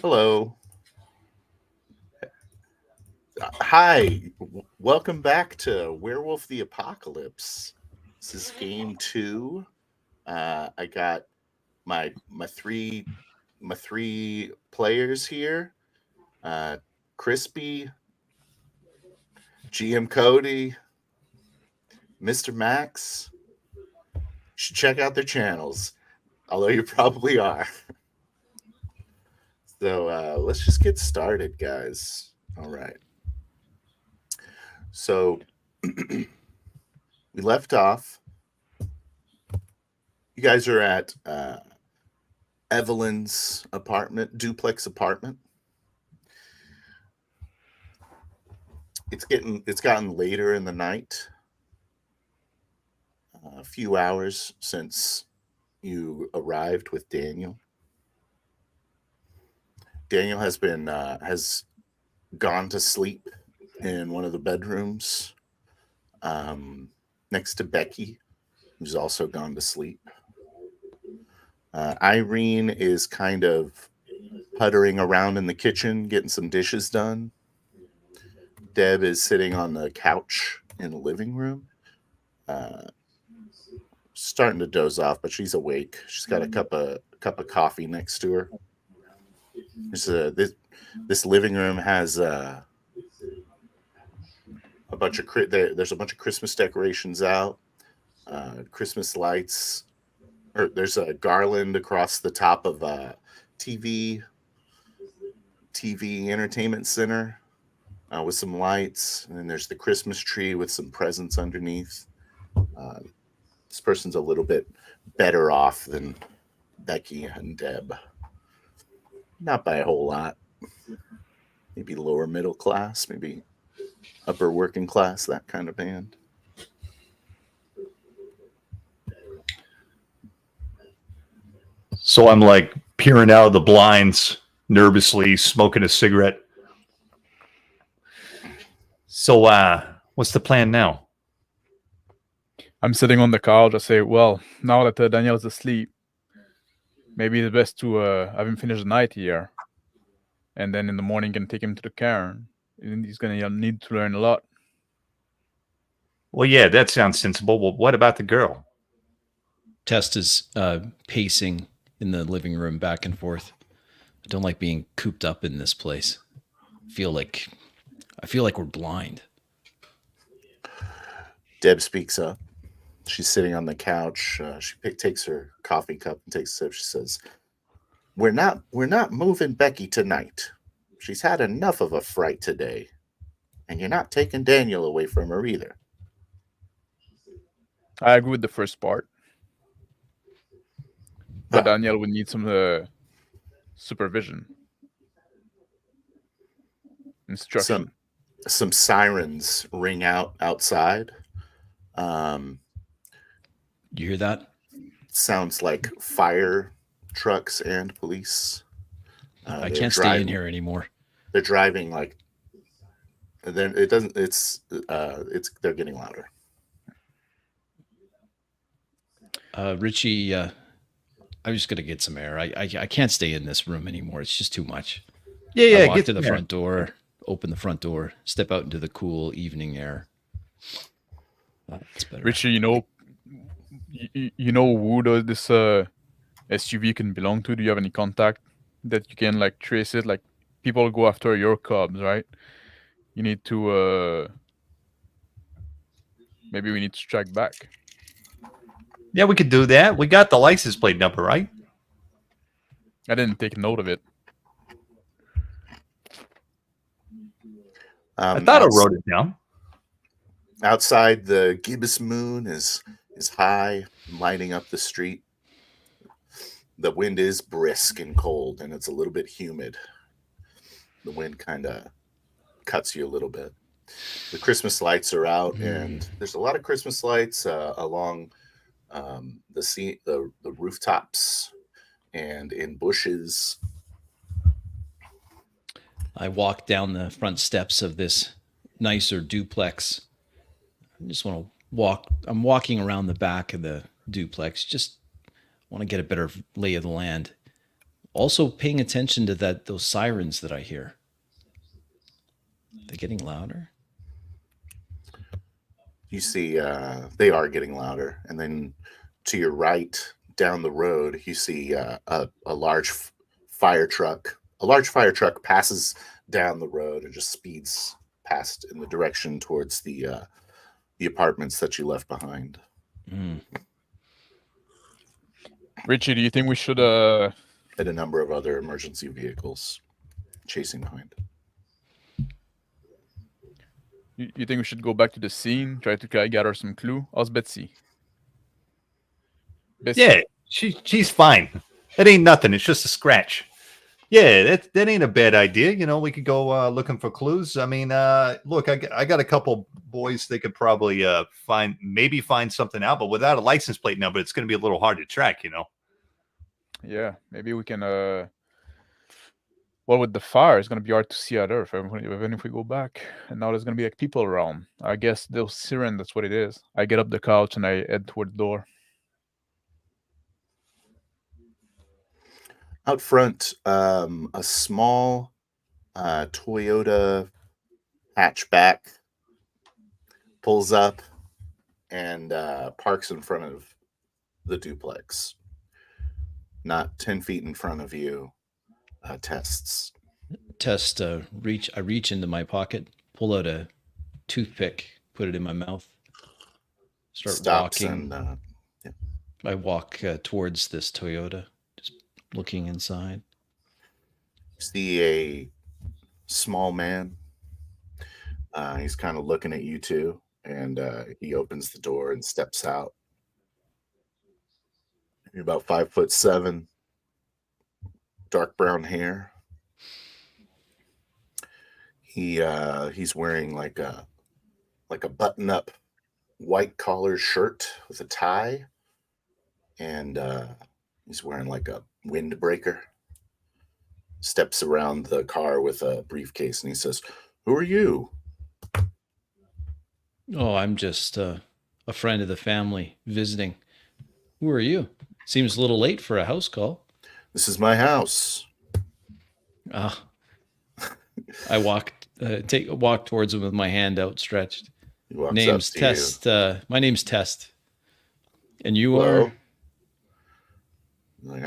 Hello. Hi. Welcome back to Werewolf the Apocalypse. This is game two. I got my three players here. Uh, Crispy, GM Cody, Mr. Max. You should check out their channels, although you probably are. So let's just get started, guys. All right. So we left off. You guys are at Evelyn's duplex apartment. It's gotten later in the night. A few hours since you arrived with Daniel. Daniel has gone to sleep in one of the bedrooms next to Becky, who's also gone to sleep. Irene is kind of puttering around in the kitchen, getting some dishes done. Deb is sitting on the couch in the living room, starting to doze off, but she's awake. She's got a cup of coffee next to her. This living room has there's a bunch of Christmas decorations out, Christmas lights. Or there's a garland across the top of a TV entertainment center with some lights, and then there's the Christmas tree with some presents underneath. This person's a little bit better off than Becky and Deb. Not by a whole lot. Maybe lower middle class, maybe upper working class, that kind of band. So I'm like peering out of the blinds, nervously smoking a cigarette. So, what's the plan now? I'm sitting on the couch. I say, well, now that Daniel's asleep, maybe it's best to have him finish the night here. And then in the morning, can take him to the cairn. And he's going to need to learn a lot. Well, yeah, that sounds sensible. Well, what about the girl? Test is pacing in the living room back and forth. I don't like being cooped up in this place. I feel like we're blind. Deb speaks up. She's sitting on the couch. She takes her coffee cup and takes a sip. She says, "We're not moving Becky tonight. She's had enough of a fright today, and you're not taking Daniel away from her either." I agree with the first part. But Daniel would need some supervision. Instruction. Some sirens ring out outside. You hear that? Sounds like fire trucks and police. I can't stay in here anymore. They're driving like. Then it doesn't. It's they're getting louder. Richie, I'm just gonna get some air. I can't stay in this room anymore. It's just too much. Yeah, I walk to the front door, open the front door, step out into the cool evening air. That's better. Richie, you know who this SUV can belong to? Do you have any contact that you can like trace it? Like people go after your cubs, right? You need to maybe we need to strike back. Yeah, we could do that. We got the license plate number, right? I didn't take note of it. I thought I wrote it down. Outside, the gibbous moon is high, lighting up the street. The wind is brisk and cold, and it's a little bit humid. The wind kind of cuts you a little bit. The Christmas lights are out, and there's a lot of Christmas lights along the rooftops and in bushes. I walk down the front steps of this nicer duplex. I just want to walk. I'm walking around the back of the duplex. Just want to get a better lay of the land. Also paying attention to those sirens that I hear. They're getting louder. You see, they are getting louder, and then to your right, down the road, you see a large fire truck. A large fire truck passes down the road and just speeds past in the direction towards the apartments that you left behind. Mm. Richie, do you think we should And a number of other emergency vehicles chasing behind. you think we should go back to the scene, try to gather some clue? How's Betsy? Yeah, she's fine. It ain't nothing. It's just a scratch. Yeah, that ain't a bad idea. You know, we could go looking for clues. I mean, look, I got a couple boys. They could probably find something out, but without a license plate number, it's going to be a little hard to track. You know. Yeah, maybe we can. Well, with the fire, it's gonna be hard to see out there, even if we go back. And now there's gonna be like people around. I guess those siren. That's what it is. I get up the couch and I head toward the door. Out front, a small Toyota hatchback pulls up and parks in front of the duplex. Not 10 feet in front of you. Tests. Test. I reach into my pocket, pull out a toothpick, put it in my mouth. Start Stops walking. and I walk towards this Toyota, just looking inside. see a small man. He's kind of looking at you two, and he opens the door and steps out. You're about 5'7", dark brown hair. He's wearing like a button-up white collar shirt with a tie, and he's wearing like a windbreaker. Steps around the car with a briefcase, and he says, "Who are you?" Oh, I'm just a friend of the family visiting. Who are you? Seems a little late for a house call. This is my house. I walk towards him with my hand outstretched. He walks Name's up to Test. My name's Test. And you Hello? are? Like,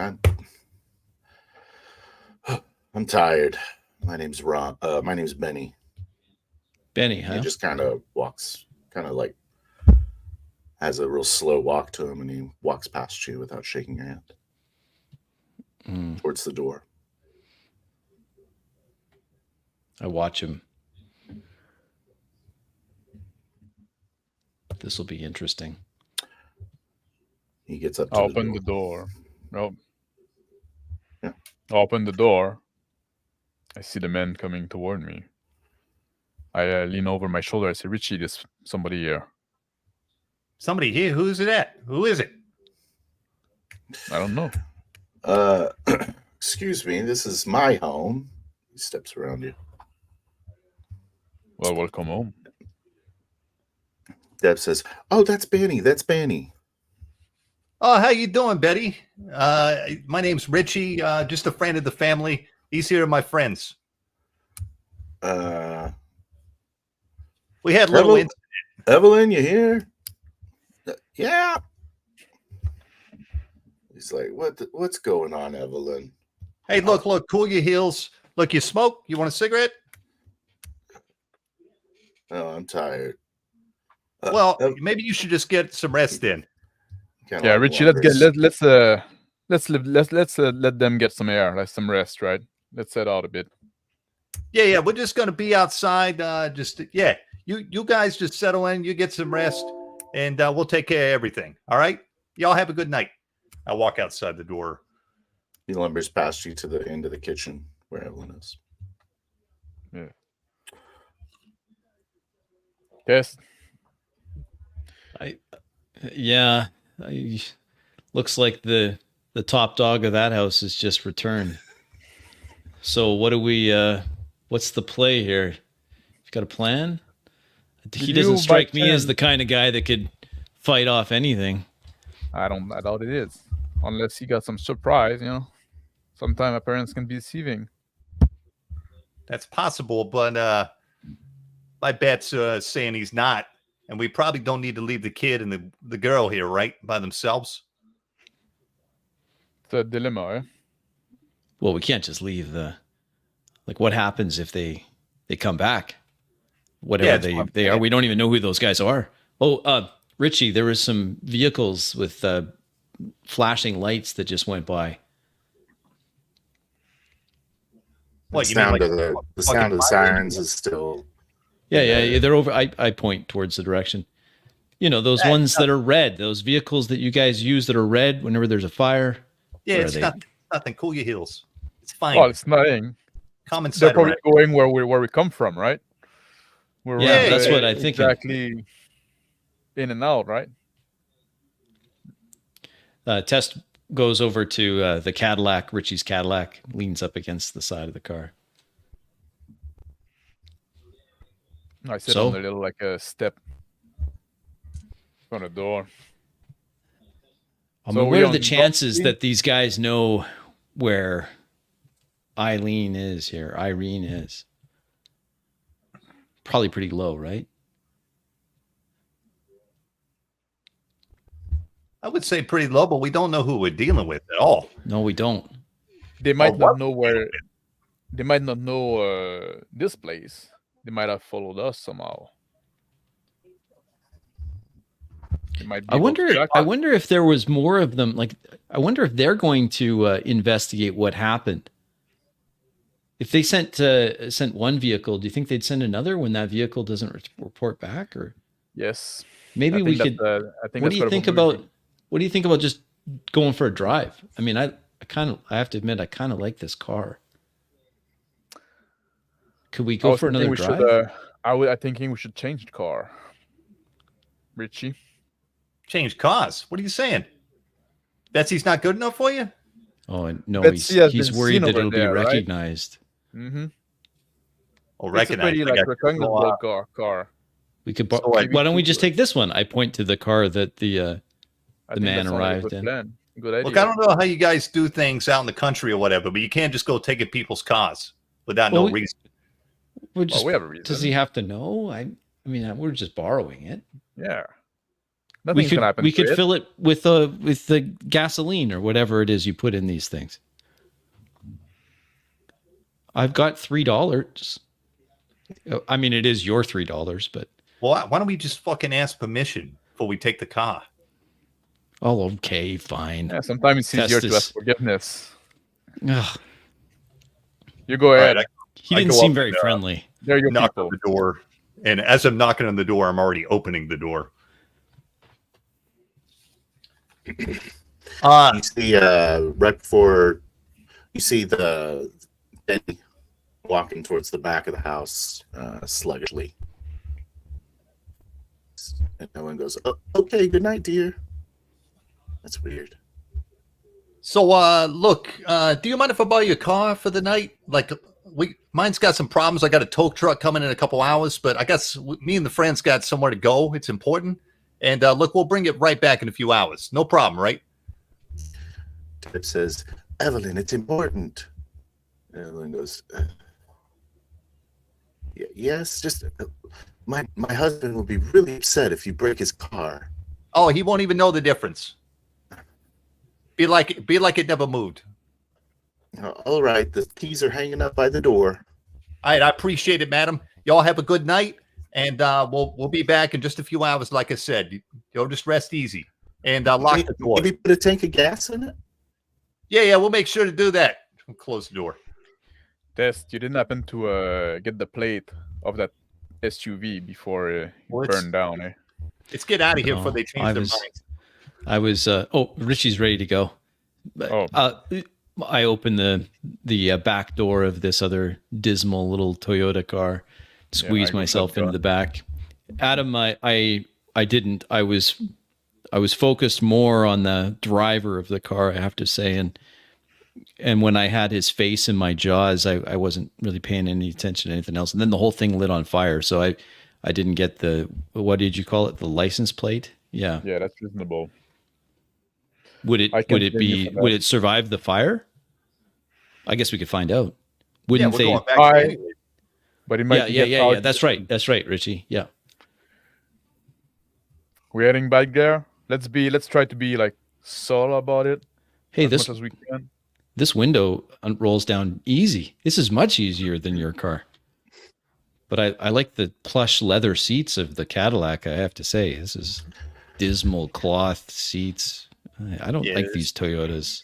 I'm tired. My name's Ron. My name's Benny. Benny, huh? He just kind of walks, kind of like has a real slow walk to him, and he walks past you without shaking your hand towards the door. I watch him. This will be interesting. He gets up to I the open door. the door. No. Yeah. I open the door. I see the man coming toward me. I lean over my shoulder. I say, "Richie, there's somebody here." Somebody here. Who's it at? Who is it? I don't know. Excuse me, this is my home. He steps around you. Well, welcome home. Deb says, "Oh, that's Benny. That's Benny." Oh, how you doing, Betty? My name's Richie. Just a friend of the family. These here are my friends. We had a little Evelyn, Evelyn, you here? Yeah. He's like, what's going on, Evelyn? Hey, look, cool your heels. Look, you smoke? You want a cigarette? Oh, I'm tired. Well, maybe you should just get some rest in. Yeah, Richie, let's let them get some air, like some rest, right? Let's set out a bit. Yeah, we're just gonna be outside. You guys just settle in. You get some rest, and we'll take care of everything. All right, y'all have a good night. I walk outside the door. He lumbers past you to the end of the kitchen where Evelyn is. Yeah. Yes. Looks like the top dog of that house has just returned. So what do we? What's the play here? You got a plan? He doesn't strike me as the kind of guy that could fight off anything. I doubt it is, unless he got some surprise, Sometimes appearance can be deceiving. That's possible, but my bet's saying he's not. And we probably don't need to leave the kid and the girl here, right? By themselves. It's a dilemma, eh? Well, we can't just leave the. Like, what happens if they come back? Whatever they are, we don't even know who those guys are. Oh, Richie, there was some vehicles with flashing lights that just went by. What, The you mean sound like of the fucking sound of the fire sirens is still. Yeah, they're over. I point towards the direction. You know, those ones that are red, those vehicles that you guys use that are red whenever there's a fire. Yeah, Where it's are they? nothing. Cool your heels. It's fine. Well, it's nothing. Common They're sense. probably going where we come from, right? We're Yeah, around that's the- what I think. Exactly in and out, right? Test goes over to the Cadillac. Richie's Cadillac leans up against the side of the car. I sit So? on the little like a step on the door. I So mean, we what are on the chances Dusty? that these guys know where Irene is? Probably pretty low, right? I would say pretty low, but we don't know who we're dealing with at all. No, we don't. They might what? not know where. They might not know this place. They might have followed us somehow. They might be I able to wonder. track I us. wonder if there was more of them. Like, I wonder if they're going to investigate what happened. If they sent one vehicle, do you think they'd send another when that vehicle doesn't report back? Or Yes. maybe I we think could. I think What do that's you what think we're about? moving. What do you think about just going for a drive? I mean, I have to admit, I kind of like this car. Could we I go was for thinking another we drive? should. I thinking we should change the car. Richie. Change cars. What are you saying? Betsy's not good enough for you? Oh no, Betsy has he's been worried seen that over it'll there, be right? recognized. Mm-hmm. Oh, It's a recognize. pretty I like got- recognizable car. We could. So, like, Why don't we just take this one? I point to the car that the I The think man that sounds like a arrived good in. plan. Good idea. Look, I don't know how you guys do things out in the country or whatever, but you can't just go taking people's cars without Well, no reason. We're just. we have a reason. Does he have to know? I mean, we're just borrowing it. Yeah. We Nothing's could gonna happen. we to could it. fill it with the gasoline or whatever it is you put in these things. I've got $3. I mean, it is your $3, but Well, why don't we just fucking ask permission before we take the car? oh, okay, fine. Yeah, sometimes it's easier to Testis. ask forgiveness. Ugh, You go All ahead. right, he I didn't go seem up very and, friendly. There you knock people. on the door, and as I'm knocking on the door, I'm already opening the door. You see, right before you see the Benny walking towards the back of the house sluggishly. And no one goes, oh, okay, good night, dear. That's weird. So, look, do you mind if I borrow your car for the night? Like, mine's got some problems. I got a tow truck coming in a couple hours, but I guess me and the friends got somewhere to go. It's important. And look, we'll bring it right back in a few hours. No problem, right? Tip says, Evelyn, it's important. And Evelyn goes, yes, just my husband will be really upset if you break his car. Oh, he won't even know the difference. Be like it never moved. All right, the keys are hanging up by the door. All right, I appreciate it, madam. Y'all have a good night, and we'll be back in just a few hours. Like I said, you'll just rest easy and lock the door. Maybe put a tank of gas in it? Yeah, we'll make sure to do that. We'll close the door. Test, you didn't happen to get the plate of that SUV before it Well, it's- burned down, eh? Let's get out of here No, before they change I their was- minds. I was. Richie's ready to go. But, I opened the back door of this other dismal little Toyota car, squeezed I myself got into the back. Adam, I didn't. I was focused more on the driver of the car, I have to say, and when I had his face in my jaws, I wasn't really paying any attention to anything else. And then the whole thing lit on fire, so I didn't get what did you call it? The license plate? Yeah. Yeah, that's reasonable. Would it I can blame you for that. would it survive the fire? I guess we could find out. Yeah, Wouldn't we're they? going back All right. anyway. But it might Yeah. That's right. That's right, Richie. Yeah. We're heading back there. Let's try to be like subtle about it Hey, as this much as we can. this window rolls down easy. This is much easier than your car. But I like the plush leather seats of the Cadillac, I have to say. This is dismal cloth seats. I don't like these Toyotas.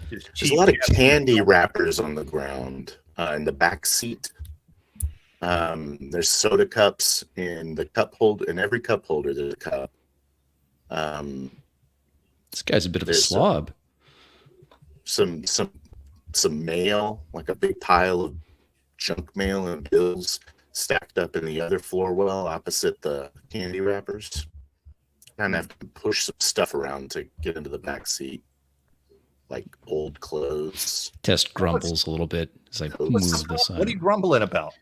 There's a lot of candy wrappers on the ground in the back seat. There's soda cups in the cup holder. In every cup holder, there's a cup. This guy's a bit of a There's slob. Some mail, like a big pile of junk mail and bills stacked up in the other floor well opposite the candy wrappers. Kind of have to push some stuff around to get into the back seat, like old clothes. Test grumbles a little bit as I move this on. What are you grumbling about?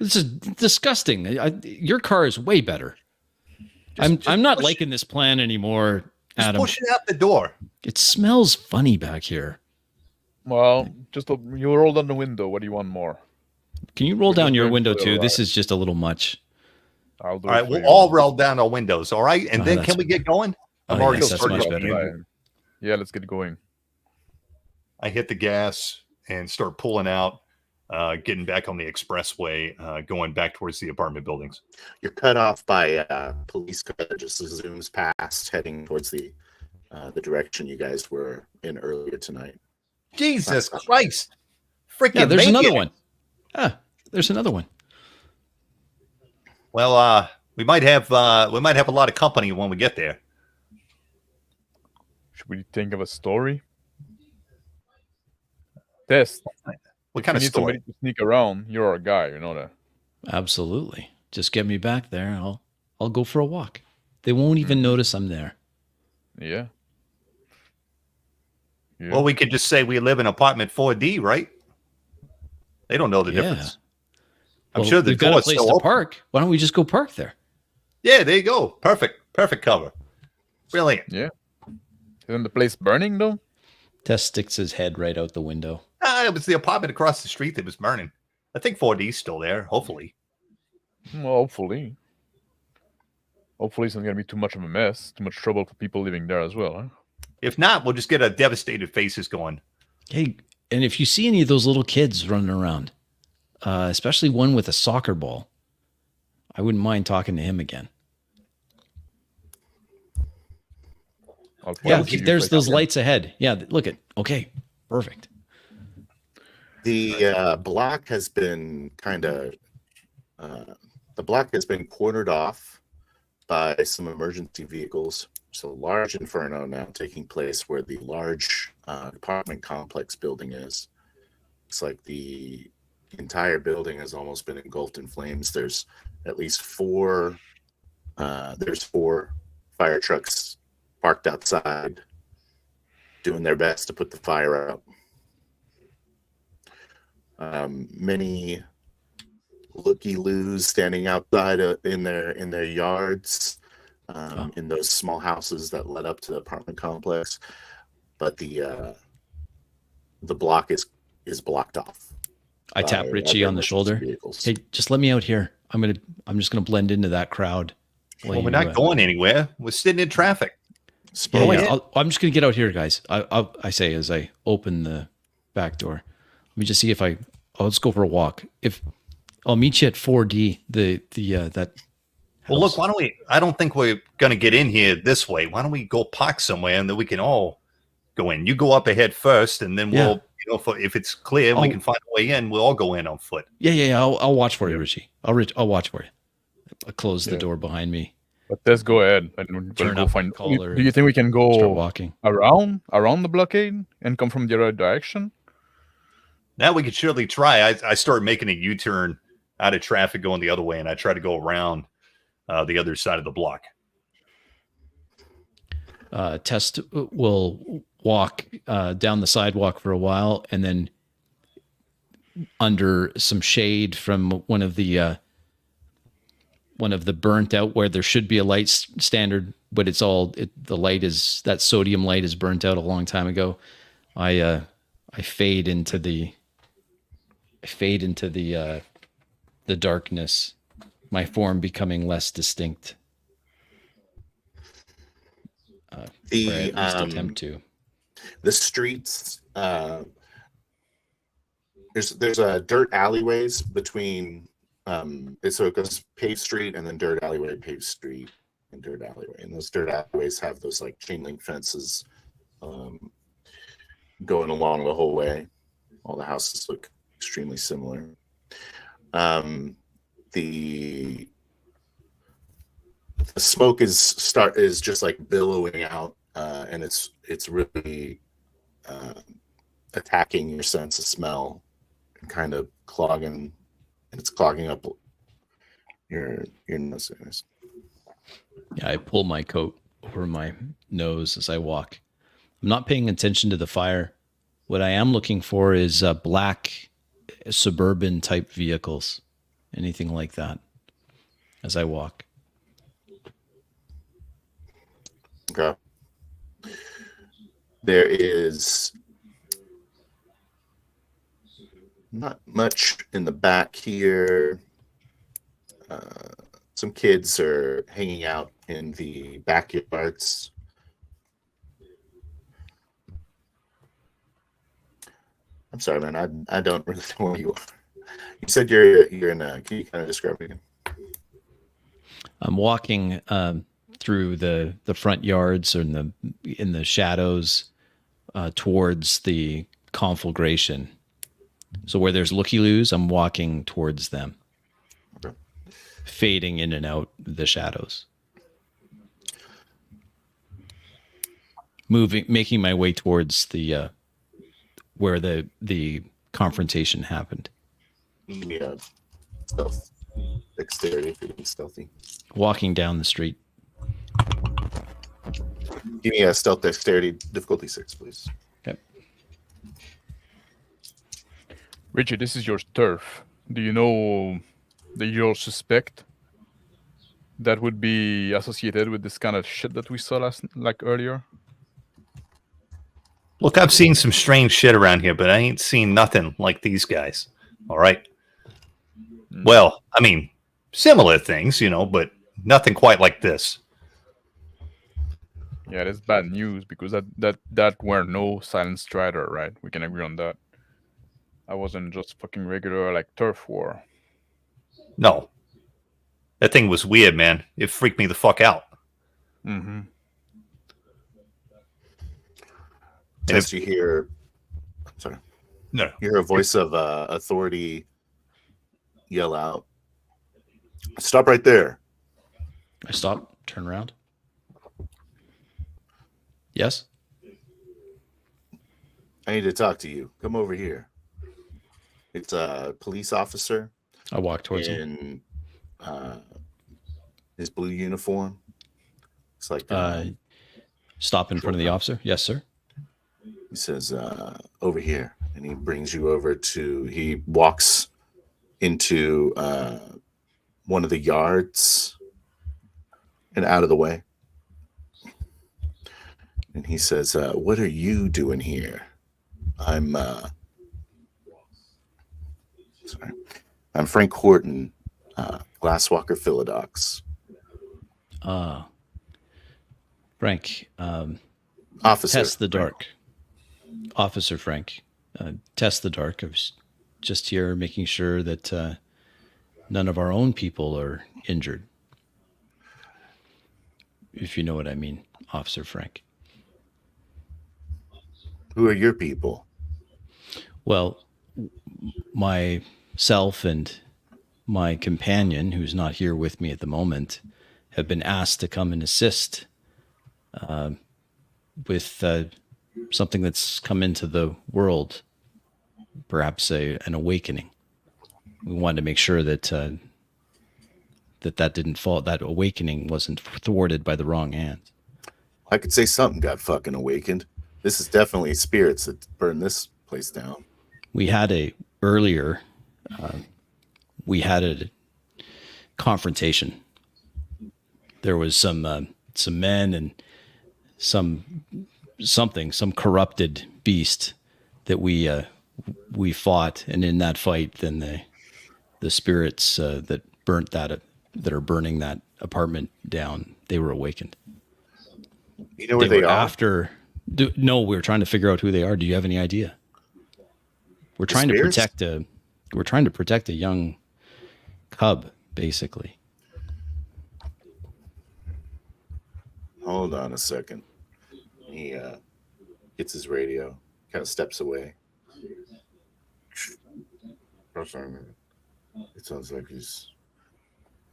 This is disgusting. Your car is way better. I'm not liking this plan anymore, Just Adam. push it out the door. It smells funny back here. Well, just you roll down the window. What do you want more? Can you roll down your going window for a too? ride. This is just a little much. I'll do All it right, for we'll you. all roll down our windows, all right? And Oh, then that's- can we get going? I'm Oh, already yes, that's starting much up better. again. Right. Yeah, let's get going. I hit the gas and start pulling out, getting back on the expressway, going back towards the apartment buildings. You're cut off by a police car that just zooms past, heading towards the direction you guys were in earlier tonight. Jesus Christ. Freaking Yeah, there's maniac. another one. Ah, there's another one. Well, we might have a lot of company when we get there. Should we think of a story? Test. What kind I of need story? somebody to sneak around. You're our guy, you know that. Absolutely. Just get me back there. I'll go for a walk. They won't even notice I'm there. Yeah. Yeah. Well, we could just say we live in apartment 4D, right? They don't know the Yeah. difference. I'm Well, sure the we've got a door's place still to open. park. Why don't we just go park there? Yeah, there you go. Perfect. Perfect cover. Brilliant. Yeah. Isn't the place burning though? Tess sticks his head right out the window. It was the apartment across the street that was burning. I think 4D's still there, hopefully. Well, hopefully. Hopefully it's not gonna be too much of a mess, too much trouble for people living there as well, huh? If not, we'll just get a devastated faces going. Hey, and if you see any of those little kids running around, especially one with a soccer ball, I wouldn't mind talking to him again. I'll Yeah, probably see there's if I those can- lights ahead. Yeah, look at. Okay, perfect. The block has been cornered off by some emergency vehicles. So large inferno now taking place where the large apartment complex building is. It's like the entire building has almost been engulfed in flames. There's at least four fire trucks parked outside doing their best to put the fire out. Many looky-loos standing outside in their yards, in those small houses that led up to the apartment complex, but the block is blocked off. I tap by Richie other on the emergency shoulder. vehicles. Hey, just let me out here. I'm just gonna blend into that crowd. Well, we're not going anywhere. We're sitting in traffic. Yeah, Go yeah. ahead. I'm just gonna get out here, guys. I say as I open the back door. Let me just see if let's go for a walk. If I'll meet you at 4D. That. Well, look, house. why don't we? I don't think we're going to get in here this way. Why don't we go park somewhere and then we can all go in? You go up ahead first, and then we'll, if it's clear, we can find a way in. We'll all go in on foot. Yeah. I'll watch for you, Richie. I'll watch for you. I'll close the door behind me. But let's go ahead and we'll Turn go up find. my collar Do you think we can Start go walking. around the blockade and come from the other direction? Now we could surely try. I started making a U-turn out of traffic going the other way, and I try to go around the other side of the block. Test will walk down the sidewalk for a while, and then under some shade from one of the burnt out where there should be a light standard, but that sodium light is burnt out a long time ago. I fade into the fade into the darkness, my form becoming less distinct. Or The at least attempt to. the streets. There's dirt alleyways between. So it goes paved street and then dirt alleyway, paved street, and dirt alleyway. And those dirt alleyways have those like chain link fences going along the whole way. All the houses look extremely similar. The smoke is just like billowing out, and it's really attacking your sense of smell and kind of clogging, and it's clogging up your nose. Yeah, I pull my coat over my nose as I walk. I'm not paying attention to the fire. What I am looking for is black suburban type vehicles, anything like that, as I walk. Okay. There is not much in the back here. Some kids are hanging out in the backyards. I'm sorry, man. I don't really know where you are. You said you're in a. Can you kind of describe it again? I'm walking through the front yards or in the shadows towards the conflagration. So where there's looky-loos, I'm walking towards them, Okay. fading in and out the shadows, making my way towards the where the confrontation happened. Give me a stealth dexterity if you're being stealthy. Walking down the street. Give me a stealth dexterity difficulty 6, please. Okay. Richard, this is your turf. Do you know the usual suspect that would be associated with this kind of shit that we saw earlier? Look, I've seen some strange shit around here, but I ain't seen nothing like these guys. All right. Well, I mean, similar things, but nothing quite like this. Yeah, that's bad news because that were no silent strider, right? We can agree on that. I wasn't just fucking regular like turf war. No. That thing was weird, man. It freaked me the fuck out. Mm-hmm. Test, you hear. Sorry. No. You hear a voice of authority yell out, "Stop right there!" I stop, turn around. Yes? I need to talk to you. Come over here. It's a police officer I walk towards him. in his blue uniform. It's like Stop in front of the officer. Yes, sir. he says, "Over here," and he brings you over to. He walks into one of the yards and out of the way. And he says, "What are you doing here?" I'm Frank Horton, Glasswalker Philodox. Frank, Officer. test the dark. Officer Frank, test the dark. I was just here making sure that none of our own people are injured. If you know what I mean, Officer Frank. Who are your people? Well, myself and my companion, who's not here with me at the moment, have been asked to come and assist with something that's come into the world, perhaps an awakening. We wanted to make sure that that didn't fall. That awakening wasn't thwarted by the wrong hands. I could say something got fucking awakened. This is definitely spirits that burned this place down. We had earlier we had a confrontation. There was some men and some corrupted beast that we we fought, and in that fight, then the spirits that burnt that that are burning that apartment down, they were awakened. You know where they were are? after. No, we were trying to figure out who they are. Do you have any idea? We're The trying to spirits? protect a. We're trying to protect a young cub, basically. Hold on a second. He gets his radio, kind of steps away. It sounds like he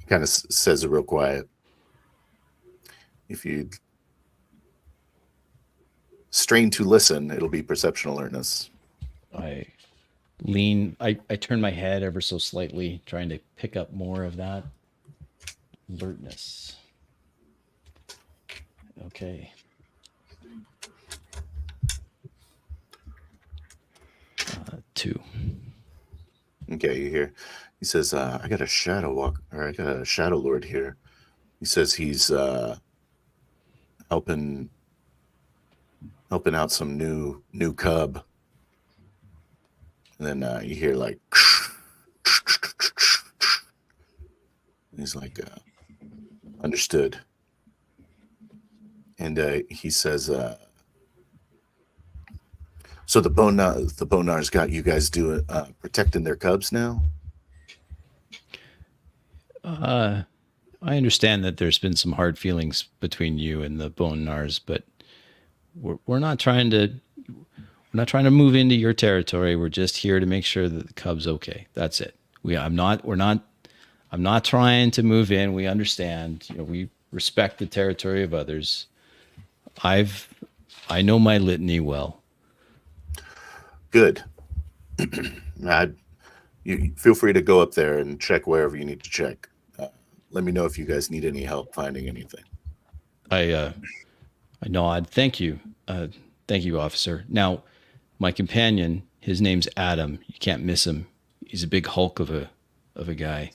kind of says it real quiet. If you strain to listen, it'll be perception alertness. I turn my head ever so slightly, trying to pick up more of that alertness. Okay. Two. Okay, you hear. He says, "I got a shadow lord here." He says he's helping out some new cub. And then you hear like, he's like, understood. And he says, so the Bonar's got you guys doing protecting their cubs now? I understand that there's been some hard feelings between you and the Bone Nars, but we're not trying to move into your territory. We're just here to make sure that the cub's okay. That's it. I'm not trying to move in. We understand. We respect the territory of others. I know my litany well. Good. You feel free to go up there and check wherever you need to check. Let me know if you guys need any help finding anything. I nod. Thank you. Thank you, officer. Now, my companion, his name's Adam. You can't miss him. He's a big hulk of a guy.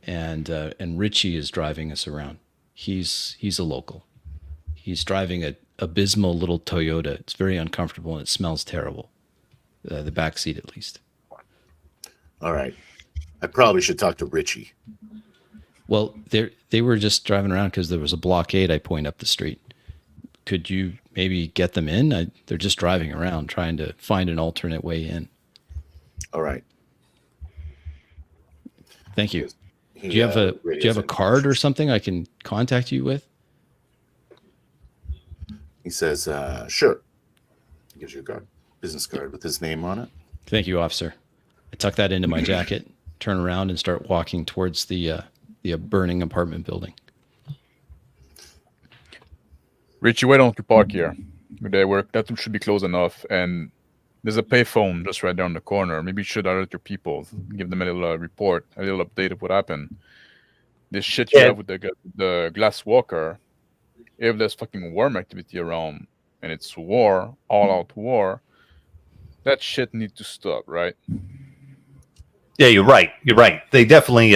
And Richie is driving us around. He's a local. He's driving a abysmal little Toyota. It's very uncomfortable and it smells terrible. The back seat, at least. All right. I probably should talk to Richie. Well, they were just driving around because there was a blockade, I point up the street. Could you maybe get them in? They're just driving around trying to find an alternate way in. All right. Thank you. Do you have a card or something I can contact you with? He says, sure. He gives you a card, business card with his name on it. Thank you, officer. I tuck that into my jacket, turn around, and start walking towards the burning apartment building. Richie, why don't you park here? That should be close enough. And there's a payphone just right down the corner. Maybe you should alert your people, give them a little report, a little update of what happened. This shit you have with the glass walker, if there's fucking worm activity around and it's war, all out war, that shit needs to stop, right? Yeah, you're right. They definitely,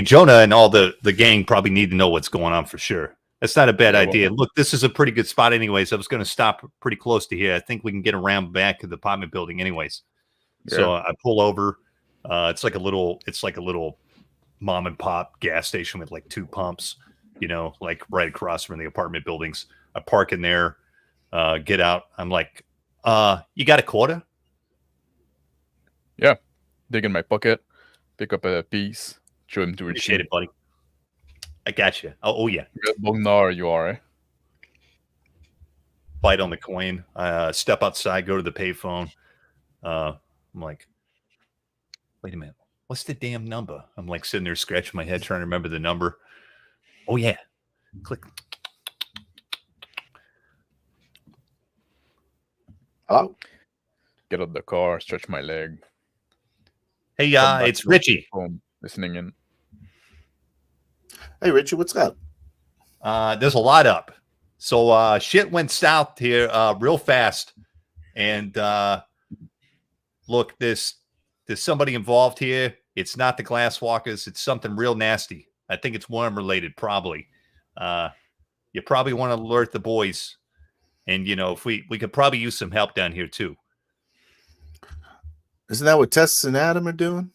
Jonah and all the gang probably need to know what's going on for sure. That's not a bad idea. Look, this is a pretty good spot anyways. I was going to stop pretty close to here. I think we can get around back to the apartment building anyways. Yeah. So I pull over. It's like a little mom and pop gas station with like 2 pumps, like right across from the apartment buildings. I park in there, get out. I'm like, you got a quarter? Yeah. Dig in my pocket, pick up a piece, show him to Richie. Appreciate it, buddy. I got you. Oh yeah. Bognar, you are, eh? Bite on the coin. Step outside, go to the payphone. I'm like, wait a minute. What's the damn number? I'm like sitting there scratching my head trying to remember the number. Oh yeah. Click. Hello? Get out of the car, stretch my leg. Hey, it's Richie. Listening in. Hey, Richie, what's up? There's a lot up. So shit went south here real fast. And look, there's somebody involved here. It's not the glass walkers. It's something real nasty. I think it's worm related, probably. You probably want to alert the boys. And, if we could probably use some help down here, too. Isn't that what Tess and Adam are doing?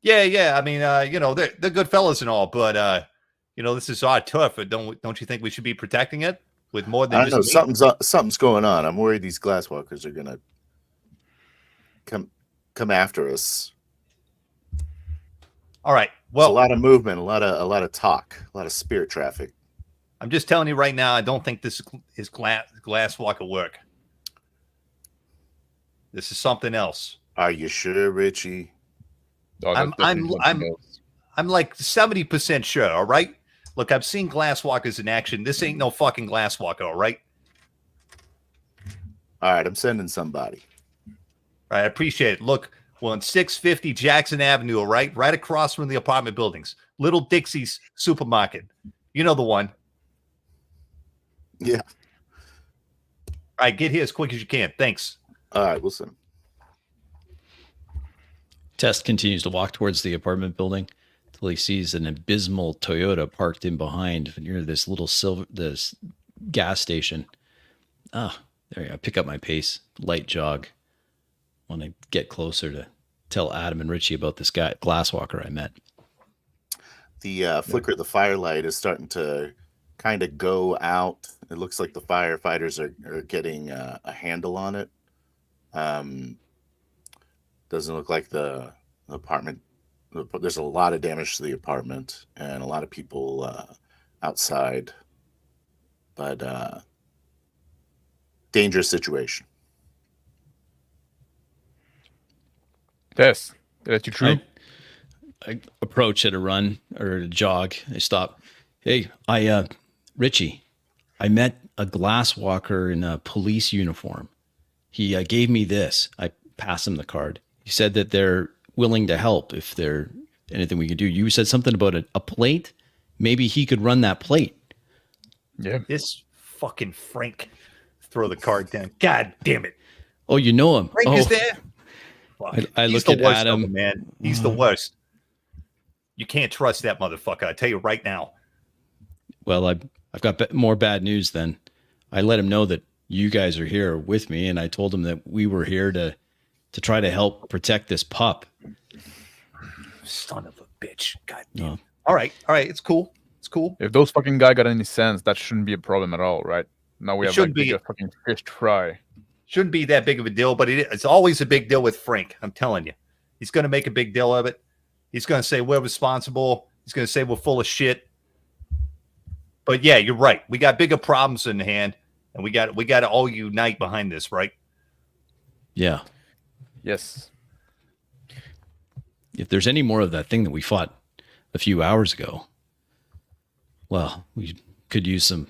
Yeah. I mean, they're good fellas and all, but this is our turf. Don't you think we should be protecting it with more than I don't know. just meat? Something's going on. I'm worried these glasswalkers are gonna come after us. All right. Well, Well, a lot of movement, a lot of talk, a lot of spirit traffic. I'm just telling you right now, I don't think this is glasswalker work. This is something else. Are you sure, Richie? Oh, that's definitely something else. I'm like 70% sure. All right. Look, I've seen glasswalkers in action. This ain't no fucking glasswalker. All right. All right, I'm sending somebody. All right. I appreciate it. Look, we're on 650 Jackson Avenue. All right. Right across from the apartment buildings. Little Dixie's supermarket. You know the one. Yeah. All right. Get here as quick as you can. Thanks. All right, we'll send him. Test continues to walk towards the apartment building until he sees an abysmal Toyota parked in behind near this little this gas station. Ah, there you go. Pick up my pace, light jog. Want to get closer to tell Adam and Richie about this guy, glasswalker I met. The flicker of the firelight is starting to kind of go out. It looks like the firefighters are getting a handle on it. Doesn't look like the apartment. There's a lot of damage to the apartment and a lot of people outside, but dangerous situation. Tess, did I let you through? I approach at a run or a jog. I stop. Hey, Richie, I met a glasswalker in a police uniform. He gave me this. I pass him the card. He said that they're willing to help if there's anything we can do. You said something about a plate. Maybe he could run that plate. Yeah. This fucking Frank. Throw the card down. God damn it. Oh, you know him. Frank is there. Fuck. I He's look the at worst Adam. of them, man. He's the worst. You can't trust that motherfucker. I tell you right now. Well, I've got more bad news then. I let him know that you guys are here with me, and I told him that we were here to try to help protect this pup. Son of a bitch. God damn. No. All right. It's cool. If those fucking guy got any sense, that shouldn't be a problem at all, right? Now we It have shouldn't like be. a fucking fish to fry. Shouldn't be that big of a deal, but it's always a big deal with Frank. I'm telling you. He's going to make a big deal of it. He's going to say we're responsible. He's going to say we're full of shit. But yeah, you're right. We got bigger problems in hand, and we got to all unite behind this, right? Yeah. Yes. If there's any more of that thing that we fought a few hours ago, well, we could use some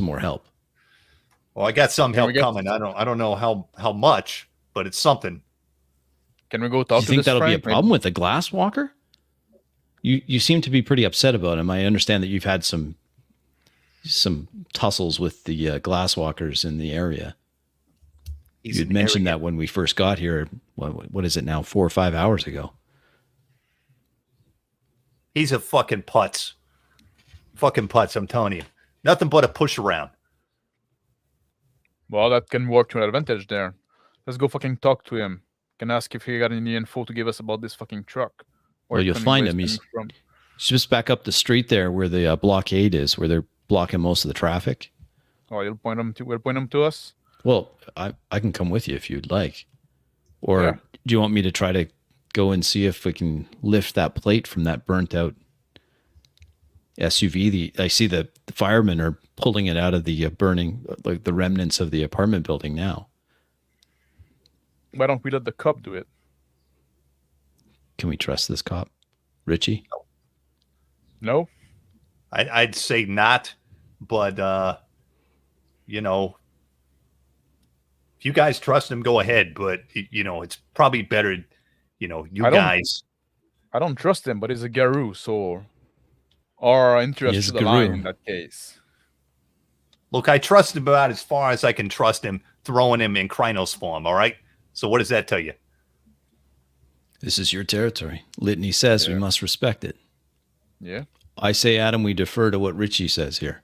more help. Well, I got some help we get- coming. I don't know how much, but it's something. Can we go Do talk you to think this that'll be a Frank? problem with the glass walker? You seem to be pretty upset about him. I understand that you've had some tussles with the glass walkers in the area. He's You'd mentioned that when we first got here. What is it now? 4 or 5 hours ago. He's a fucking putz. Fucking putz, I'm telling you. Nothing but a push around. Well, that can work to an advantage there. Let's go fucking talk to him. Can ask if he got any info to give us about this fucking truck. Well, you'll coming- find where him. it's He's coming from. just back up the street there where the blockade is, where they're blocking most of the traffic. Oh, you'll point him to us? Well, I can come with you if you'd like. Or Yeah. do you want me to try to go and see if we can lift that plate from that burnt out SUV? I see the firemen are pulling it out of the burning, like the remnants of the apartment building now. Why don't we let the cop do it? Can we trust this cop? Richie? No? I'd say not, but if you guys trust him, go ahead. But it's probably better, you I don't- guys. I don't trust him, but he's a Garou, so our He interests is should a align Garou. in that case. Look, I trust him about as far as I can trust him throwing him in Krynos form. All right. So what does that tell you? This is your territory. Litany says we Yeah. must respect it. Yeah? I say, Adam, we defer to what Richie says here.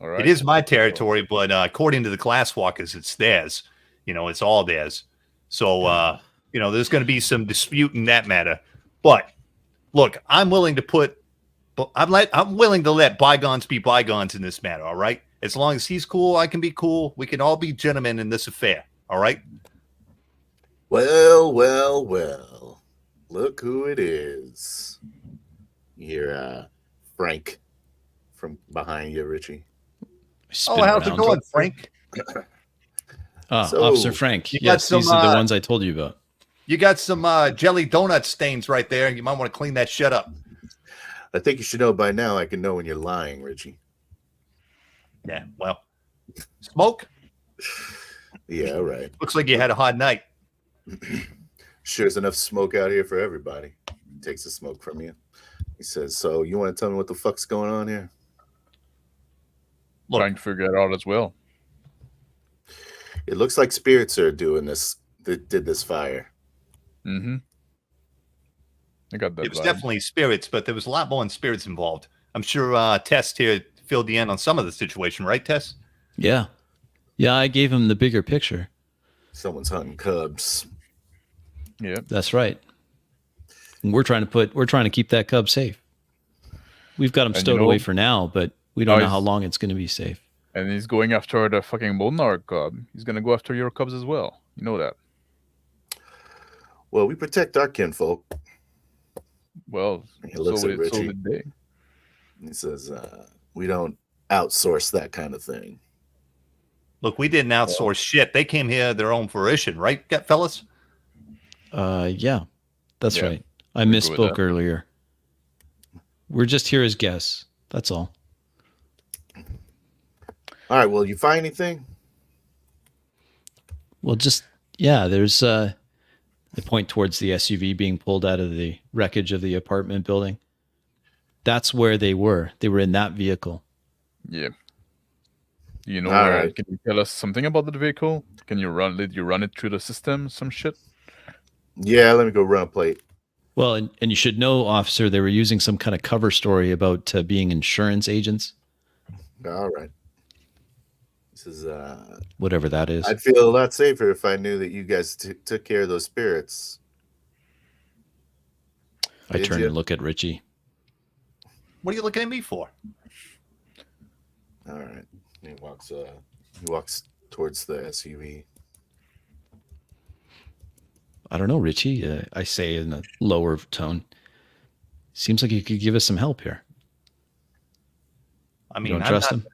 All right. It is my territory, but according to the Glasswalkers, it's theirs. It's all theirs. So, there's going to be some dispute in that matter. But look, I'm willing to let bygones be bygones in this matter. All right. As long as he's cool, I can be cool. We can all be gentlemen in this affair. All right. Well, well, well. Look who it is. You hear Frank from behind you, Richie. Spin how's it around. going, Frank? So, Officer Frank. you got Yes, some, these are the ones I told you about. You got some jelly donut stains right there. You might want to clean that shit up. I think you should know by now. I can know when you're lying, Richie. Yeah, well, smoke? Yeah, right. Looks like you had a hard night. Sure, there's enough smoke out here for everybody. He takes the smoke from you. He says, so you want to tell me what the fuck's going on here? Look. Trying to figure it out as well. It looks like spirits are doing this, that did this fire. Mm-hmm. I got that. It was vibe. definitely spirits, but there was a lot more than spirits involved. I'm sure Tess here filled you in on some of the situation, right, Tess? Yeah. Yeah, I gave him the bigger picture. Someone's hunting cubs. Yeah. That's right. And we're trying to keep that cub safe. We've got him And stowed away for now, but we don't know how he's- long it's going to be safe. And he's going after the fucking Molnar cub. He's gonna go after your cubs as well. You know that. Well, we protect our kinfolk. Well, He looks so at did, so Richie. did they. He says, we don't outsource that kind of thing. Look, we didn't outsource shit. They came here of their own fruition, right, fellas? Yeah, that's Yeah, right. I agree with misspoke that. earlier. We're just here as guests. That's all. All right, well, you find anything? Well, there's I point towards the SUV being pulled out of the wreckage of the apartment building. That's where they were. They were in that vehicle. Yeah. You know, All right. can you tell us something about the vehicle? Did you run it through the system? Some shit? Yeah, let me go run a plate. Well, and you should know, officer, they were using some kind of cover story about being insurance agents, All right. This is, whatever that is. I'd feel a lot safer if I knew that you guys took care of those spirits. I Did turn you? and look at Richie. What are you looking at me for? All right. He walks towards the SUV. I don't know, Richie. I say in a lower tone. Seems like you could give us some help here. I You mean, don't I'm trust not- him?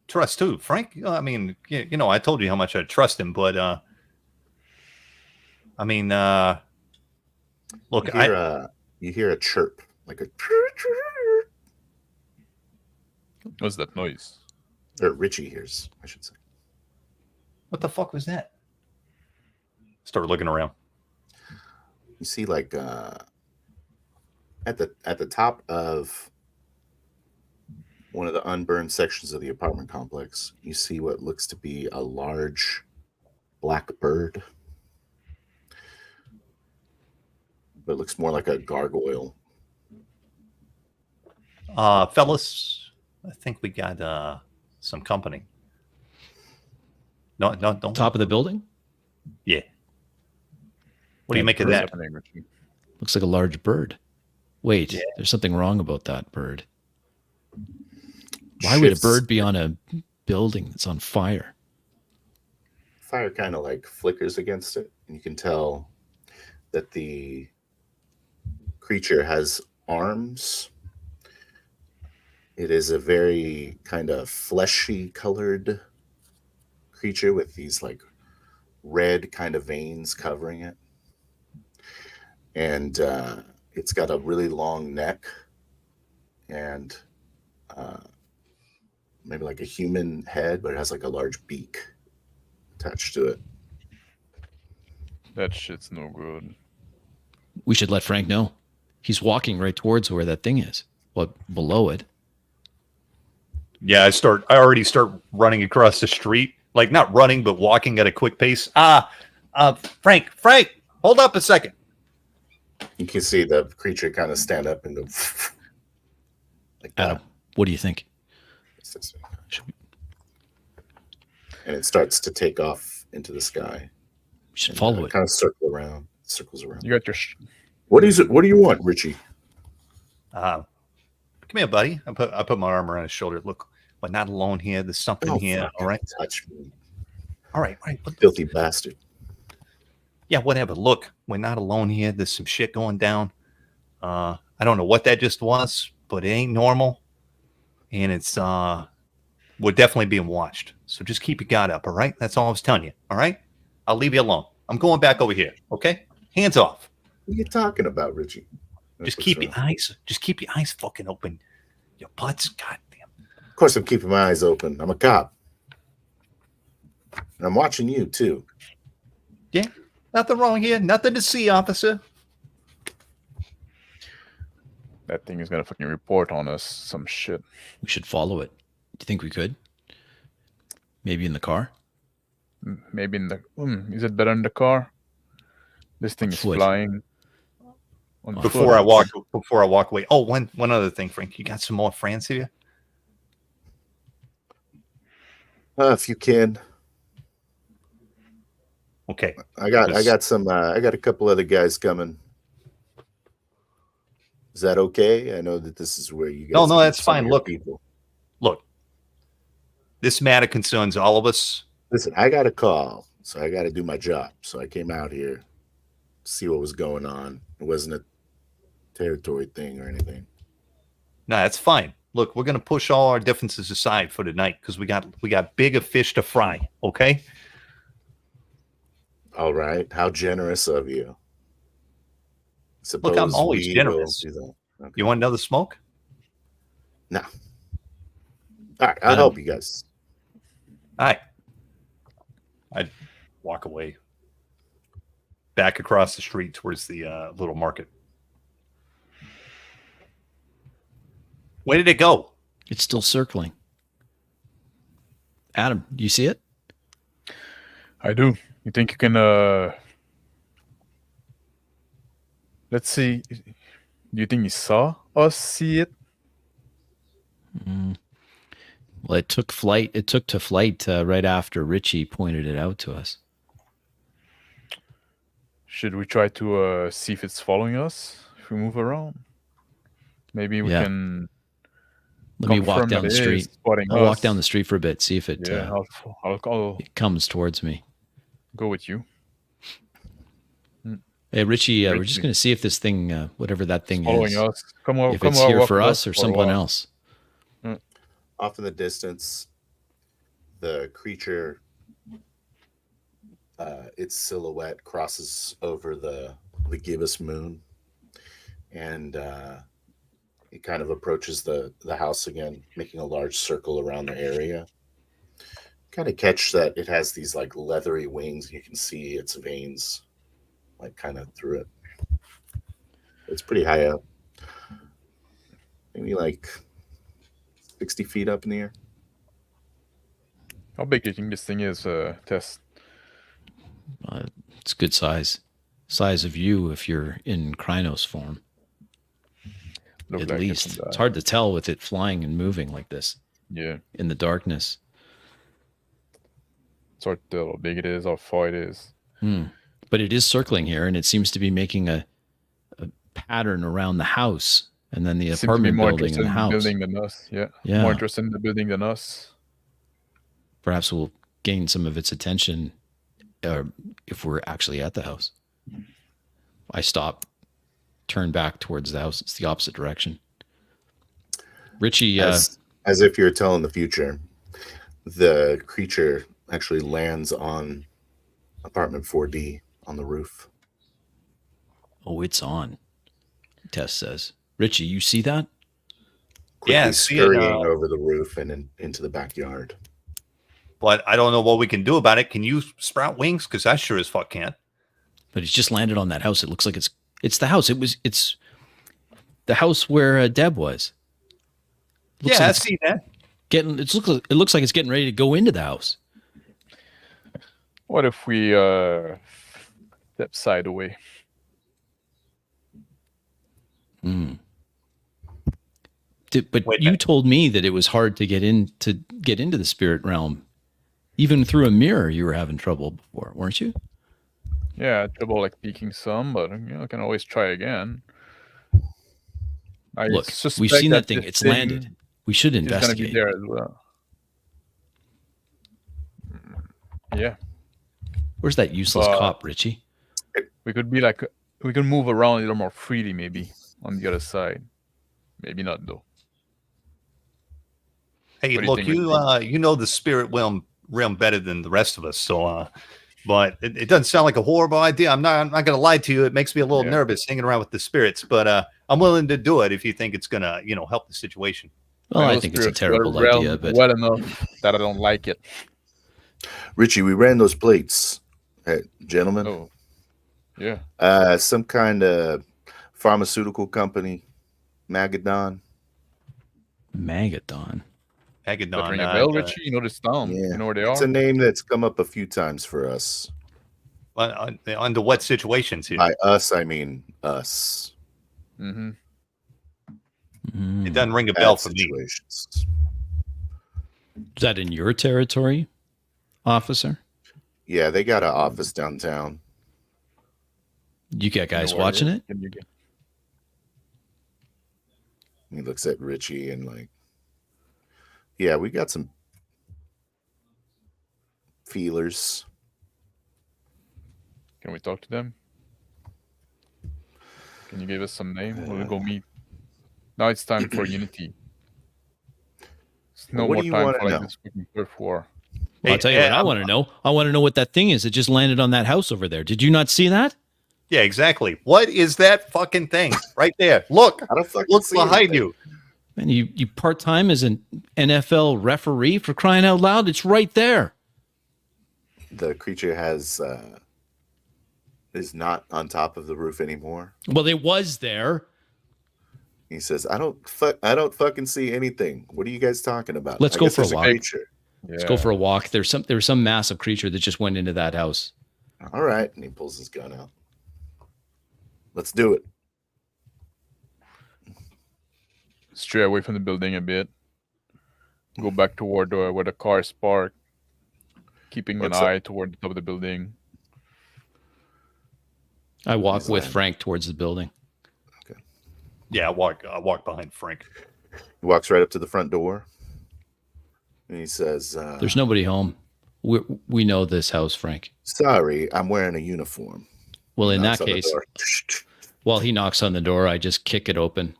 Trust too, Frank. I mean, I told you how much I trust him, but I mean, look, You hear a chirp, like a What's that noise? or Richie hears, I should say. what the fuck was that? Start looking around. You see, like at the top of one of the unburned sections of the apartment complex, you see what looks to be a large black bird, but it looks more like a gargoyle. Fellas, I think we got some company. No, don't. Top of the building? Yeah. What do you make of What's that? happening, Richie? Looks like a large bird. Wait, Yeah. there's something wrong about that bird. Why would a Shifts- bird be on a building that's on fire? Fire kind of like flickers against it, and you can tell that the creature has arms. It is a very kind of fleshy colored creature with these like red kind of veins covering it. And it's got a really long neck and maybe like a human head, but it has like a large beak attached to it. That shit's no good. We should let Frank know. He's walking right towards where that thing is. Well, below it. Yeah, I already start running across the street, like not running, but walking at a quick pace. Frank, hold up a second. You can see the creature kind of stand up and go like that. Adam, what do you think? And it starts to take off into the sky. We should follow it. Kind of circles around. You got your. What is it? What do you want, Richie? Come here, buddy. I put my arm around his shoulder. Look, we're not alone here. There's something here. fuck, All right. Touch me, All right. Look, filthy bastard. yeah, whatever. Look, we're not alone here. There's some shit going down. I don't know what that just was, but it ain't normal. And it's we're definitely being watched. So just keep your guard up, all right? That's all I was telling you. All right? I'll leave you alone. I'm going back over here. Okay? Hands off. What are you talking about, Richie? Just keep your eyes fucking open. Your butts, goddamn. Of course, I'm keeping my eyes open. I'm a cop. And I'm watching you too. Yeah. Nothing wrong here. Nothing to see, officer. That thing is gonna fucking report on us some shit. We should follow it. Do you think we could? Maybe in the car? Maybe in the. Is it better in the car? This thing is Foot. flying. On Before I walk away. Oh, one other thing, Frank. You got some more friends here? If you can. Okay. I got a couple other guys coming. Is that okay? I know that this is where you guys. No, that's some of fine. your Look. people. Look. This matter concerns all of us. Listen, I got a call, so I got to do my job. So I came out here to see what was going on. It wasn't a territory thing or anything. No, that's fine. Look, we're gonna push all our differences aside for tonight because we got bigger fish to fry. Okay. All right. How generous of you. Look, I'm Suppose always we generous. will do that. Okay. You want another smoke? No. All right. I'll help you guys. All right. I'd walk away. Back across the street towards the little market. Where did it go? It's still circling. Adam, do you see it? I do. You think you can? Let's see. Do you think he saw us see it? Well, it took flight. It took to flight right after Richie pointed it out to us. Should we try to see if it's following us? If we move around, maybe we can. Let me walk confirm down that the it street. is spotting I'll walk us. down the street for a bit, see if it, Yeah, I'll it comes towards me. go with you. Hey, Richie, we're just Richie. going to see if this thing, whatever that thing Following is, us. Come on, if come it's on, here walk for with us or for a someone while. else. Off in the distance, the creature, its silhouette crosses over the gibbous moon, and it kind of approaches the house again, making a large circle around the area. Kind of catch that it has these like leathery wings. You can see its veins, like kind of through it. It's pretty high up, maybe like 60 feet up in the air. How big do you think this thing is, Tess? It's good size. Size of you if you're in Krynos form. Look At like least. It's hard to tell with it flying and moving like this Yeah, in the darkness. it's hard to tell how big it is, how far it is. But it is circling here, and it seems to be making a pattern around the house, and then the Seem to be apartment more building interested and the in the house. building than us. Yeah. Yeah. More interested in the building than us. Perhaps we'll gain some of its attention if we're actually at the house. I stop, turn back towards the house. It's the opposite direction. Richie, As if you're telling the future, the creature actually lands on apartment 4D on the roof. oh, it's on. Tess says, Richie, you see that? Quickly Yeah, see it, scurrying over the roof and into the backyard. But I don't know what we can do about it. Can you sprout wings? Because I sure as fuck can't. But it's just landed on that house. It looks like it's the house. It's the house where Deb was. Looks Yeah, I like see that. it looks like it's getting ready to go into the house. What if we step side away? But Wait a you minute. told me that it was hard to get into the spirit realm Even through a mirror, you were having trouble before, weren't you? Yeah, I had trouble like peeking some, but I can always try again. I Look, suspect we've seen that thing. this It's thing landed. We should is gonna be investigate. there as well. Yeah, Where's that useless But- cop, Richie? we could be like we can move around a little more freely, maybe on the other side. Maybe not though. Hey, What do you look, think, you know the spirit realm better than the rest of us. So, but it doesn't sound like a horrible idea. I'm not going to lie to you. It makes me a little Yeah. nervous hanging around with the spirits, but I'm willing to do it if you think it's gonna, help the situation. Well, I know think it's a spirits well- terrible idea, but well enough that I don't like it. Richie, we ran those plates, gentlemen. Oh, yeah. Some kind of pharmaceutical company, Magadon. Magadon. That Hagadon, ring a bell, Richie? You know this town. Yeah, You know where they it's are. a name that's come up a few times for us. under what situations here? By us, I mean us. Mm-hmm. Mm. It doesn't ring a Bad bell for me. situations. Is that in your territory, officer? Yeah, they got an office downtown. You got guys watching it? He looks at Richie and like, yeah, we got some feelers. Can we talk to them? Can you give us some name? We'll go meet. Now it's time for unity. It's no What more do you time wanna for like know? this fucking turf war. Well, I'll tell you what I I'm- want to know. I want to know what that thing is that just landed on that house over there. Did you not see that? Yeah, exactly. What is that fucking thing right there? Look, I don't fucking look see behind anything. you. Man, you part-time as an NFL referee, for crying out loud. It's right there. The creature is not on top of the roof anymore. Well, it was there. He says, I don't fucking see anything. What are you guys talking about? Let's I go guess for a there's walk. creature. Let's go for a walk. There's some massive creature that just went into that house. All right. And he pulls his gun out. Let's do it. Stray away from the building a bit. Go back toward where the car is parked. Keeping What's an up? eye toward the top of the building. I walk He's with lying. Frank towards the building. Yeah, I walk behind Frank. He walks right up to the front door. And he says, There's nobody home. We know this house, Frank. sorry, I'm wearing a uniform. Well, in Knocks that on the case, door. while he knocks on the door, I just kick it open.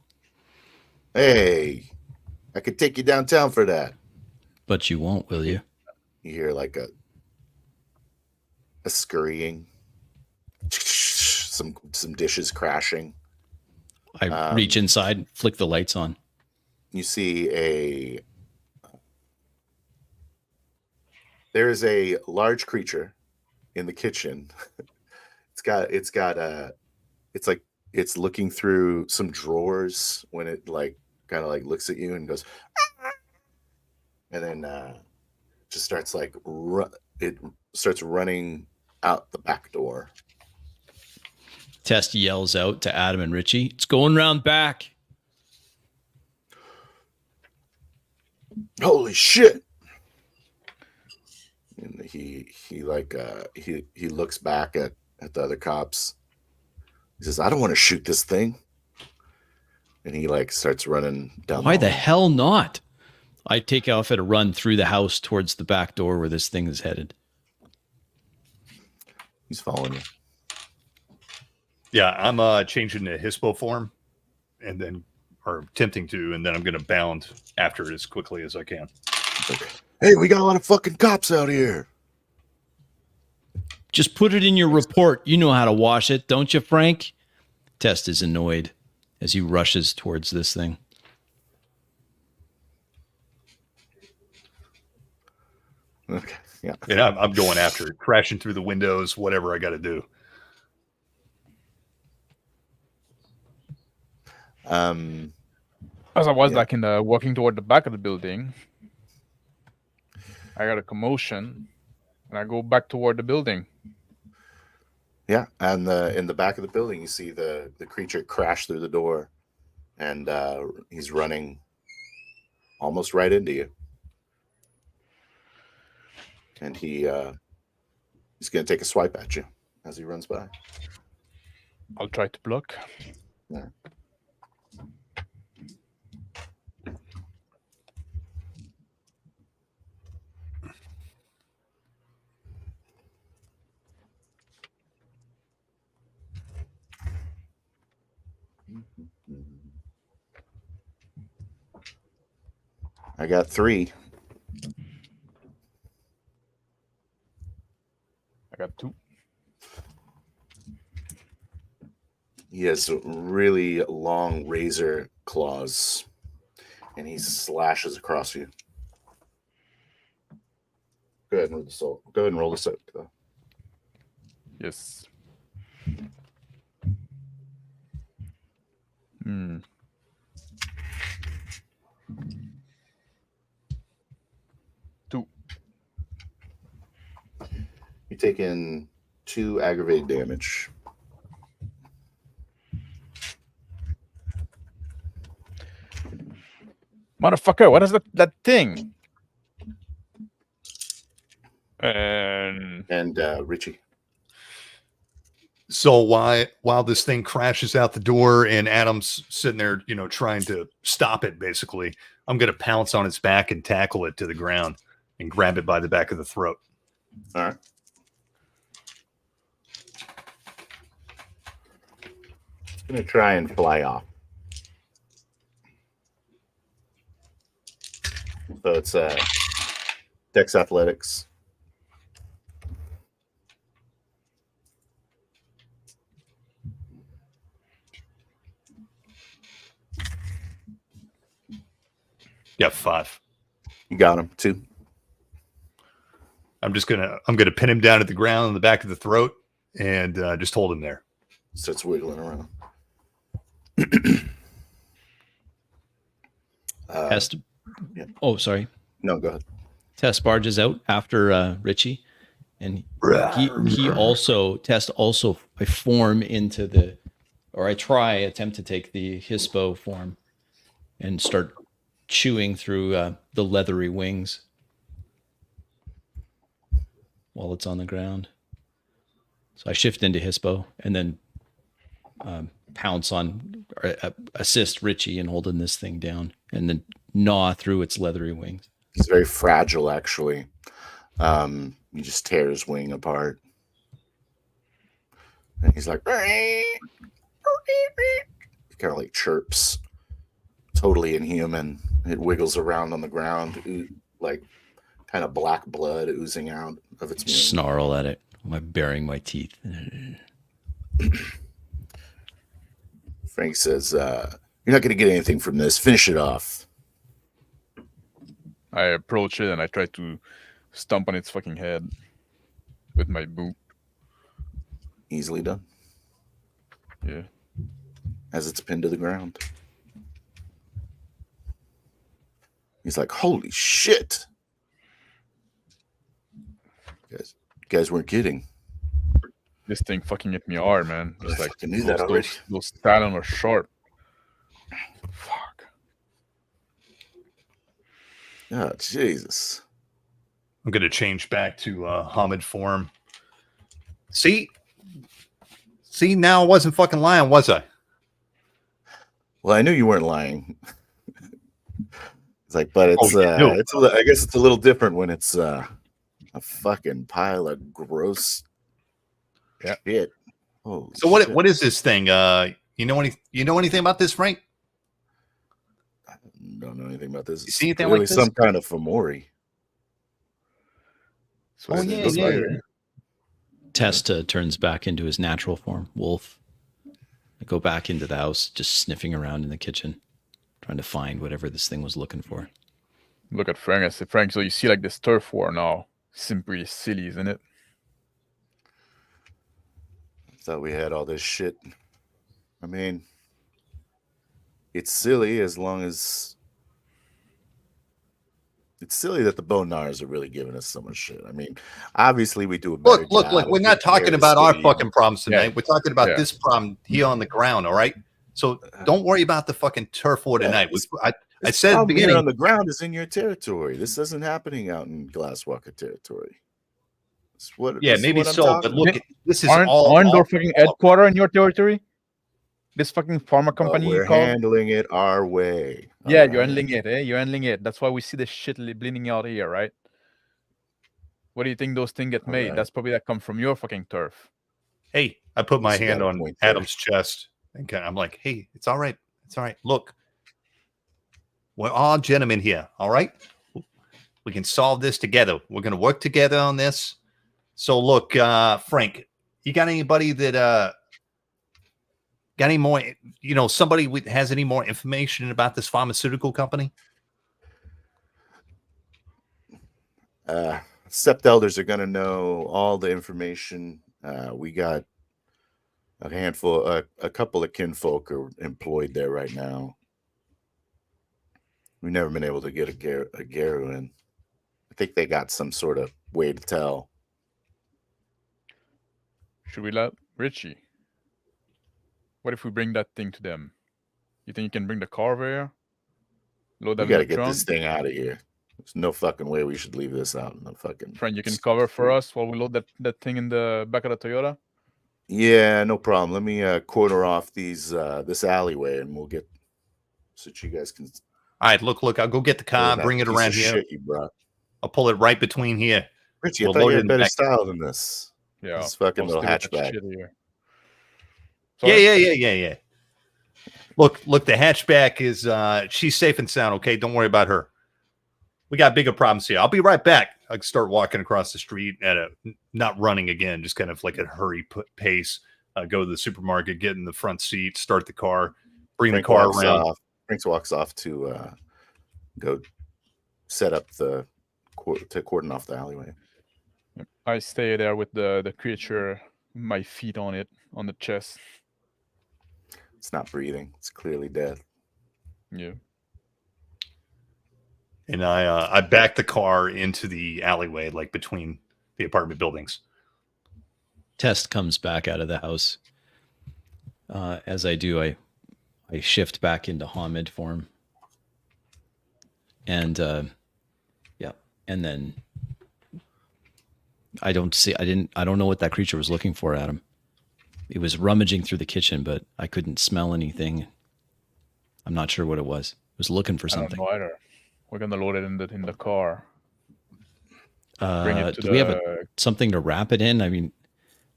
Hey, I could take you downtown for that. But you won't, will you? You hear like a scurrying, some dishes crashing. I reach inside and flick the lights on. You see there is a large creature in the kitchen. It's looking through some drawers when it like kind of like looks at you and goes, and then just starts like it starts running out the back door. Test yells out to Adam and Richie, "It's going round back." Holy shit! And he looks back at the other cops. He says, "I don't want to shoot this thing." And he like starts running down. Why the hall. hell not? I take off at a run through the house towards the back door where this thing is headed. He's following you. Yeah, I'm changing to Hispo form, and then or attempting to, and then I'm going to bound after it as quickly as I can. Okay. Hey, we got a lot of fucking cops out here. Just put it in your report. You know how to wash it, don't you, Frank? Test is annoyed as he rushes towards this thing. Okay. Yeah. And I'm going after it, crashing through the windows, whatever I got to do. As I was Yeah. like in the walking toward the back of the building, I got a commotion, and I go back toward the building. Yeah, and in the back of the building, you see the creature crash through the door, and he's running almost right into you. and he's going to take a swipe at you as he runs by. I'll try to block. Yeah. I got 3. I got 2. He has really long razor claws, and he slashes across you. Go ahead and roll the soul. Go ahead and roll the soul. Yes. Two. You're taking 2 aggravated damage. Motherfucker, what is that thing? And Richie. So while this thing crashes out the door and Adam's sitting there, trying to stop it, basically, I'm going to pounce on its back and tackle it to the ground and grab it by the back of the throat. All right. It's going to try and fly off. So it's Dex Athletics. Yeah, 5. You got him. 2. I'm gonna pin him down at the ground in the back of the throat and just hold him there. Starts wiggling around. Test. Yeah. Oh, sorry. No, go ahead. Test barges out after Richie, and he also I form into the, or I attempt to take the Hispo form, and start chewing through the leathery wings while it's on the ground. So I shift into Hispo and then pounce on, or assist Richie in holding this thing down, and then gnaw through its leathery wings. He's very fragile, actually. You just tear his wing apart. And he's like, he kind of like chirps. Totally inhuman. It wiggles around on the ground, like kind of black blood oozing out of its wing. Snarl at it, baring my teeth. Frank says, you're not going to get anything from this. Finish it off. I approach it and I try to stomp on its fucking head with my boot. Easily done. Yeah. As it's pinned to the ground. He's like, holy shit. You guys weren't kidding. This thing fucking hit me hard, man. Just I like fucking knew that already. Those talons are sharp. Fuck. Oh, Jesus. I'm going to change back to Hamid form. See, now I wasn't fucking lying, was I? Well, I knew you weren't lying. It's like, but it's, no. I guess it's a little different when it's a fucking pile of gross shit. Oh, so what is this thing? You know anything about this, Frank? I don't know anything about this. You see anything really like this? Some kind of Fomori. Oh, yeah. Test turns back into his natural form, wolf. I go back into the house, just sniffing around in the kitchen, trying to find whatever this thing was looking for. Look at Frank. I say, Frank, so you see like this turf war now. Seems pretty silly, isn't it? I thought we had all this shit. I mean, it's silly as long as... It's silly that the Bonars are really giving us so much shit. I mean, obviously we do a better Look, job we're of not talking taking about care our of the fucking problems tonight. Yeah. We're talking about Yeah. this problem here on the ground, all right? So don't worry about the fucking turf war tonight. I This said at the problem here beginning, on the ground is in your territory. This isn't happening out in Glasswalker territory. Yeah, maybe so. But look, this is aren't all our fucking headquarters in your territory? This fucking pharma company we're called? handling it our way. Yeah, all you're right? handling it, eh? You're handling it. That's why we see the shit bleeding out here, right? What do you think those things get All made? right. That's probably that come from your fucking turf. Hey, I put my Guess you hand got a on point there. Adam's chest and I'm like, hey, it's all right. It's all right. Look, we're all gentlemen here. All right. We can solve this together. We're going to work together on this. So look, Frank, you got anybody that got any more, somebody has any more information about this pharmaceutical company? Sept elders are going to know all the information. We got a handful, a couple of kinfolk are employed there right now. We've never been able to get a Garu in. I think they got some sort of way to tell. Should we let Richie? What if we bring that thing to them? You think you can bring the car over here? Load We them got to in the get trunk? this thing out of here. There's no fucking way we should leave this out in the fucking. Friend, you can cover for us while we load that thing in the back of the Toyota? Yeah, no problem. Let me quarter off this alleyway, and we'll get so that you guys can. All right, look, I'll go get the car, bring it around here. Shit you brought. I'll pull it right between here. Richie, I thought you had better style than this. Yeah. This fucking little hatchback. Yeah. Look, the hatchback is she's safe and sound, okay? Don't worry about her. We got bigger problems here. I'll be right back. I can start walking across the street not running again, just kind of like a hurry pace. Go to the supermarket, get in the front seat, start the car, bring the car around. Frank walks off to go set up to cordon off the alleyway. I stay there with the creature, my feet on it, on the chest. It's not breathing. It's clearly dead. Yeah. And I back the car into the alleyway, like between the apartment buildings. Test comes back out of the house. As I do, I shift back into Hamid form. And and then I don't know what that creature was looking for, Adam. It was rummaging through the kitchen, but I couldn't smell anything. I'm not sure what it was. It was looking for something. I don't know either. We're gonna load it in the car. Do we have something to wrap it in? I mean,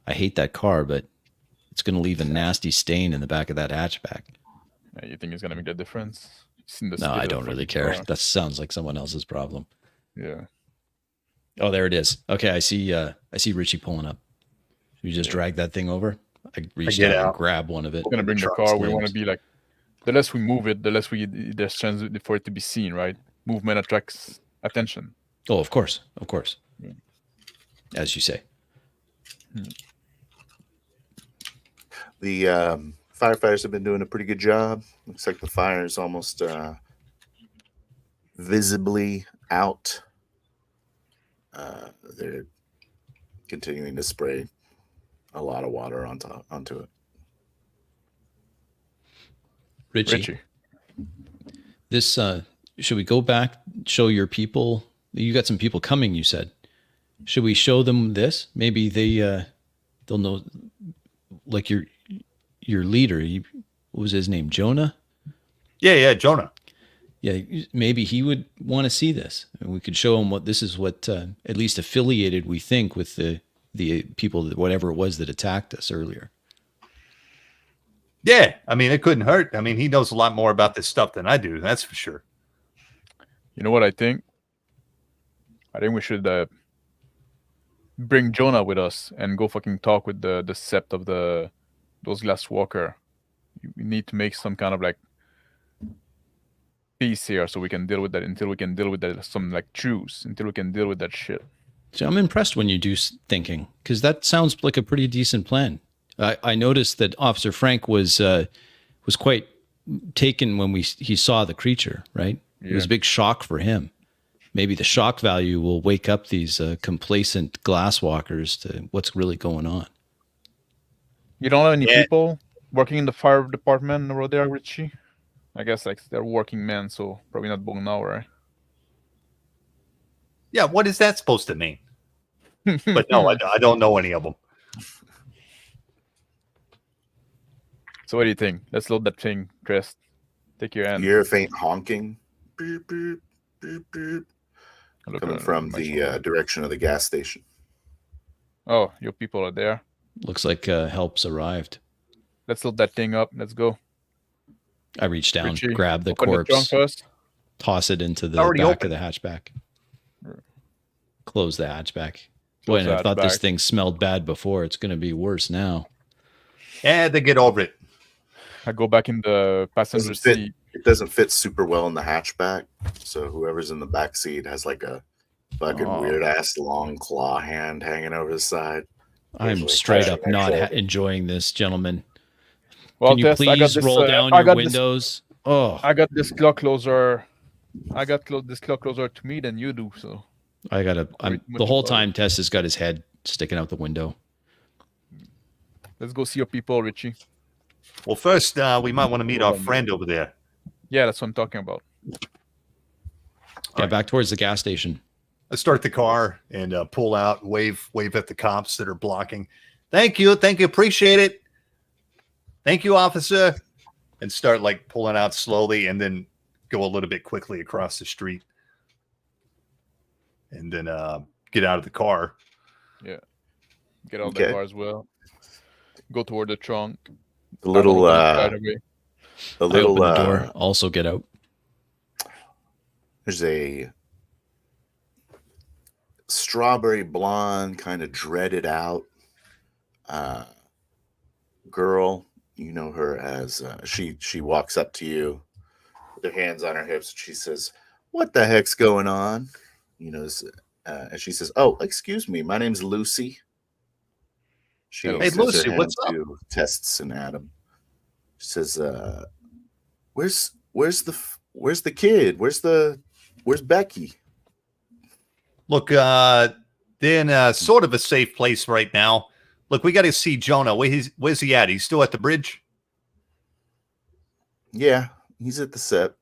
I hate that car, but it's going to leave a nasty stain in the back of that hatchback. You think it's going to make a difference? No, I don't really care. Car. That sounds like someone else's problem. Yeah. Oh, there it is. Okay, I see Richie pulling up. You just drag that thing over. I reached out and grab one of it. We're going to bring the car. We want to be like, the less we move it, the less there's chance for it to be seen, right? Movement attracts attention. Oh, of course. Yeah. As you say. The firefighters have been doing a pretty good job. Looks like the fire is almost visibly out. They're continuing to spray a lot of water onto it. Richie. This should we go back, show your people? You got some people coming, you said. Should we show them this? Maybe they'll know, like your leader. What was his name? Jonah? Yeah, Jonah. Yeah, maybe he would want to see this. And we could show him what at least affiliated, we think, with the people that whatever it was that attacked us earlier. Yeah, I mean, it couldn't hurt. I mean, he knows a lot more about this stuff than I do. That's for sure. You know what I think? I think we should bring Jonah with us and go fucking talk with the sept of those glass walker. We need to make some kind of like peace here so we can deal with that until we can deal with that, some like truce until we can deal with that shit. So I'm impressed when you do thinking, because that sounds like a pretty decent plan. I noticed that Officer Frank was quite taken when he saw the creature, right? Yeah. It was a big shock for him. Maybe the shock value will wake up these complacent glasswalkers to what's really going on. You don't have any people working in the fire department over there, Richie? I guess like they're working men, so probably not Bong now, right? Yeah, what is that supposed to mean? But no, I don't know any of them. So what do you think? Let's load that thing, Chris. Take your You hand. hear a faint honking beep, beep, beep, beep, Look coming at from my the shoulder. direction of the gas station. Oh, your people are there. Looks like help's arrived. Let's load that thing up. Let's go. I reach down, Richie, grab the open the trunk corpse, first. toss it into the Already back open. of the hatchback. Close the hatchback. Close Boy, the I thought this hatchback. thing smelled bad before. It's going to be worse now. And they get over it. I go back in the passenger Doesn't fit. seat. It doesn't fit super well in the hatchback, so whoever's in the back seat has like a fucking Oh. weird ass long claw hand hanging over the side. I'm Usually straight pressure up their not shoulder. enjoying this, gentlemen. Well, Can you Tess, I got please this. roll down I your got windows? Oh, I got this claw closer. I got this claw closer to me than you do. So I gotta. Much The whole better. time, Tess has got his head sticking out the window. let's go see your people, Richie. Well, first, we might want to meet our friend over there. Yeah, that's what I'm talking about. Get back towards the gas station. I start the car and pull out, wave at the cops that are blocking. Thank you, appreciate it. Thank you, officer. And start like pulling out slowly, and then go a little bit quickly across the street, and then get out of the car. Get out of Okay. the car as well. Go toward the trunk. The little, Right away. the I little. open the door. Also, get out. There's a strawberry blonde, kind of dreaded out girl. You know her as she walks up to you with her hands on her hips. She says, "What the heck's going on?" You know, and she says, "Oh, excuse me, my name's Lucy." She Hey, extends her Lucy, hand what's up? to Tests and Adam. She says, where's the kid? Where's Becky?" Look, they're in sort of a safe place right now. Look, we got to see Jonah. Where's he at? He's still at the bridge? Yeah, he's at the set.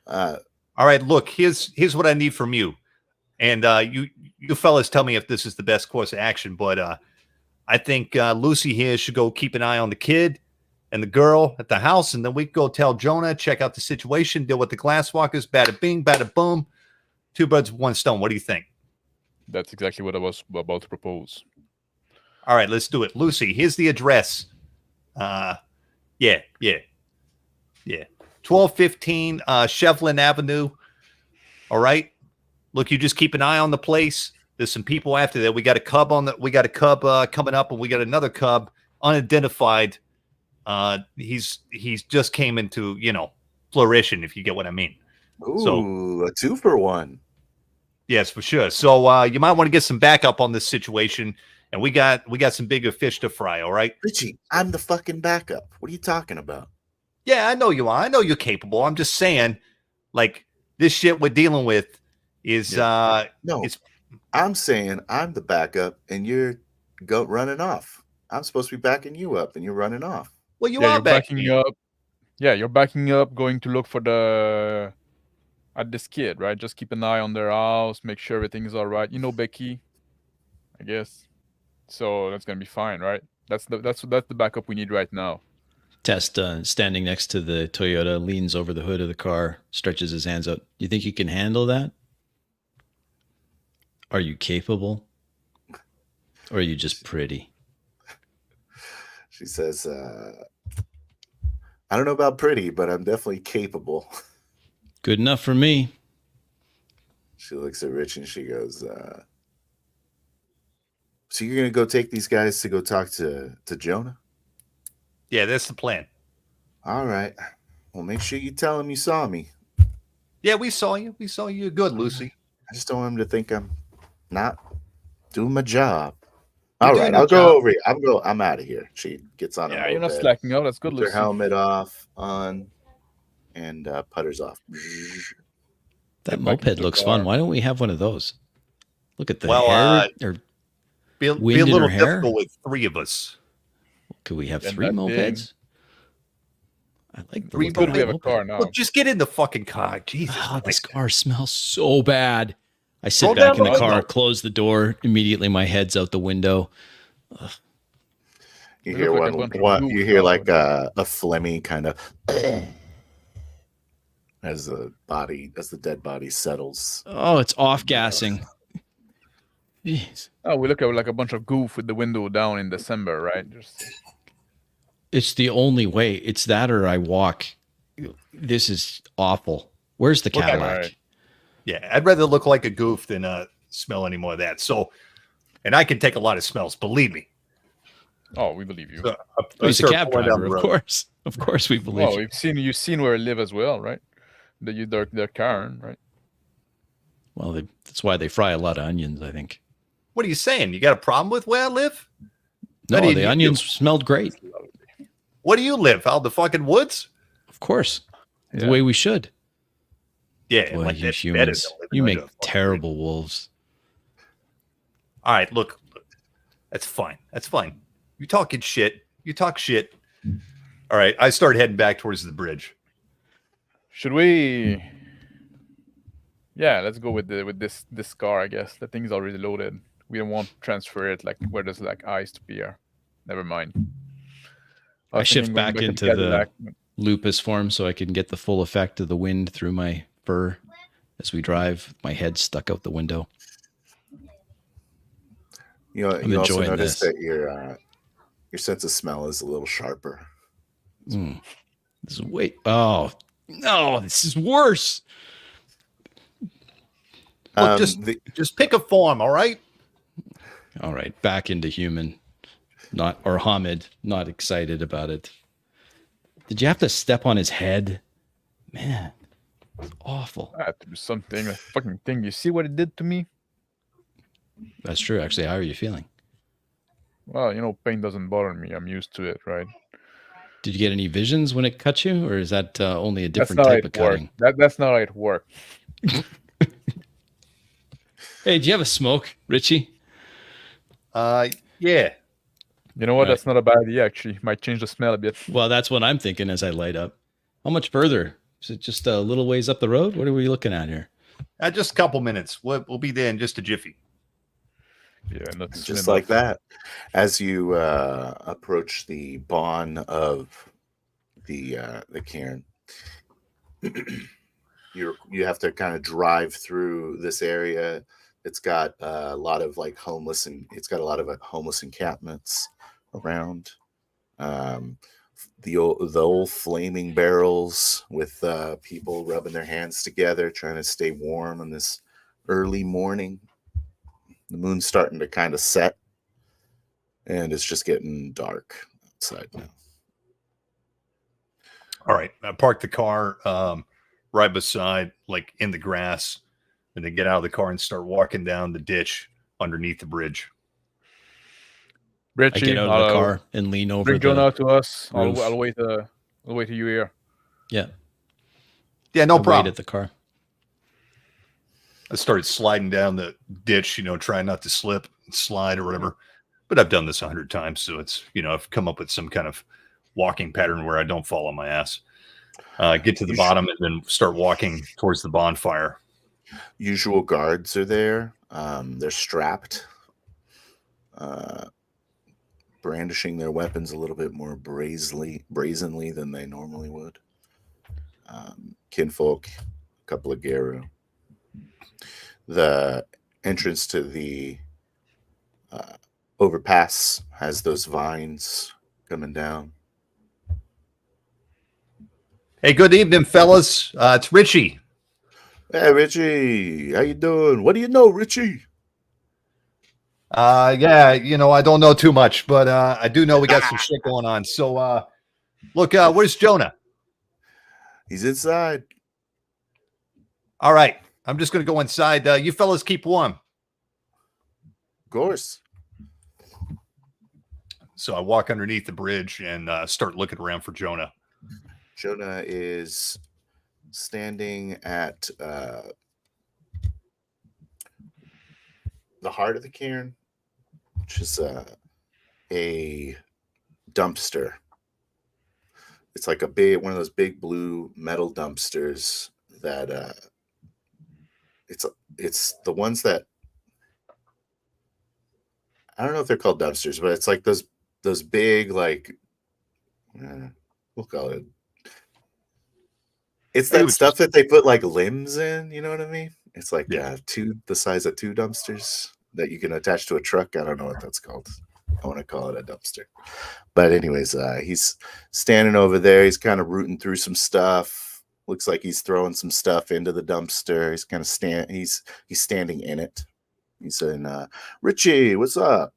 All right, look, here's what I need from you. And you fellas tell me if this is the best course of action, but I think Lucy here should go keep an eye on the kid and the girl at the house, and then we can go tell Jonah, check out the situation, deal with the glasswalkers, bada bing, bada boom. 2 birds with 1 stone. What do you think? That's exactly what I was about to propose. All right, let's do it. Lucy, here's the address. Yeah. 1215 Shevlin Avenue. All right. Look, you just keep an eye on the place. There's some people after that. We got a cub coming up, and we got another cub unidentified. He's just came into, flourishing, if you get what I mean. Ooh, a 2-for-1. Yes, for sure. So you might want to get some backup on this situation, and we got some bigger fish to fry. All right. Richie, I'm the fucking backup. What are you talking about? Yeah, I know you are. I know you're capable. I'm just saying, like, this shit we're dealing with is No, it's I'm saying I'm the backup and you're running off. I'm supposed to be backing you up and you're running off. well, you Yeah, are you're back. backing up. Yeah, you're backing up, going to look for at this kid, right? Just keep an eye on their house, make sure everything's all right. You know Becky, I guess. So that's gonna be fine, right? That's the backup we need right now. Test standing next to the Toyota, leans over the hood of the car, stretches his hands out. You think you can handle that? Are you capable? Or are you just pretty? She says, I don't know about pretty, but I'm definitely capable. Good enough for me. She looks at Rich and she goes, so you're going to go take these guys to go talk to Jonah? Yeah, that's the plan. All right. Well, make sure you tell him you saw me. Yeah, we saw you. We saw you. Good, Lucy. I just don't want him to think I'm not doing my job. You're All doing right, your I'll job. go over here. I'm out of here. She gets on Yeah, her you're not moped, slacking out. That's good, puts her Lucy. helmet on, and putters off. That Get back into moped the looks car. fun. Why don't we have one of those? Look at the Well, hair. Or Be a Wind in little her hair? difficult with 3 of us. could we have And 3 that mopeds? I like the Three Good, look of we have that a moped. car now. Look, just get in the fucking car. Jesus. Oh, this Christ. car smells so bad. I sit Roll back down in the the car, window. close the door. Immediately, my head's out the window. You They hear look like a one, bunch of one goof you hear now. like a Flemmy kind of as the dead body settles. Oh, it's off gassing. Jeez. Oh, we look like a bunch of goof with the window down in December, right? Just It's the only way. It's that or I walk. This is awful. Where's the Look, Cadillac? right. Yeah, I'd rather look like a goof than smell any more of that. So, and I can take a lot of smells, believe me. oh, we believe you. So, Oh, I he's a start cab pulling down driver, the of road. course. Of course, we believe Well, you. you've seen where I live as well, right? Their car, right? Well, that's why they fry a lot of onions, I think. What are you saying? You got a problem with where I live? No, How do you- the onions smelled great. Where do you live? Out in the fucking woods? Of course. The Yeah. way we should. Yeah, Boy, like you that's better humans. than living You under make a fucking terrible wolves. All right, look, that's fine. That's fine. You talking shit. You talk shit. All right, I start heading back towards the bridge. Should we? Yeah, let's go with this car. I guess the thing's already loaded. We don't want to transfer it like where there's like iced beer. Never mind. I was shift thinking going back to into Cadillac. lupus form so I can get the full effect of the wind through my fur as we drive. My head stuck out the window. You know, I'm you also enjoying notice this. that your sense of smell is a little sharper. Mm. This is oh no, this is worse. Look, just pick a form, all right? All right, back into human. Or Hamid, not excited about it. Did you have to step on his head? Man, it's awful. I had to do something. That fucking thing. You see what it did to me? That's true. Actually, how are you feeling? Well, pain doesn't bother me. I'm used to it, right? Did you get any visions when it cut you, or is that only a That's different not how type of it works. cutting? That's not how it works. Hey, do you have a smoke, Richie? Yeah. You know what? Right. That's not a bad idea, actually. Might change the smell a bit. Well, that's what I'm thinking as I light up. How much further? Is it just a little ways up the road? What are we looking at here? Just a couple minutes. We'll be there in just a jiffy. Yeah, not soon Just enough. like that, as you approach the bawn of the cairn, you have to kind of drive through this area. It's got a lot of like homeless, and it's got a lot of homeless encampments around. The old flaming barrels with people rubbing their hands together, trying to stay warm on this early morning. The moon's starting to kind of set, and it's just getting dark outside now. All right. I parked the car right beside, like in the grass, and then get out of the car and start walking down the ditch underneath the bridge. I Richie, get out of the car and lean over bring Jonah out to us. roof. I'll wait to you here. Yeah, Yeah, no I wait problem. at the car. I started sliding down the ditch, trying not to slip and slide or whatever. But I've done this 100 times, so it's, I've come up with some kind of walking pattern where I don't fall on my ass. Get to the bottom and then start walking towards the bonfire. Usual guards are there. They're strapped, brandishing their weapons a little bit more brazenly than they normally would. Kinfolk, a couple of Geru. The entrance to the overpass has those vines coming down. Hey, good evening, fellas. It's Richie. Hey, Richie, how you doing? What do you know, Richie? Yeah, I don't know too much, but I do know we got some shit going on. So, look, where's Jonah? He's inside. All right, I'm just going to go inside. You fellas keep warm. Of course. So I walk underneath the bridge and start looking around for Jonah. Jonah is standing at the heart of the cairn, which is a dumpster. It's like one of those big blue metal dumpsters that it's the ones that I don't know if they're called dumpsters, but it's like those big like we'll call it. It's It that was stuff that they put like limbs in. You know what I mean? It's like Yeah. the size of 2 dumpsters that you can attach to a truck. I don't know what that's called. I want to call it a dumpster. But anyways, he's standing over there. He's kind of rooting through some stuff. Looks like he's throwing some stuff into the dumpster. He's kind of he's standing in it. He's saying, Richie, what's up?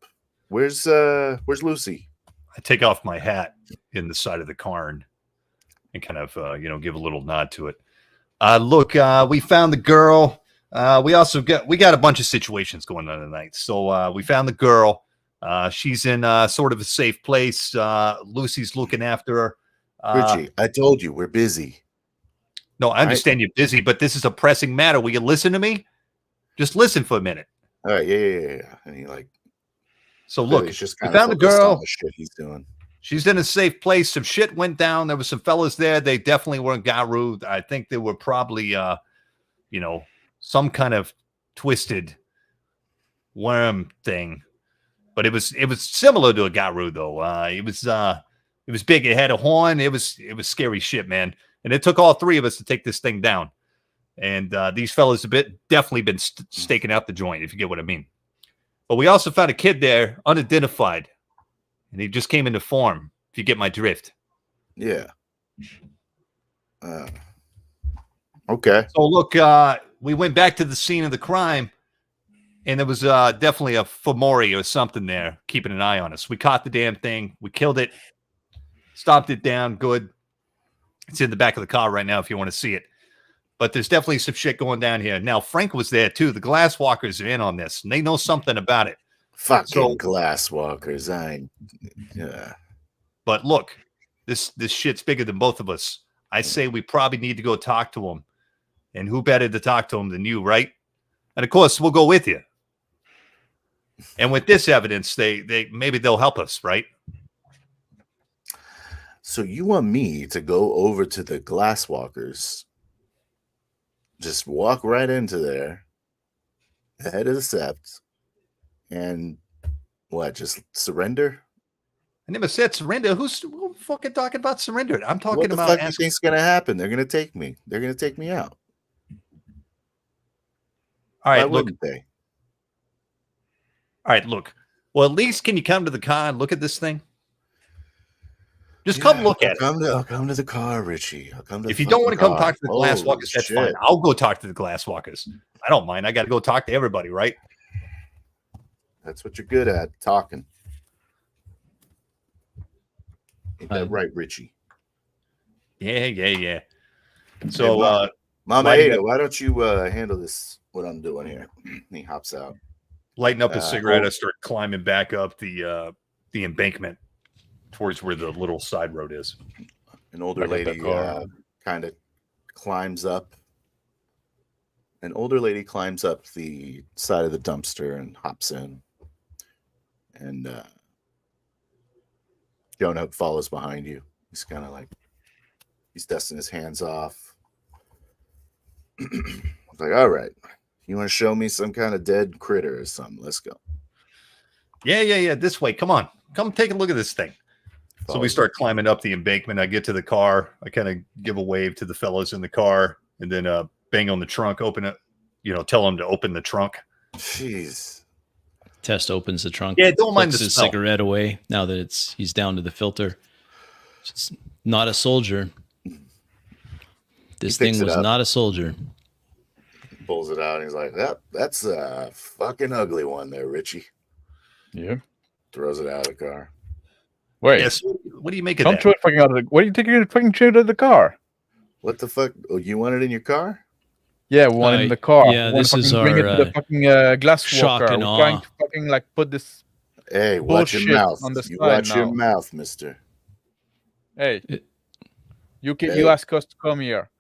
Where's Lucy? I take off my hat in the side of the car and kind of give a little nod to it. Look, we found the girl. We got a bunch of situations going on tonight. So we found the girl. She's in sort of a safe place. Lucy's looking after her. Richie, I told you we're busy. No, I understand you're busy, but this is a pressing matter. Will you listen to me? Just listen for a minute. All right, yeah. And he like. So look, he's just we kind of found the girl. The shit he's doing. She's in a safe place. Some shit went down. There was some fellas there. They definitely weren't Garu. I think they were probably, some kind of twisted worm thing. But it was similar to a Garu though. It was big. It had a horn. It was scary shit, man. And it took all 3 of us to take this thing down. And these fellas have definitely been staking out the joint, if you get what I mean. But we also found a kid there, unidentified. And he just came into form, if you get my drift. Yeah. Okay. So look, we went back to the scene of the crime, and there was definitely a Fomori or something there keeping an eye on us. We caught the damn thing. We killed it. Stomped it down. Good. It's in the back of the car right now if you want to see it. But there's definitely some shit going down here. Now, Frank was there, too. The Glasswalkers are in on this, and they know something about it. Fucking Glasswalkers. Yeah. But look, this shit's bigger than both of us. I say we probably need to go talk to them. And who better to talk to them than you, right? And, of course, we'll go with you. And with this evidence, they maybe they'll help us, right? So you want me to go over to the Glasswalkers, just walk right into there, head of the sept, and what? Just surrender? I never said surrender. Who's fucking talking about surrender? I'm talking what the about. What do you think's gonna happen? They're gonna take me. They're gonna take me out. All right, Why wouldn't they? All right, look. Well, at least can you come to the car and look at this thing? Just come look at it. I'll come to the car, Richie. I'll come to. If you don't want to come talk to the Glasswalkers, that's shit. fine. I'll go talk to the Glasswalkers. I don't mind. I got to go talk to everybody, right? That's what you're good at, talking. Ain't that right, Richie? Yeah. So, hey, Mama Ada, why don't you handle this? What I'm doing here? He hops out, lighting up his cigarette. I start climbing back up the embankment towards where the little side road is. An older lady kind of climbs up. An older lady climbs up the side of the dumpster and hops in. And Jonah follows behind you. He's kind of like, he's dusting his hands off. It's like, all right, you want to show me some kind of dead critter or something? Let's go. Yeah. This way. Come on. Come take a look at this thing. So we start climbing up the embankment. I get to the car. I kind of give a wave to the fellows in the car and then bang on the trunk, open it, tell them to open the trunk. Jeez. Test opens the trunk. Yeah, don't mind puts the his smell. cigarette away now that he's down to the filter. It's not a soldier. This thing was not a soldier. Pulls it out and he's like, that's a fucking ugly one there, Richie. Yeah. Throws it out of the car. Wait. Yes. What do you make of Don't that? throw it fucking out of the. What are you taking it fucking shit out of the car? What the fuck? Oh, you want it in your car? Yeah, we want it in the car. Yeah, this is bring our it to the fucking glass shock walker. and We're awe. trying to fucking put this. Hey, watch your bullshit mouth. on the You side watch your now. mouth, mister. Hey, you Hey. you ask us to come here.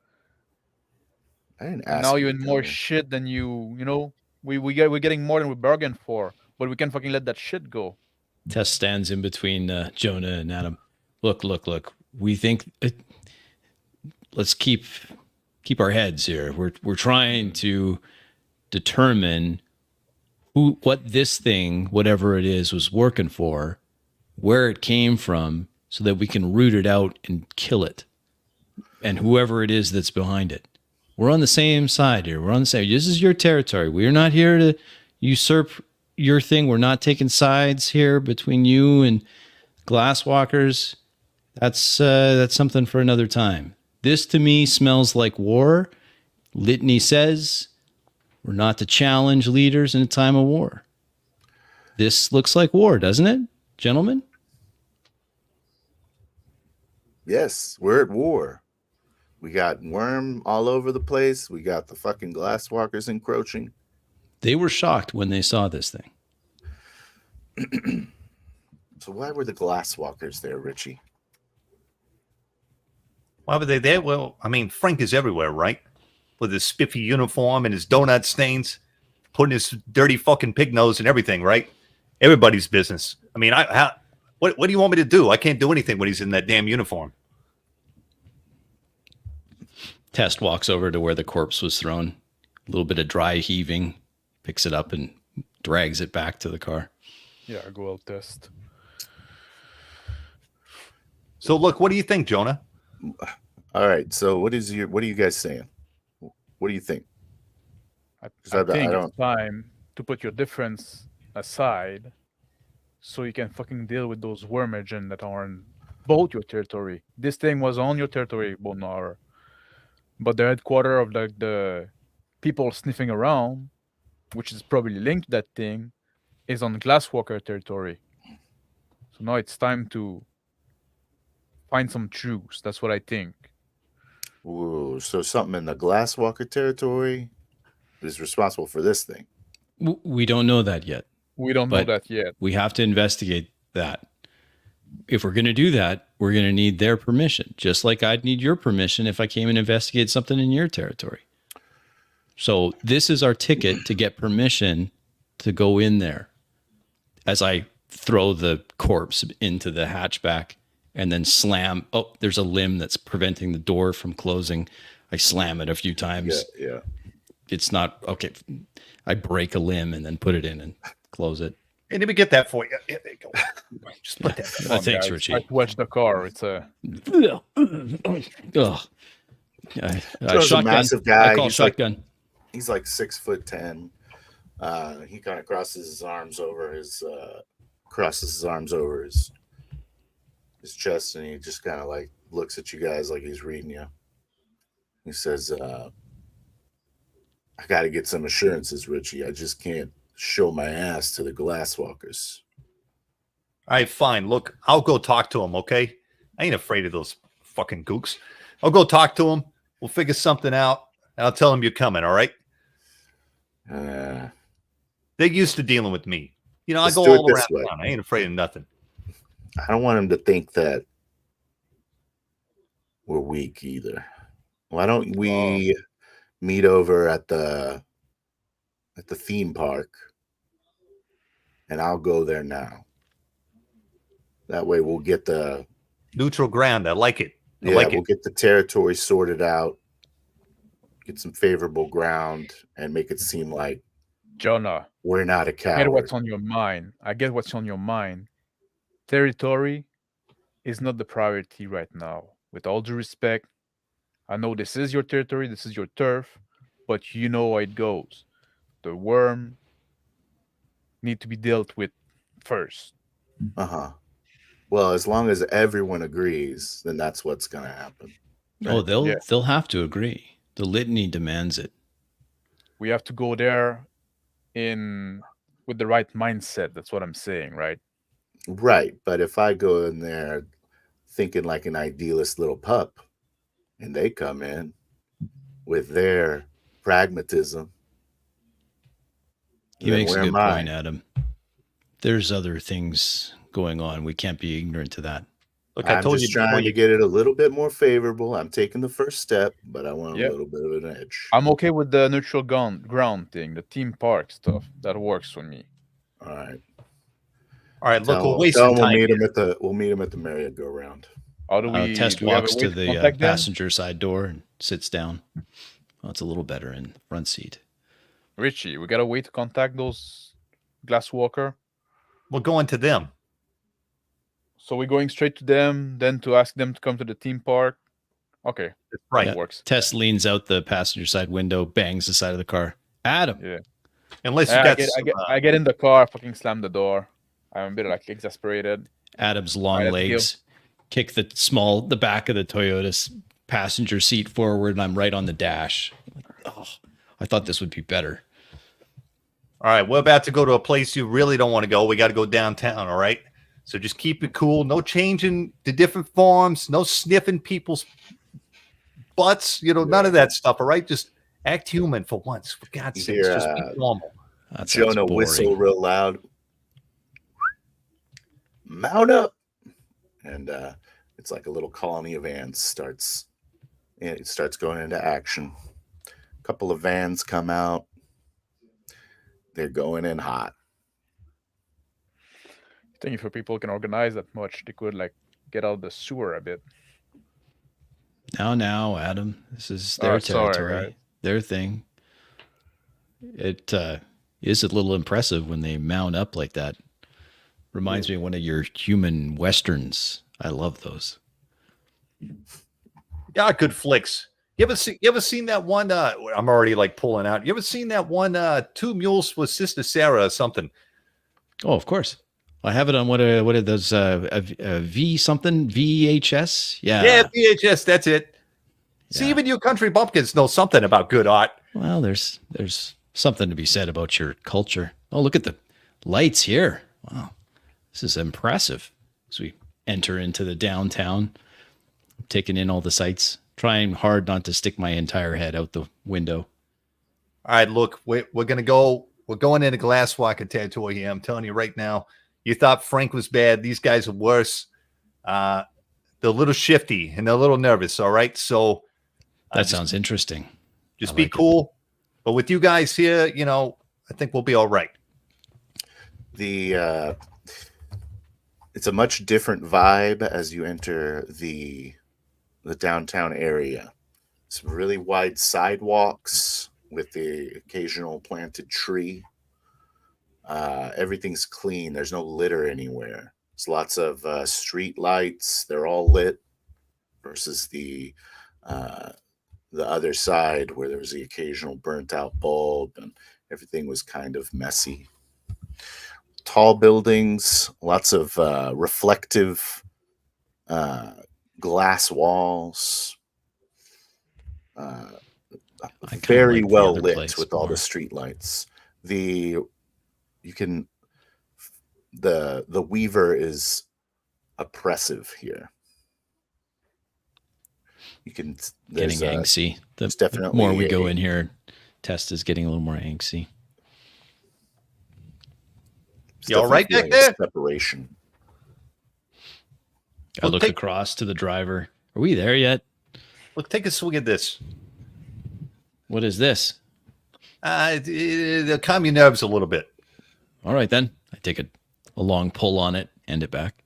I didn't ask. Now you you're to in come more here. shit than you. You know, we're getting more than we bargained for, but we can't fucking let that shit go. Tess stands in between Jonah and Adam. Look. We think let's keep our heads here. We're trying to determine what this thing, whatever it is, was working for, where it came from, so that we can root it out and kill it. And whoever it is that's behind it. We're on the same side here. We're on the same. This is your territory. We're not here to usurp your thing. We're not taking sides here between you and glasswalkers. That's something for another time. This to me smells like war. Litany says we're not to challenge leaders in a time of war. This looks like war, doesn't it, gentlemen? Yes, we're at war. We got worm all over the place. We got the fucking glasswalkers encroaching. They were shocked when they saw this thing. So why were the glasswalkers there, Richie? Why were they there? Well, I mean, Frank is everywhere, right? With his spiffy uniform and his donut stains, putting his dirty fucking pig nose and everything, right? Everybody's business. I mean, what do you want me to do? I can't do anything when he's in that damn uniform. Test walks over to where the corpse was thrown. A little bit of dry heaving, picks it up and drags it back to the car. Yeah, go out test. So, look, what do you think, Jonah? All right. So what are you guys saying? What do you think? I I think don't- it's time to put your difference aside so you can fucking deal with those worm agents that are on both your territory. This thing was on your territory, Bonar. But the headquarters of the people sniffing around, which is probably linked to that thing, is on Glasswalker territory. So now it's time to find some truths. That's what I think. Ooh, so something in the glasswalker territory is responsible for this thing. We don't know that yet. We don't know But- that yet. We have to investigate that. If we're going to do that, we're going to need their permission, just like I'd need your permission if I came and investigated something in your territory. So this is our ticket to get permission to go in there. As I throw the corpse into the hatchback and then slam. Oh, there's a limb that's preventing the door from closing. I slam it a few times. Yeah. It's not okay. I break a limb and then put it in and close it. Hey, let me get that for you. Yeah, there you go. Just put that. Come on, Thanks, guys. Richie. Try to watch the car. It's a Ugh. Joe's a Shotgun. massive guy. I call He's like- shotgun. He's like 6'10". He kind of crosses his arms over his chest, and he just kind of like looks at you guys like he's reading you. He says, "I got to get some assurances, Richie. I just can't show my ass to the glasswalkers." All right, fine. Look, I'll go talk to him, okay? I ain't afraid of those fucking gooks. I'll go talk to him. We'll figure something out. And I'll tell him you're coming, all right? Uh, They're used to dealing with me. You know, Let's I do go it all this around way. town. I ain't afraid of nothing. I don't want him to think that we're weak either. Why don't we meet over at the theme park, and I'll go there now. That way we'll get the Neutral ground. I like it. I yeah, like we'll it. get the territory sorted out, get some favorable ground, and make it seem like Jonah. we're not a I get coward. what's on your mind. I get what's on your mind. Territory is not the priority right now. With all due respect, I know this is your territory, this is your turf, but you know how it goes. The worm need to be dealt with first. Uh-huh. Well, as long as everyone agrees, then that's what's gonna happen. Oh, they'll Yeah. they'll have to agree. The litany demands it. We have to go there with the right mindset. That's what I'm saying, right? Right. But if I go in there thinking like an idealist little pup, and they come in with their pragmatism, He then makes a where good am I? point, Adam. There's other things going on. We can't be ignorant to that. Look, I I'm told just you before trying to you get it a little bit more favorable. I'm taking the first step, but I want Yep. a little bit of an edge. I'm okay with the neutral ground thing, the theme park stuff. That works for me. All right. All right, look, we're Tell wasting him time. we'll here. meet him at the merry-go-round. How do we Test do we have a walks way to the contact them? passenger side door and sits down. Well, it's a little better in the front seat. Richie, we got a way to contact those glasswalker. We're going to them. So we're going straight to them, then to ask them to come to the theme park. Okay, Right. that works. Tess leans out the passenger side window, bangs the side of the car. Adam. Yeah. Unless you I got get, some, I get in the car, fucking slam the door. I'm a bit like exasperated. Adam's long All right, let's legs kick the back of the Toyota's passenger seat forward, and I'm right on the dash. Oh, I thought this would be better. all right, we're about to go to a place you really don't want to go. We got to go downtown, all right? So just keep it cool. No changing the different forms. No sniffing people's butts. None of that stuff, all right? Just act human for once. For God's sake, just be normal. That sounds Jonah boring. whistle real loud. Mount up, and it's like a little colony of ants starts going into action. A couple of vans come out. They're going in hot. I think if people can organize that much, they could like get out the sewer a bit. Now, Adam, this is their sorry, territory, guys. their thing. It is a little impressive when they mount up like that. Reminds me of one of your human westerns. I love those. Yeah, good flicks. You ever seen that one? I'm already like pulling out. You ever seen that one? Two Mules with Sister Sarah or something? Oh, of course. I have it on what are those V something VHS? Yeah, VHS. That's it. See, Yeah. even you country bumpkins know something about good art. Well, there's something to be said about your culture. Oh, look at the lights here. Wow. This is impressive. As we enter into the downtown, taking in all the sights, trying hard not to stick my entire head out the window. All right, look, we're gonna go. We're going into Glasswalker territory here. I'm telling you right now. You thought Frank was bad. These guys are worse. They're a little shifty and they're a little nervous. All right, so That sounds interesting. just I be like it. cool. But with you guys here, I think we'll be all right. It's a much different vibe as you enter the downtown area. Some really wide sidewalks with the occasional planted tree. Everything's clean. There's no litter anywhere. There's lots of street lights. They're all lit versus the other side where there was the occasional burnt out bulb and everything was kind of messy. Tall buildings, lots of reflective glass walls. kinda Very like the well other lit place with all more. the street lights. The Weaver is oppressive here. You can Getting angsty. The there's definitely more we go a- in here, Test is getting a little more angsty. there's You all right definitely back feeling there? Separation. I Well, look take- across to the driver. Are we there yet? Look, take a swing at this. What is this? It'll calm your nerves a little bit. All right, then. I take a long pull on it, end it back.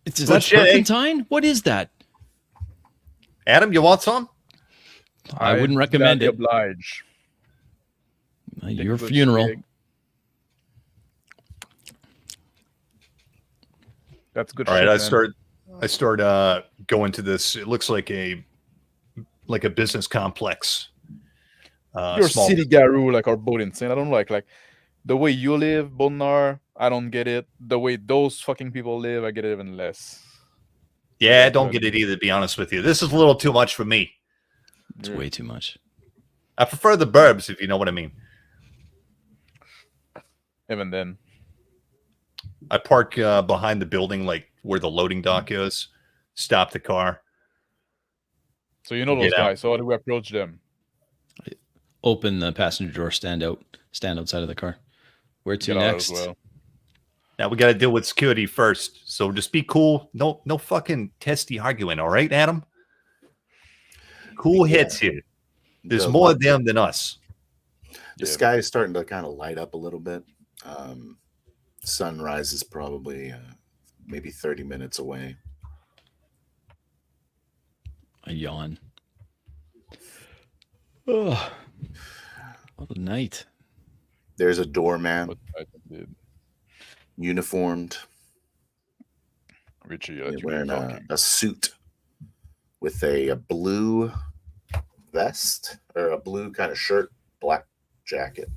Is that Legit, eh? turpentine? What is that? Adam, you want some? I wouldn't recommend gladly it. Oblige. Take Your a good funeral. swig. That's good. All right, shit, man. I start going to this. It looks like a business complex. You're small- city Garou, like our boat insane. I don't like the way you live, Bonar. I don't get it. The way those fucking people live, I get it even less. Yeah, I don't get it either, to be honest with you. This is a little too much for me. It's way too much. I prefer the burbs, if you know what I mean. Even then, I park behind the building, like where the loading dock is. Stop the car. so you know those Get out. guys. So how do we approach them? Open the passenger door, stand outside of the car. Where to Get out next? as well. Now we got to deal with security first. So just be cool. No fucking testy arguing. All right, Adam. Cool Yeah. heads here. There's The- more of them than us. The Yeah. sky is starting to kind of light up a little bit. Sunrise is probably maybe 30 minutes away. A yawn. Oh, what a night. There's a doorman, But I did. uniformed, Richie, you wearing talking. a suit with a blue vest or a blue kind of shirt, black jacket.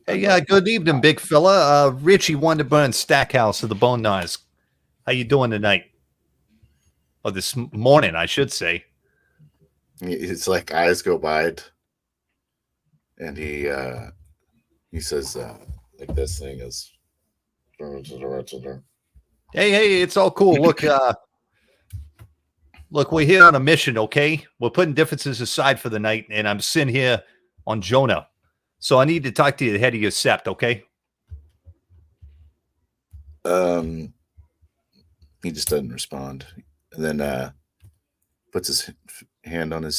Hey, good evening, big fella. Richie Wonderburn Stackhouse of the Bone Knives. How you doing tonight? Or this morning, I should say. His like eyes go wide, and he says like this thing is. Hey, it's all cool. Look, we're here on a mission, okay? We're putting differences aside for the night, and I'm sitting here on Jonah. So I need to talk to you, the head of your sept, okay? He just doesn't respond, and then puts his hand on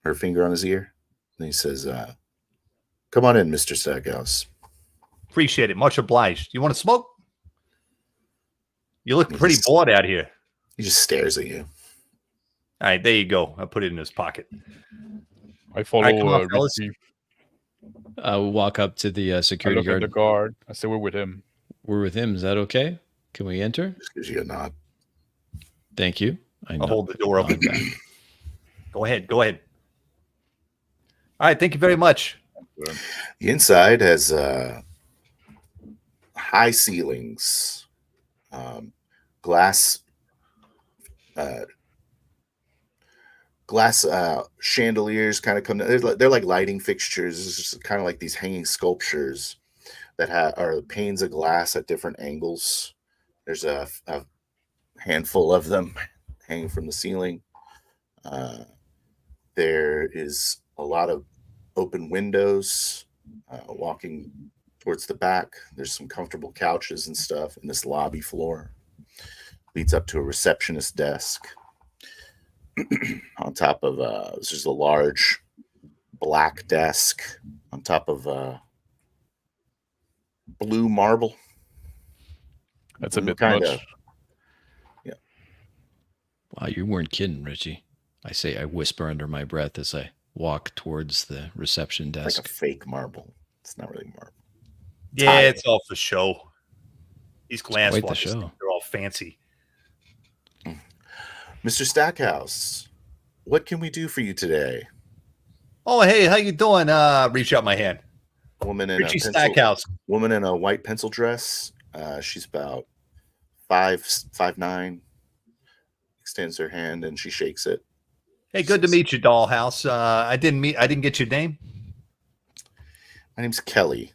her finger on his ear, and he says, "Come on in, Mr. Stackhouse." Appreciate it. Much obliged. You want to smoke? You look He pretty just- bored out here. He just stares at you. All right, there you go. I'll put it in his pocket. I follow All right, come on, fellas. Richie. We'll walk up to the I security look at the guard. guard. I say we're with him. We're with him. Is that okay? Can we enter? Just gives you a nod. Thank you. I'll hold the door open. Nod back. Go ahead. All right, thank you very much. The inside has high ceilings, glass chandeliers kind of come. They're like lighting fixtures. It's just kind of like these hanging sculptures that are panes of glass at different angles. There's a handful of them hanging from the ceiling. There is a lot of open windows. Walking towards the back, there's some comfortable couches and stuff, and this lobby floor leads up to a receptionist desk. On top of this is a large black desk on top of blue marble. That's a bit Kinda. much. Wow, you weren't kidding, Richie. I whisper under my breath as I walk towards the reception Like desk. a fake marble. It's not really marble. Yeah, Tile. it's all for show. These glass quite the watches, show. they're all fancy. Mr. Stackhouse, what can we do for you today? Oh, hey, how you doing? Reach out my hand. Woman in Richie a Stackhouse. woman in a white pencil dress. She's about 5'9". Extends her hand and she shakes it. Hey, good to meet you, Dollhouse. I didn't get your name. My name's Kelly.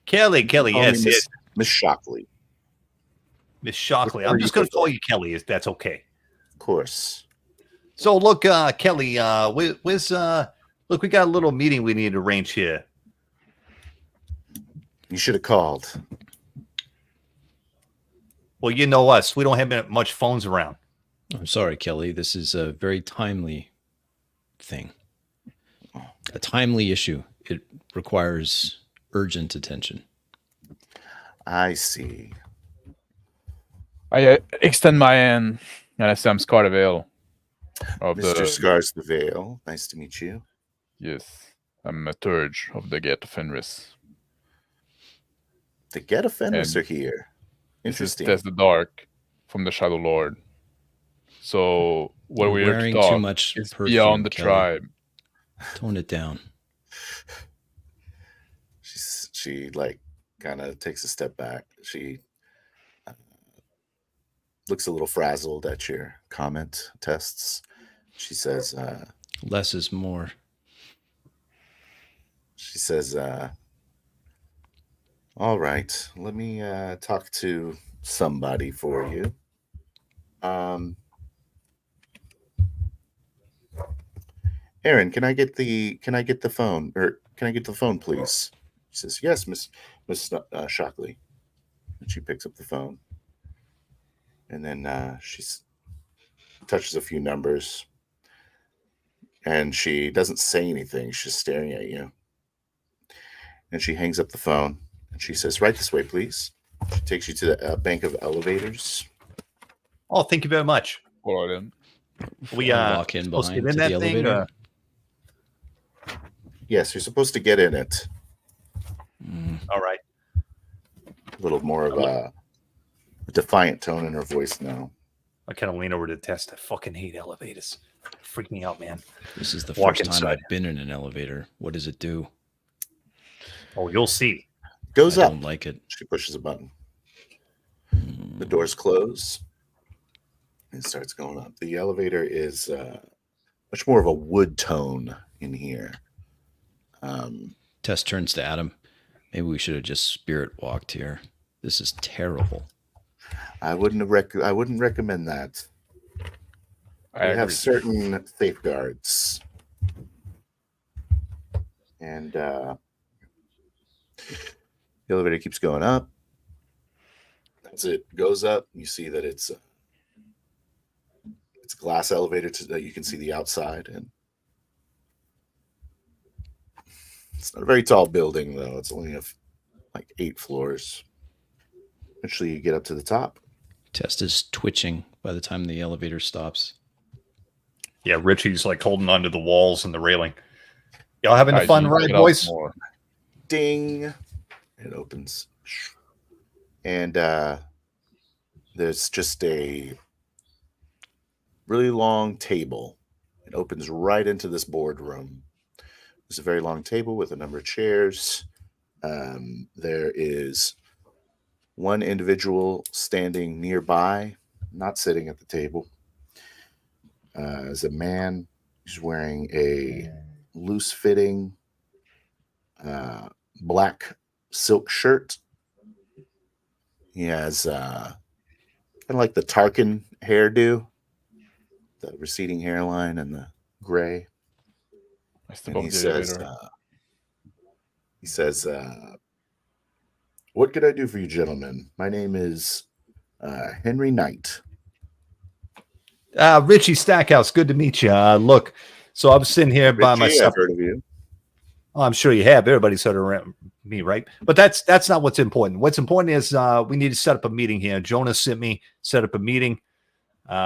Kelly, Call me yes, yes. Miss Shockley, Miss Shockley. Whatever I'm you just going to prefer. call you Kelly, if that's okay. of course. So, look, Kelly, where's look, we got a little meeting we need to arrange here. You should have called. Well, you know us. We don't have much phones around. I'm sorry, Kelly. This is a very timely thing. A timely issue. It requires urgent attention. I see. I extend my hand and I say I'm Scott Avail. Of Mr. Scars the Veil. Nice to meet you. Yes, I'm a Turge of the Gate of Fenris. The Get Offenders And are here. This is Interesting. Test the Dark from the Shadow Lord. So what You're we're here to wearing talk too much is perfume, beyond the Kelly. tribe. Tone it down. She like kind of takes a step back. She looks a little frazzled at your comment tests. She says, Less is more. all right, let me talk to somebody for you. Aaron, can I get the phone, or can I get the phone, please? She says, yes, Miss Shockley. And she picks up the phone. And then she touches a few numbers. And she doesn't say anything. She's just staring at you. And she hangs up the phone. And she says, right this way, please. She takes you to the bank of elevators. Oh, thank you very much. Follow them. We I'll walk in supposed to behind get to in the that thing. elevator. Yes, you're supposed to get in it. All right. A little more of a defiant tone in her voice now. I kind of lean over to test. I fucking hate elevators. Freak me out, man. This is the Walk first time inside. I've been in an elevator. What does it do? Oh, you'll see. Goes I up. don't like it. She pushes a button. The doors close. It starts going up. The elevator is much more of a wood tone in here. Tess turns to Adam. Maybe we should have just spirit walked here. This is terrible. I wouldn't recommend that. I We agree. have certain safeguards. And the elevator keeps going up. As it goes up, you see that it's a glass elevator that you can see the outside. And it's not a very tall building, though. It's only like 8 floors. Eventually, you get up to the top. Tess is twitching by the time the elevator stops. Yeah, Richie's like holding onto the walls and the railing. Y'all having a I fun need to ride, get out boys? more. Ding! It opens. And there's just a really long table. It opens right into this boardroom. There's a very long table with a number of chairs. There is one individual standing nearby, not sitting at the table. Is a man who's wearing a loose-fitting black silk shirt. He has kind of like the Tarkin hairdo, the receding hairline and the gray. I step And up the elevator. he says, what could I do for you, gentlemen? My name is Henry Knight. Richie Stackhouse, good to meet you. Look, so I'm sitting here by Richie, myself. I've heard of you. Oh, I'm sure you have. Everybody's heard of me, right? But that's not what's important. What's important is we need to set up a meeting here. Jonah sent me set up a meeting.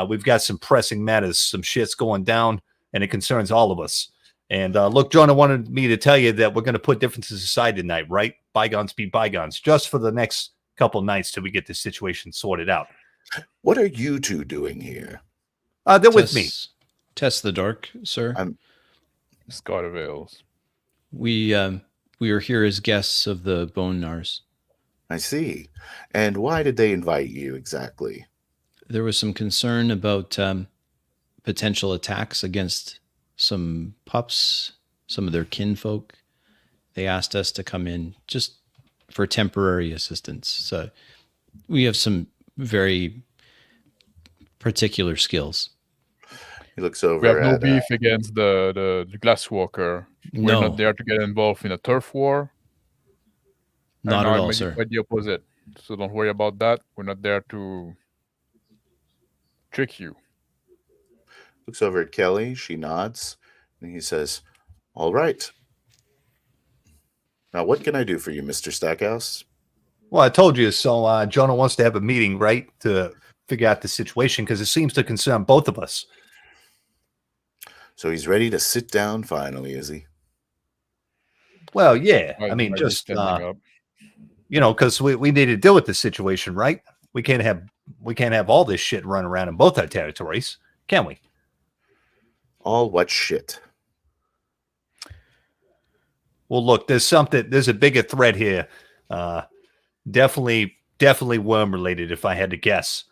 We've got some pressing matters. Some shit's going down, and it concerns all of us. And look, Jonah wanted me to tell you that we're going to put differences aside tonight, right? Bygones be bygones, just for the next couple nights till we get this situation sorted out. What are you two doing here? They're with me. Tess the dark, sir. Scott of Ales. We are here as guests of the Bone Nars. I see. And why did they invite you exactly? There was some concern about potential attacks against some pups, some of their kinfolk. They asked us to come in just for temporary assistance. So we have some very particular skills. He looks over We have no at beef against the Glasswalker. We're No. not there to get involved in a turf war. Not And at all, maybe sir. quite the opposite. So don't worry about that. We're not there to trick you. looks over at Kelly. She nods. And he says, all right. Now, what can I do for you, Mr. Stackhouse? Well, I told you. So Jonah wants to have a meeting, right, to figure out the situation because it seems to concern both of us. So he's ready to sit down finally, is he? Well, yeah. Why- I mean, why are you just standing up? because we need to deal with this situation, right? We can't have all this shit run around in both our territories, can we? All what shit? Well, look, there's a bigger threat here. Definitely worm related, if I had to guess.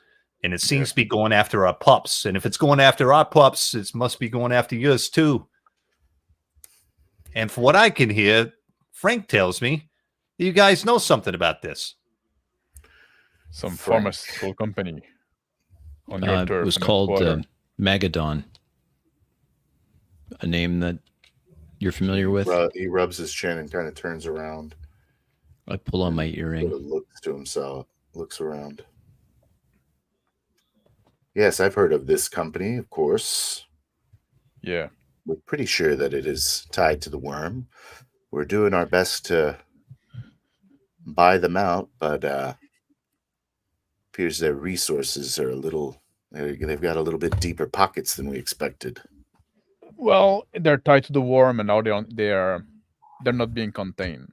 And it seems to be going after our pups. And if it's going after our pups, it must be going after yours too. And from what I can hear, Frank tells me that you guys know something about this. Some Frank. pharmaceutical company on your turf. It was in that called quarter. Magadon. A name that you're familiar with. He rubs his chin and kind of turns around. I pull on my Sort earring. of looks to himself, looks around. Yes, I've heard of this company, of course. Yeah. We're pretty sure that it is tied to the worm. We're doing our best to buy them out, but appears their resources are a little They've got a little bit deeper pockets than we expected. Well, they're tied to the worm, and now they're not being contained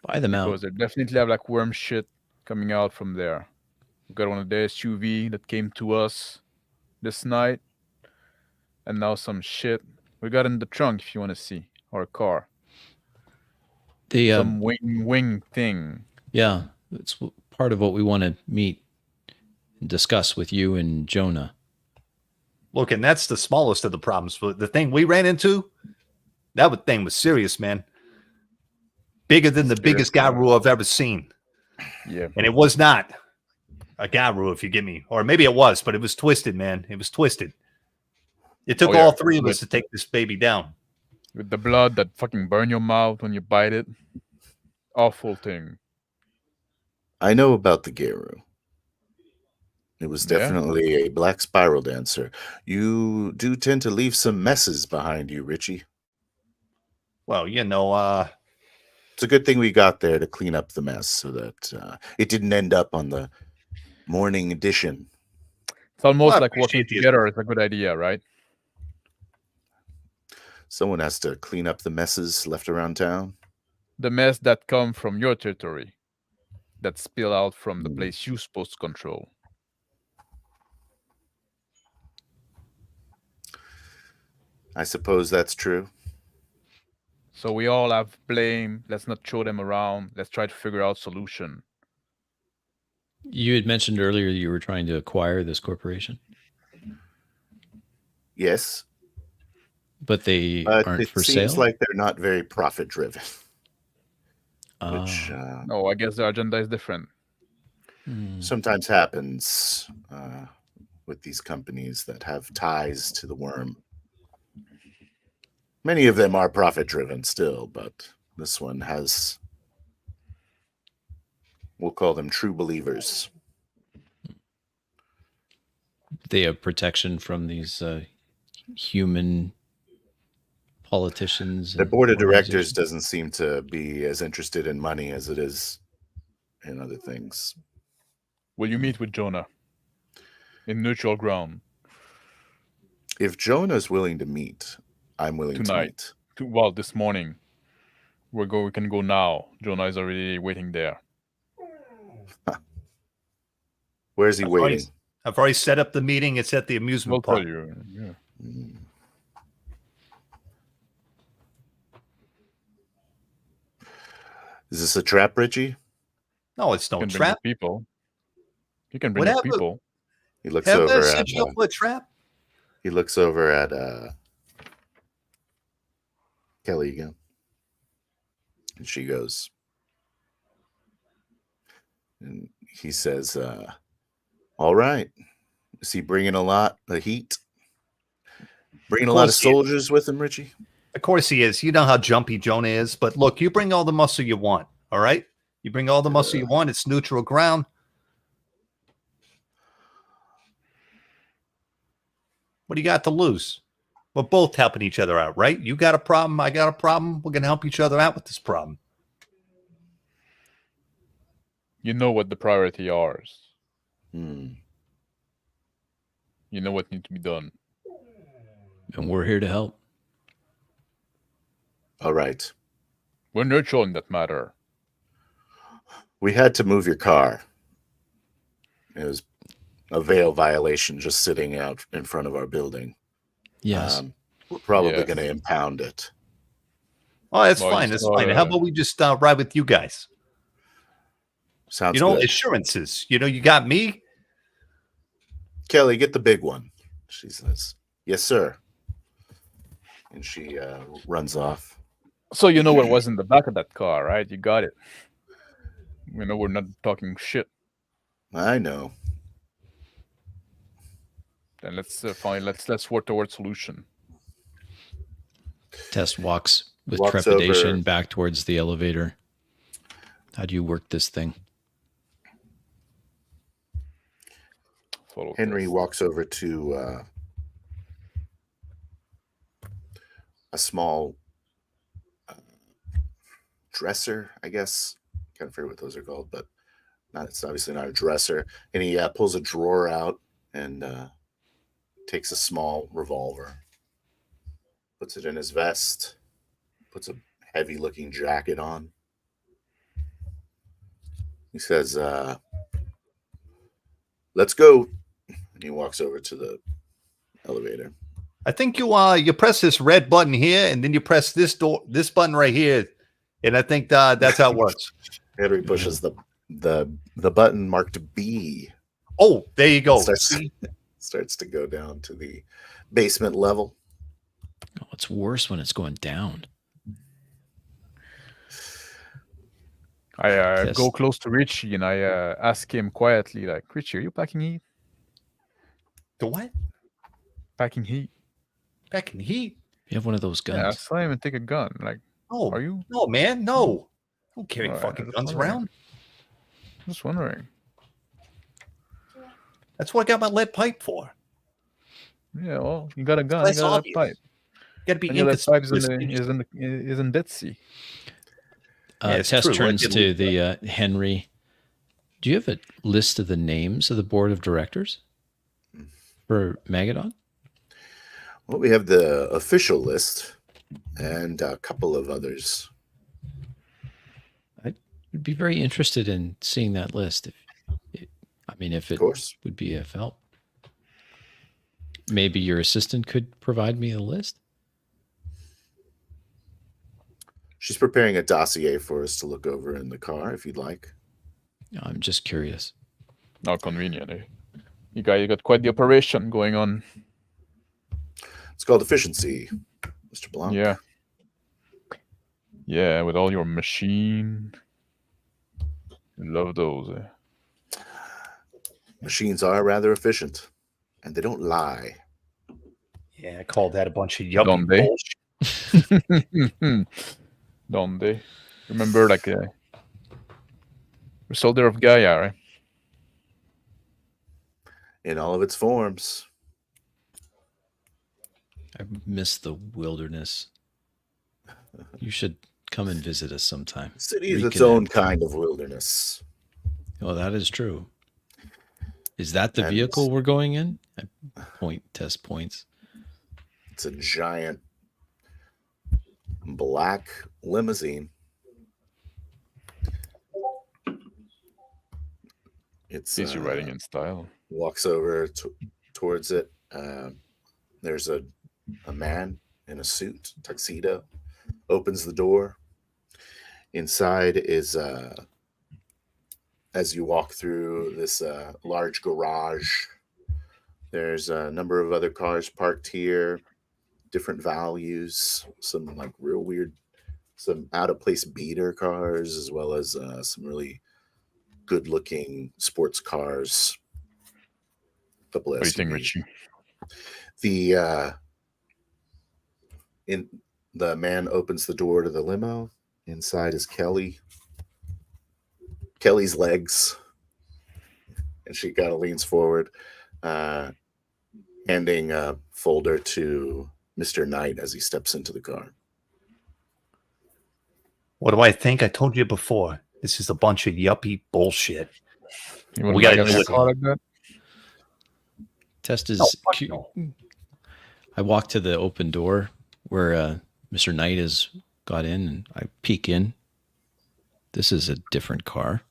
Buy them out. because they definitely have like worm shit coming out from there. We got one of the SUV that came to us this night, and now some shit we got in the trunk. If you want to see our car, The some wing thing. yeah, it's part of what we want to meet and discuss with you and Jonah. Look, and that's the smallest of the problems. But the thing we ran into, that thing was serious, man. Bigger than the biggest Garu I've ever seen. Yeah, And it was not a Garu, if you get me. Or maybe it was, but it was twisted, man. It was twisted. It took all three of us to take this baby down. with the blood that fucking burn your mouth when you bite it. Awful thing. I know about the Geru. It was Yeah? definitely a black spiral dancer. You do tend to leave some messes behind you, Richie. Well, It's a good thing we got there to clean up the mess so that it didn't end up on the morning edition. It's almost Well, I like working appreciate the together is a good idea, right? Someone has to clean up the messes left around town. The mess that come from your territory, that spill out from the place you're supposed to control. I suppose that's true. So we all have blame. Let's not throw them around. Let's try to figure out solution. You had mentioned earlier you were trying to acquire this corporation, Yes, but they but aren't it for seems sale. like they're not very profit driven. Ah. Which No, I guess the agenda is different. sometimes happens with these companies that have ties to the worm. Many of them are profit driven still, but this one has, we'll call them true believers. They have protection from these human politicians. The and board of directors organizations. doesn't seem to be as interested in money as it is in other things. Will you meet with Jonah in neutral ground If Jonah's willing to meet, I'm willing tonight? to meet. Well, this morning. We can go now. Jonah is already waiting there. Where's he waiting? I've already set up the meeting. It's at the We'll amusement tell park. you. Yeah. Is this a trap, Richie? No, it's You no can bring trap. the people. You can bring the Whatever. people. He looks Have over that at set you up for a trap? Kelly again. And she goes, and he says, all right. Is he bringing a lot of heat? Bringing a lot of course he is. soldiers with him, Richie? Of course he is. You know how jumpy Jonah is. But look, you bring all the muscle you want. All right? You bring all the muscle you want. It's neutral ground. What do you got to lose? We're both helping each other out, right? You got a problem. I got a problem. We're going to help each other out with this problem. You know what the priority are. Hmm. You know what needs to be done. And we're here to help. All right. We're neutral in that matter. We had to move your car. It was a veil violation just sitting out in front of our building. Yes. We're probably Yes. going to impound it. Oh, that's Well, fine. you That's saw fine. How about we just ride with you guys? Sounds You know, good. assurances. You know, you got me. Kelly, get the big one. She says, yes, sir. And she runs off. So you know what was in the back of that car, right? You got it. You know we're not talking shit. I know. Then let's let's work towards solution. Test walks with Walks trepidation over. back towards the elevator. How do you work this thing? Follow Henry this. walks over to a small dresser, I guess. Can't figure what those are called, but it's obviously not a dresser. And he pulls a drawer out and takes a small revolver, puts it in his vest, puts a heavy-looking jacket on. He says, let's go. And he walks over to the elevator. I think you press this red button here, and then you press this button right here, and I think that's how it works. Henry pushes the button marked B. Oh, there you go. Starts to go down to the basement level. Oh, it's worse when it's going down. I go close to Richie and I ask him quietly, like, Richie, are you packing heat? The what? Packing heat. Packing heat? You have one of those guns. Yeah, I saw him and take a gun. Like, oh, are you? No, man, no. Don't carry All right, fucking guns around. Just wondering. That's what I got my lead pipe for. Yeah, well, you got a gun. That's You got obvious. a pipe. You got to be And your lead pipe inconspicuous. is in Betsy. Yeah, it's Tess true. turns to the Henry. Do you have a list of the names of the board of directors for Magadon? Well, we have the official list and a couple of others. I'd be very interested in seeing that list. If it would be of help. Maybe your assistant could provide me a list. She's preparing a dossier for us to look over in the car, if you'd like. I'm just curious. How convenient, eh? You got quite the operation going on. It's called efficiency, Mr. Blanc. Yeah. Yeah, with all your machine. Love those, eh? Machines are rather efficient, and they don't lie. Yeah, I called that a bunch of yuppie Don't they? bullshit. Don't they? Remember, like, a soldier of Gaia, right? In all of its forms. I miss the wilderness. You should come and visit us sometime. The city is its own kind of wilderness. Oh, that is true. Is that the vehicle we're going in? Test points. It's a giant black limousine. It's easy riding in style. Walks over towards it. There's a man in a suit, tuxedo, opens the door. Inside is as you walk through this large garage, there's a number of other cars parked here, different values, some like real weird, some out-of-place beater cars, as well as some really good-looking sports cars. A couple of What do you think, Richie? The man opens the door to the limo. Inside is Kelly. Kelly's legs, and she kind of leans forward, handing a folder to Mr. Knight as he steps into the car. What do I think? I told you before. This is a bunch of yuppie bullshit. We got to call like that. Test is cute. No. I walk to the open door where Mr. Knight has got in, and I peek in. This is a different car.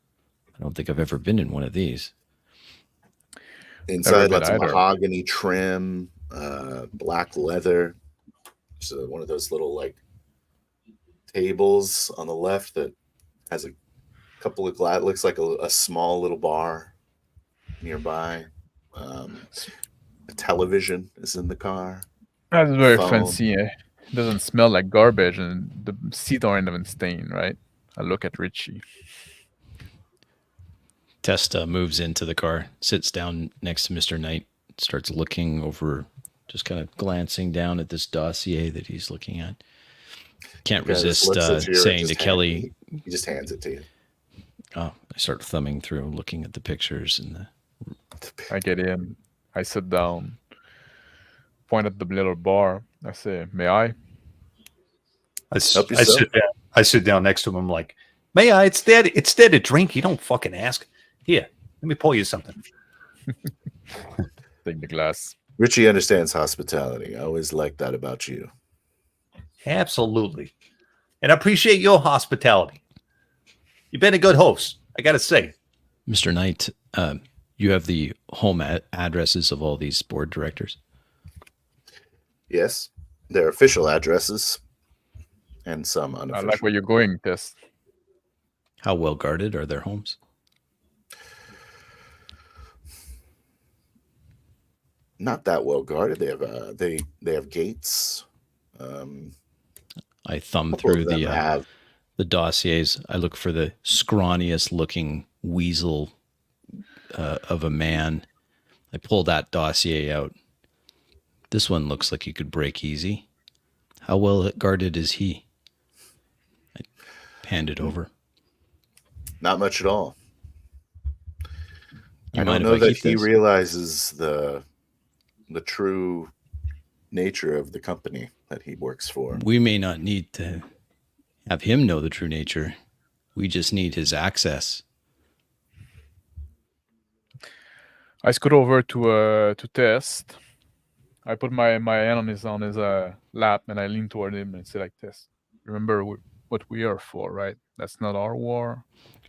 I don't think I've ever been in one of these. Inside, lots of mahogany trim, black leather. So one of those little like tables on the left that has a couple of glass. Looks like a small little bar nearby. A television is in the car. That's very fancy. Eh? It doesn't smell like garbage, and the seats aren't even stained, right? I look at Richie. Testa moves into the car, sits down next to Mr. Knight, starts looking over, just kind of glancing down at this dossier that he's looking at. Can't resist saying to Kelly. He just hands it to you. Oh, I start thumbing through, looking at the pictures and I get in. I sit down, point at the little bar. I say, "May I?" I sit down next to him. I'm like, "May I? It's there to drink. You don't fucking ask. Here, let me pour you something." Take the glass. Richie understands hospitality. I always like that about you. Absolutely. And I appreciate your hospitality. You've been a good host, I got to say. Mr. Knight, you have the home addresses of all these board directors. Yes, their official addresses and some I unofficial. like where you're going, Tess. How well guarded are their homes? Not that well guarded. They have they have gates. I thumb Couple through of them have. the dossiers. I look for the scrawniest looking weasel of a man. I pull that dossier out. This one looks like he could break easy. How well guarded is he? I hand it over. Not much at all. You I mind don't know if I that keep he this? realizes the true nature of the company that he works for. We may not need to have him know the true nature. We just need his access. I scoot over to Test. I put my hand on his lap and I lean toward him and say like this. Remember what we are for, right? That's not our war.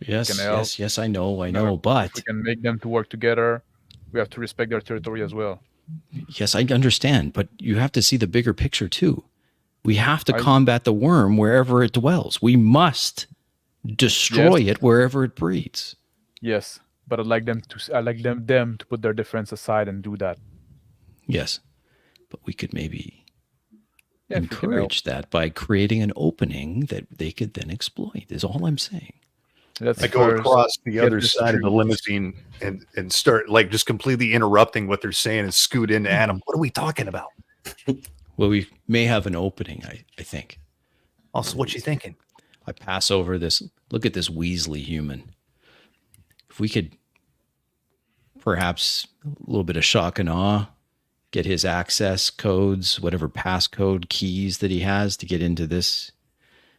Yes, Can help. yes, I know, If but we can make them to work together, we have to respect their territory as well. yes, I understand, but you have to see the bigger picture too. We have to I- combat the worm wherever it dwells. We must destroy it wherever it breeds. Yes, but I'd like them to put their difference aside and do that. Yes, but we could maybe Yeah, if we can help. encourage that by creating an opening that they could then exploit, is all I'm saying. Let's I go first across the get other this side of the tree. limousine and start like just completely interrupting what they're saying and scoot into Adam. What are we talking about? Well, we may have an opening, I think. Also, what you thinking? I pass over this. Look at this Weasley human. If we could perhaps a little bit of shock and awe, get his access codes, whatever passcode keys that he has to get into this,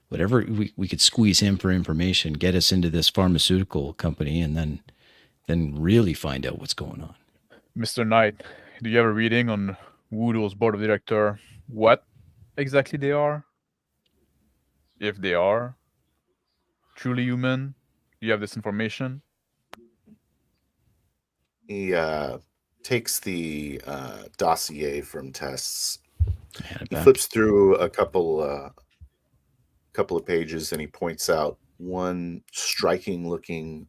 whatever we could squeeze him for information, get us into this pharmaceutical company, and then really find out what's going on. Mr. Knight, do you have a reading on Woodle's board of director? What exactly they are? If they are truly human, do you have this information? He takes the dossier from Tests. I hand it He back. flips through a couple of pages and he points out one striking looking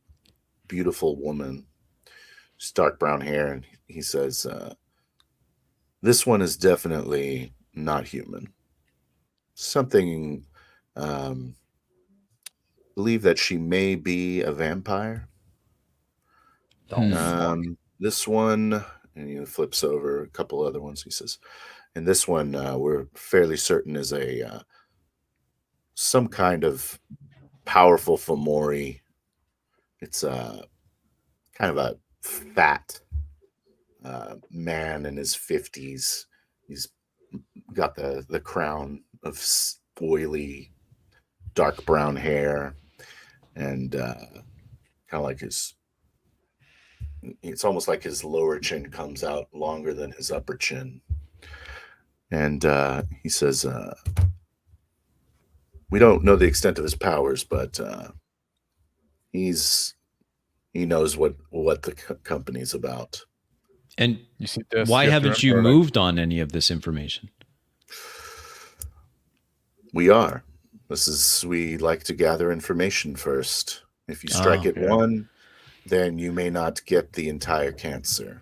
beautiful woman, just dark brown hair, and he says, this one is definitely not human. Something believe that she may be a vampire. This one, and he flips over a couple other ones. He says, and this one we're fairly certain is a some kind of powerful Fomori. It's kind of a fat man in his 50s. He's got the crown of oily dark brown hair and kind of like it's almost like his lower chin comes out longer than his upper chin. And he says, we don't know the extent of his powers, but he knows what the company's about. And You see this? why have to haven't you remember, like, moved on any of this information? We are. We like to gather information first. If you strike at yeah. one, then you may not get the entire cancer.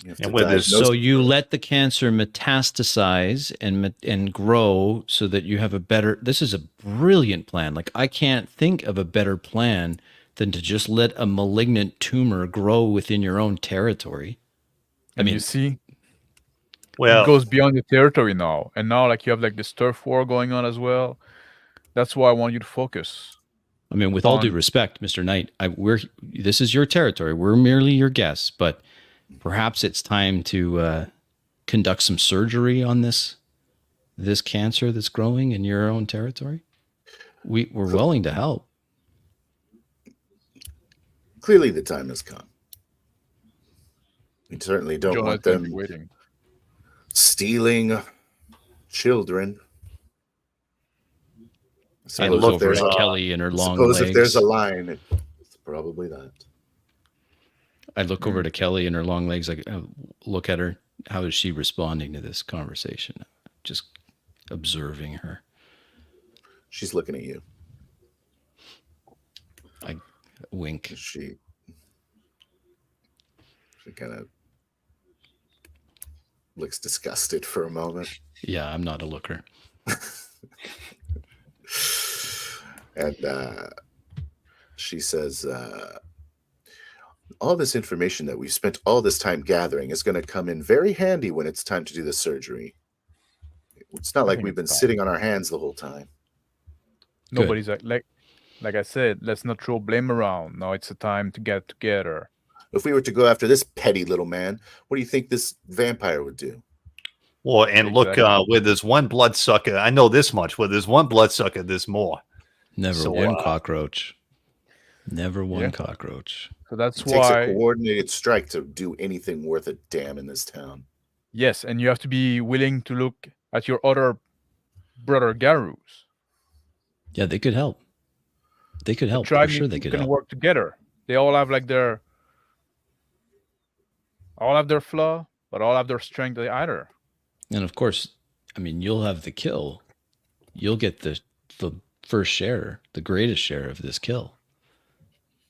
You have And to with this- diagnose So you let the cancer metastasize and grow so that you have a better. This is a brilliant plan. Like, I can't think of a better plan than to just let a malignant tumor grow within your own territory. And mean- you see, Well, it goes beyond the territory now, and now like you have like this turf war going on as well. That's why I want you to focus. I mean, with all due On- respect, Mr. Knight, this is your territory. We're merely your guests, but perhaps it's time to conduct some surgery on this cancer that's growing in your own territory. We're willing to help. Clearly, the time has come. We certainly don't Jonah is want going to be them waiting. stealing children. I And look look, over there's at a, Kelly and her long suppose if there's legs. a line, it's probably that. I look over to Kelly and her long legs. I look at her. How is she responding to this conversation? Just observing her. She's looking at you. I wink. She kind of looks disgusted for a moment. Yeah, I'm not a looker. And she says, all this information that we've spent all this time gathering is going to come in very handy when it's time to do the surgery. It's not I like think we've it's been fine. sitting on our hands the whole time. Nobody's like I said, let's not throw blame around. Now it's the time to get together. If we were to go after this petty little man, what do you think this vampire would do? Well, and look, Exactly. where there's one bloodsucker, I know this much. Where there's one bloodsucker, there's more. Never So, one cockroach. Never one Yeah. cockroach. So that's It takes a why, coordinated strike to do anything worth a damn in this town. yes, and you have to be willing to look at your other brother Garus. Yeah, they could help. They could help. Try For sure, they could can help. work together. They all have their flaw, but all have their strength either. And of course, I mean, you'll have the kill. You'll get the first share, the greatest share of this kill.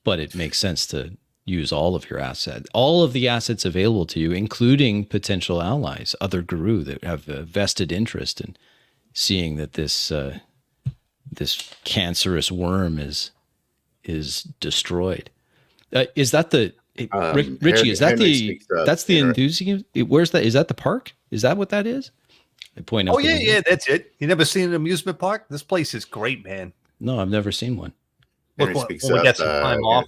But it makes sense to use all of your assets, all of the assets available to you, including potential allies, other Guru that have a vested interest in seeing that this this cancerous worm is destroyed. Is that the Richie? Is that Henry the speaks up. that's the Henry- enthusiasm? Where's that? Is that the park? Is that what that is? I point out. Oh the yeah, window. yeah, that's it. You never seen an amusement park? This place is great, man. No, I've never seen one. Look, Henry when speaks we up, got some time off,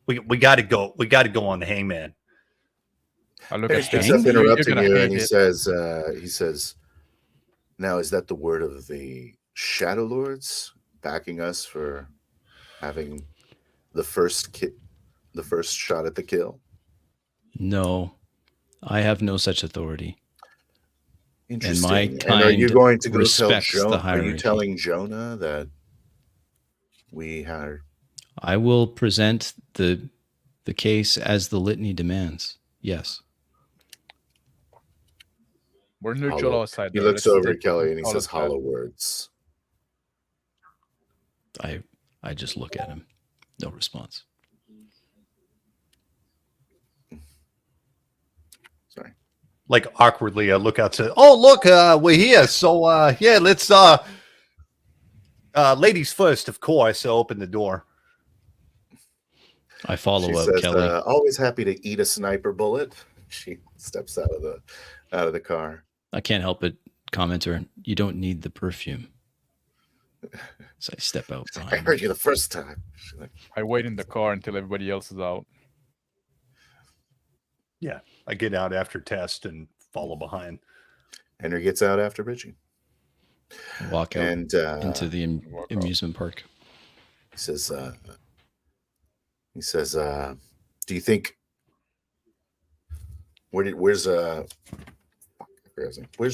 we got to go. We got to go on the hangman. I look Henry at speaks them. up, You're interrupting gonna you, hate and he it. says, now is that the word of the Shadow Lords backing us for having the first shot at the kill? No, I have no such authority. Interesting. my And are you kind going to go tell respects the Jonah? Are you hierarchy. telling Jonah that we are? I will present the case as the litany demands. Yes. We're neutral Hollow. outside He there. looks Let's over take at Kelly and he all says of that. hollow words. I just look at him. No response. Sorry. Like awkwardly, I look out to. Oh, look, we're here. So yeah, let's. Ladies first, of course. I open the door. I follow She up says, Kelly. always happy to eat a sniper bullet. She steps out of the car. I can't help but comment to her, you don't need the perfume. So I step out I behind heard her. you the first time. She's like, I wait in the car until everybody else is out. Yeah, I get out after test and follow behind. Henry gets out after Richie. Walk out And into the Walk out. amusement park. he says, do you think where's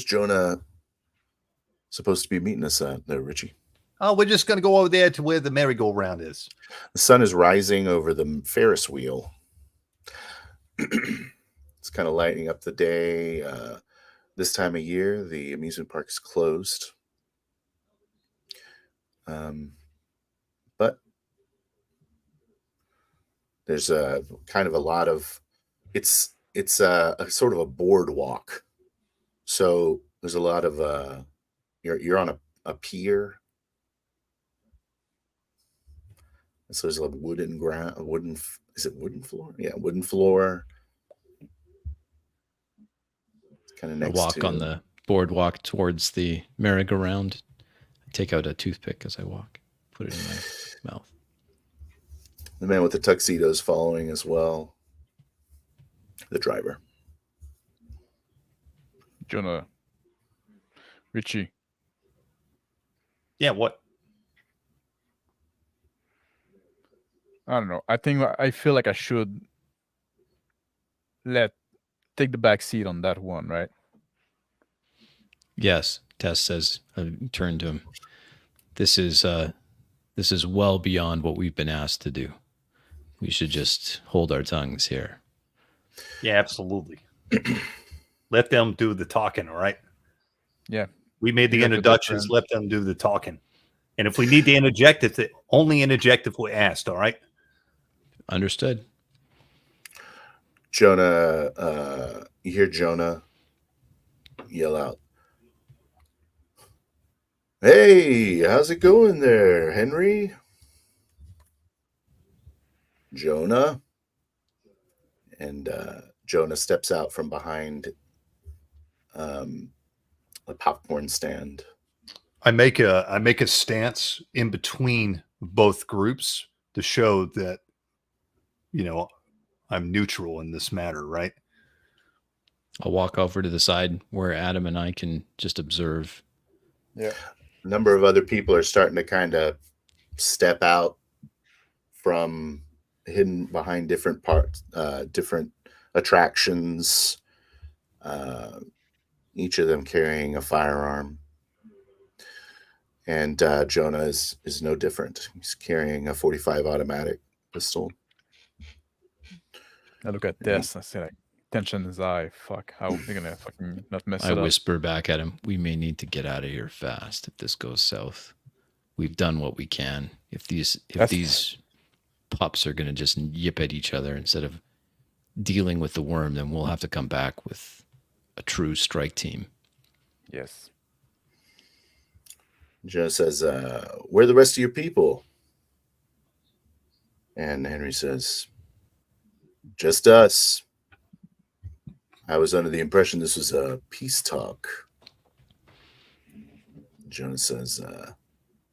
Jonah supposed to be meeting us at there, Richie? Oh, we're just gonna go over there to where the merry-go-round is. The sun is rising over the Ferris wheel. It's kind of lighting up the day. This time of year, the amusement park is closed. But there's a kind of a lot of it's a sort of a boardwalk. So there's a lot of you're on a pier. So there's a wooden is it wooden floor? Yeah, wooden floor. It's kind of I next walk to on the boardwalk towards the merry-go-round. I take out a toothpick as I walk, put it in my mouth. the man with the tuxedo is following as well. The driver. Jonah. Richie. Yeah, what? I don't know. I feel like I should let take the back seat on that one, right? Yes, Tess says. Turn to him. This is well beyond what we've been asked to do. We should just hold our tongues here. Yeah, absolutely. Let them do the talking, all right? Yeah. We made the You got the introductions. different- Let them do the talking. And if we need to interject, only interject if we're asked, all right? Understood. Jonah, you hear Jonah yell out, "Hey, how's it going there, Henry?" Jonah. And Jonah steps out from behind a popcorn stand. I make a stance in between both groups to show that, you know, I'm neutral in this matter, right? I'll walk over to the side where Adam and I can just observe. Yeah. A number of other people are starting to kind of step out from hidden behind different parts, different attractions, each of them carrying a firearm. And Jonah is no different. He's carrying a .45 automatic pistol. I look at this. I say, like, tension is high. Fuck, how they're gonna fucking not mess I it up. whisper back at him, we may need to get out of here fast if this goes south. We've done what we can. If these pups are going to just yip at each other instead of dealing with the worm, then we'll have to come back with a true strike team. Yes. Jonah says, "Where are the rest of your people?" And Henry says, "Just us. I was under the impression this was a peace talk." Jonah says,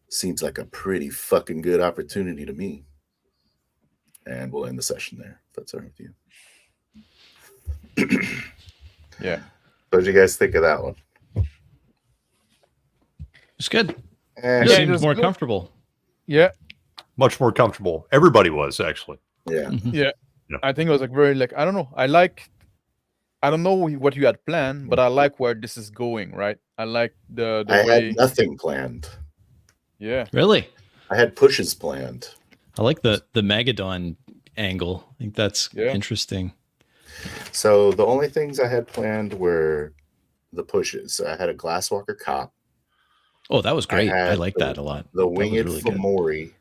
"Seems like a pretty fucking good opportunity to me." And we'll end the session there, if that's all right with you. Yeah. What did you guys think of that one? It's good. Eh, It Yeah, seems it was more good. comfortable. Yeah. Much more comfortable. Everybody was, actually. yeah. Mhm. Yeah. Yeah. I think it was like very, like, I don't know. I don't know what you had planned, but I like where this is going, right? I like the I way. had nothing planned. Yeah. Really? I had pushes planned. I like the Megadon angle. I think that's Yeah. interesting. So the only things I had planned were the pushes. I had a Glasswalker cop, Oh, that was great. I had like that a lot. the That was winged really good. Fomori.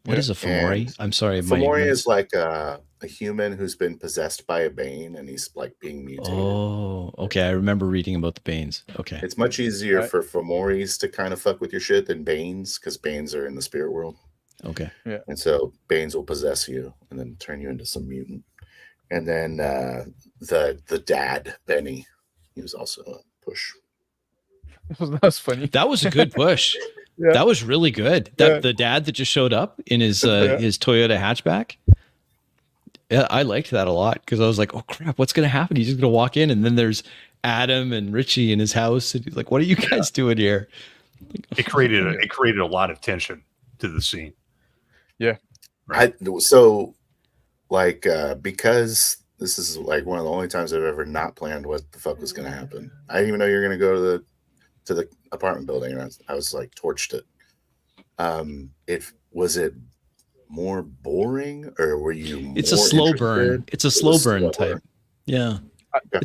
What is a Fomori? And I'm sorry. Fomori is like a human who's been possessed by a bane, and he's like being mutated. Oh, okay. I remember reading about the Banes. Okay. It's much easier Right. for Fomoris to kind of fuck with your shit than Banes, because Banes are in the spirit world. Okay. And so Banes will possess you and then turn you into some mutant. And then the dad, Benny, he was also a push. That was funny. That was a good push. Yeah. That was really good. The dad that just showed up in his his Toyota hatchback. Yeah, I liked that a lot because I was like, "Oh crap, what's gonna happen? He's just gonna walk in, and then there's Adam and Richie in his house, and he's like, "What are you guys doing here?" It created a lot of tension to the scene. Because this is like one of the only times I've ever not planned what the fuck was going to happen. I didn't even know you were going to go to the apartment building, and I was like torched it. Was it more boring, or were you? It's a more slow interested? burn. It's a It slow was burn slower. type. Yeah.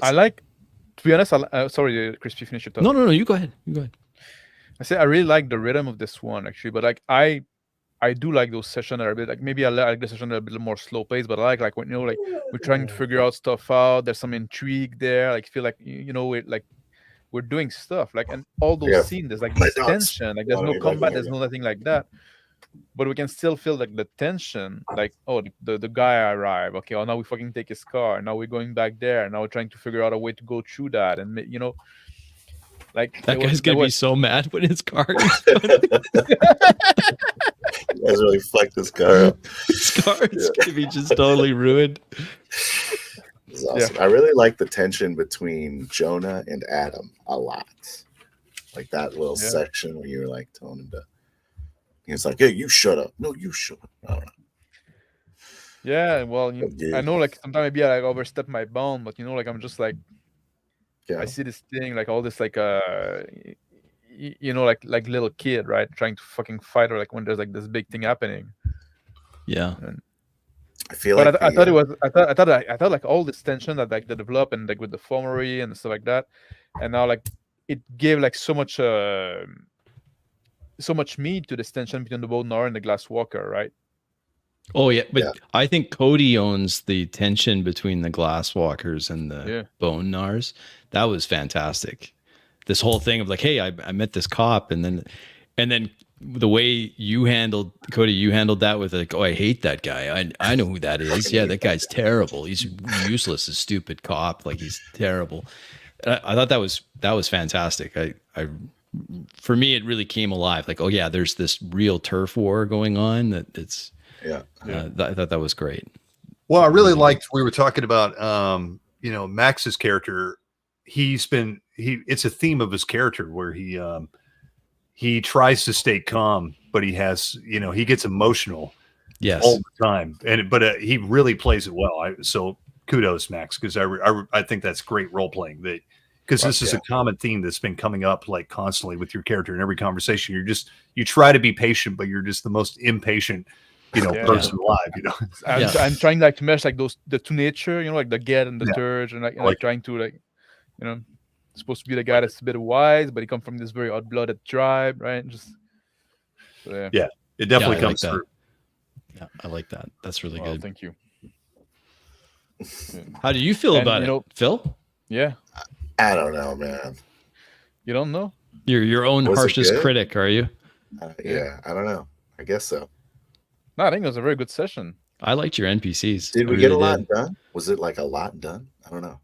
I like, to be honest, sorry, Chris, you finish your thought. No. You go ahead. You go ahead. I say I really like the rhythm of this one, actually, but like I do like those sessions that are a bit like, maybe I like the session that are a bit more slow paced, but I like when, like we're trying to figure out stuff out. There's some intrigue there. Like feel like we're doing stuff, like, and all those Yeah. scenes, there's like My this dogs tension. Like there's wanna no be back in combat, there there's no nothing like that. But we can still feel like the tension. Like, oh, the guy arrived. Okay, oh, now we fucking take his car. Now we're going back there. Now we're trying to figure out a way to go through that, and like That guy's gonna be so mad when his car You guys really fucked this car up. his car is gonna be just totally ruined. It's awesome. I really like the tension between Jonah and Adam a lot. Like that little section where you were like telling him to. He's like, "Hey, you shut up." No, you shut up. I don't know. Yeah, well, Yeah. I know, like sometimes maybe I like overstep my bound, but like I'm just like Yeah. I see this thing, like all this, like like little kid, right, trying to fucking fight, or like when there's like this big thing happening. Yeah. And, I feel but like I thought it was, I thought like all this tension that like they develop and like with the formery and stuff like that, and now like it gave like so much meat to this tension between the Bone Gnar and the Glass Walker, right? Oh yeah, but Yeah. I think Cody owns the tension between the Glasswalkers and the Bone Gnars. That was fantastic. This whole thing of like, hey, I met this cop, and then the way you handled Cody, you handled that with like, oh, I hate that guy. I know who that is. Yeah, that guy's terrible. He's useless, a stupid cop. Like he's terrible. I thought that was fantastic. For me, it really came alive. Like, oh yeah, there's this real turf war going on. I thought that was great. Well, I really liked, we were talking about, Max's character. It's a theme of his character where he tries to stay calm, but he gets emotional all the time. But he really plays it well. So kudos, Max, because I think that's great role playing. Because this is a common theme that's been coming up like constantly with your character in every conversation. You try to be patient, but you're just the most impatient, person alive. I'm trying like to mesh like the two nature, like the Get and the Turge, and like trying to like, supposed to be the guy that's a bit wise, but he comes from this very odd-blooded tribe, right? It definitely comes through. Yeah, I like that. That's really good. Thank you. How do you feel about it, Phil? Yeah. I don't know, man. You don't know? You're your own harshest critic, are you? Yeah, I don't know. I guess so. No, I think it was a very good session. I liked your NPCs. Did we get a lot done? Was it like a lot done? I don't know.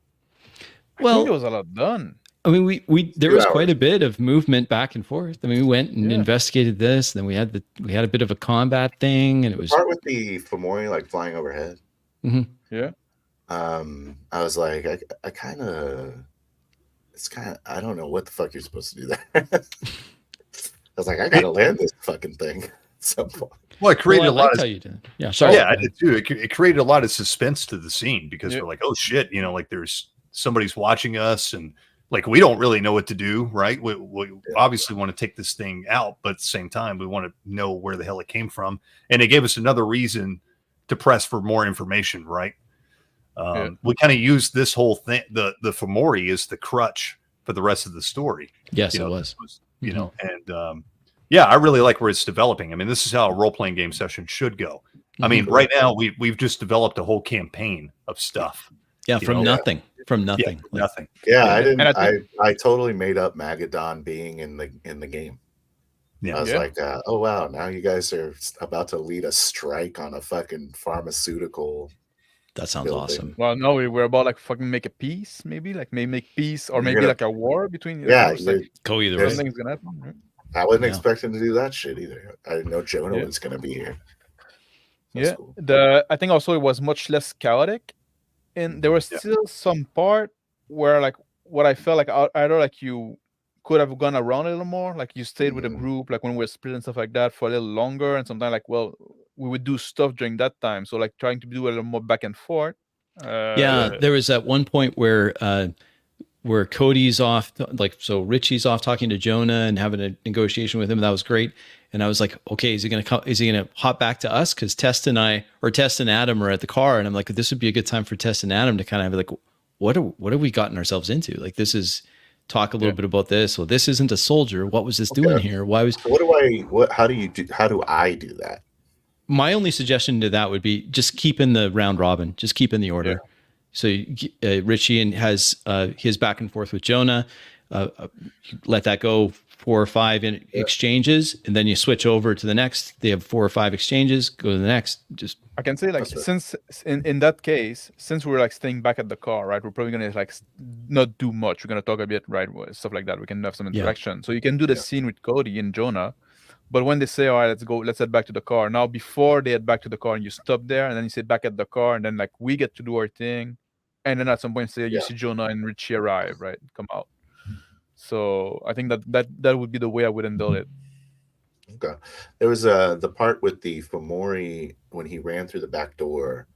Well, I think there was a lot done. I mean, there was quite a bit of movement back and forth. I mean, we went and investigated this, and then we had a bit of a combat thing, and it was part with the Fomori like flying overhead. Mm-hmm. Yeah. I was like, I kind of. I don't know what the fuck you're supposed to do there. I was like, I gotta land this fucking thing at some point. Well, it created a lot of. You did. Yeah, sorry. Yeah, I did too. It created a lot of suspense to the scene because we're like, oh shit, like there's somebody's watching us, and like we don't really know what to do, right? We obviously want to take this thing out, but at the same time, we want to know where the hell it came from, and it gave us another reason to press for more information, right? We kind of used this whole thing, the Fomori is the crutch for the rest of the story. Yes, it was. And I really like where it's developing. I mean, this is how a role-playing game session should go. I mean, right now we've just developed a whole campaign of stuff. Yeah, from nothing. Nothing. Yeah, I totally made up Magadon being in the game. Yeah, I was like, oh wow, now you guys are about to lead a strike on a fucking pharmaceutical. That sounds awesome. Well, no, we were about like fucking make a peace, maybe like make peace, or maybe like a war between. Go either way. Something's gonna happen. Right? I wasn't expecting to do that shit either. I didn't know Jonah was gonna be here. That's cool. I think also it was much less chaotic, and there was still some part where like what I felt like either like you could have gone around a little more, like you stayed with a group, like when we were split and stuff like that for a little longer, and sometimes like we would do stuff during that time, so like trying to do a little more back and forth. There was at one point where Cody's off, so Richie's off talking to Jonah and having a negotiation with him. That was great. And I was like, okay, is he gonna hop back to us? Because Tess and Adam are at the car, and I'm like, this would be a good time for Tess and Adam to kind of like, what have we gotten ourselves into? Like, this is talk a little bit about this. Well, this isn't a soldier. What was this doing here? Why was? How do I do that? My only suggestion to that would be just keep in the round robin, just keep in the order. So Richie has his back and forth with Jonah. Let that go 4 or 5 exchanges, and then you switch over to the next. They have 4 or 5 exchanges. Go to the next. Just I can say like since in that case, since we're like staying back at the car, right? We're probably gonna like not do much. We're gonna talk a bit, right? Stuff like that. We can have some interaction. So you can do the scene with Cody and Jonah. But when they say, all right, let's head back to the car. Now, before they head back to the car and you stop there and then you sit back at the car and then like we get to do our thing. And then at some point you see Jonah and Richie arrive, right? Come out. So I think that would be the way I would handle it. Okay. There was the part with the Fomori when he ran through the back door.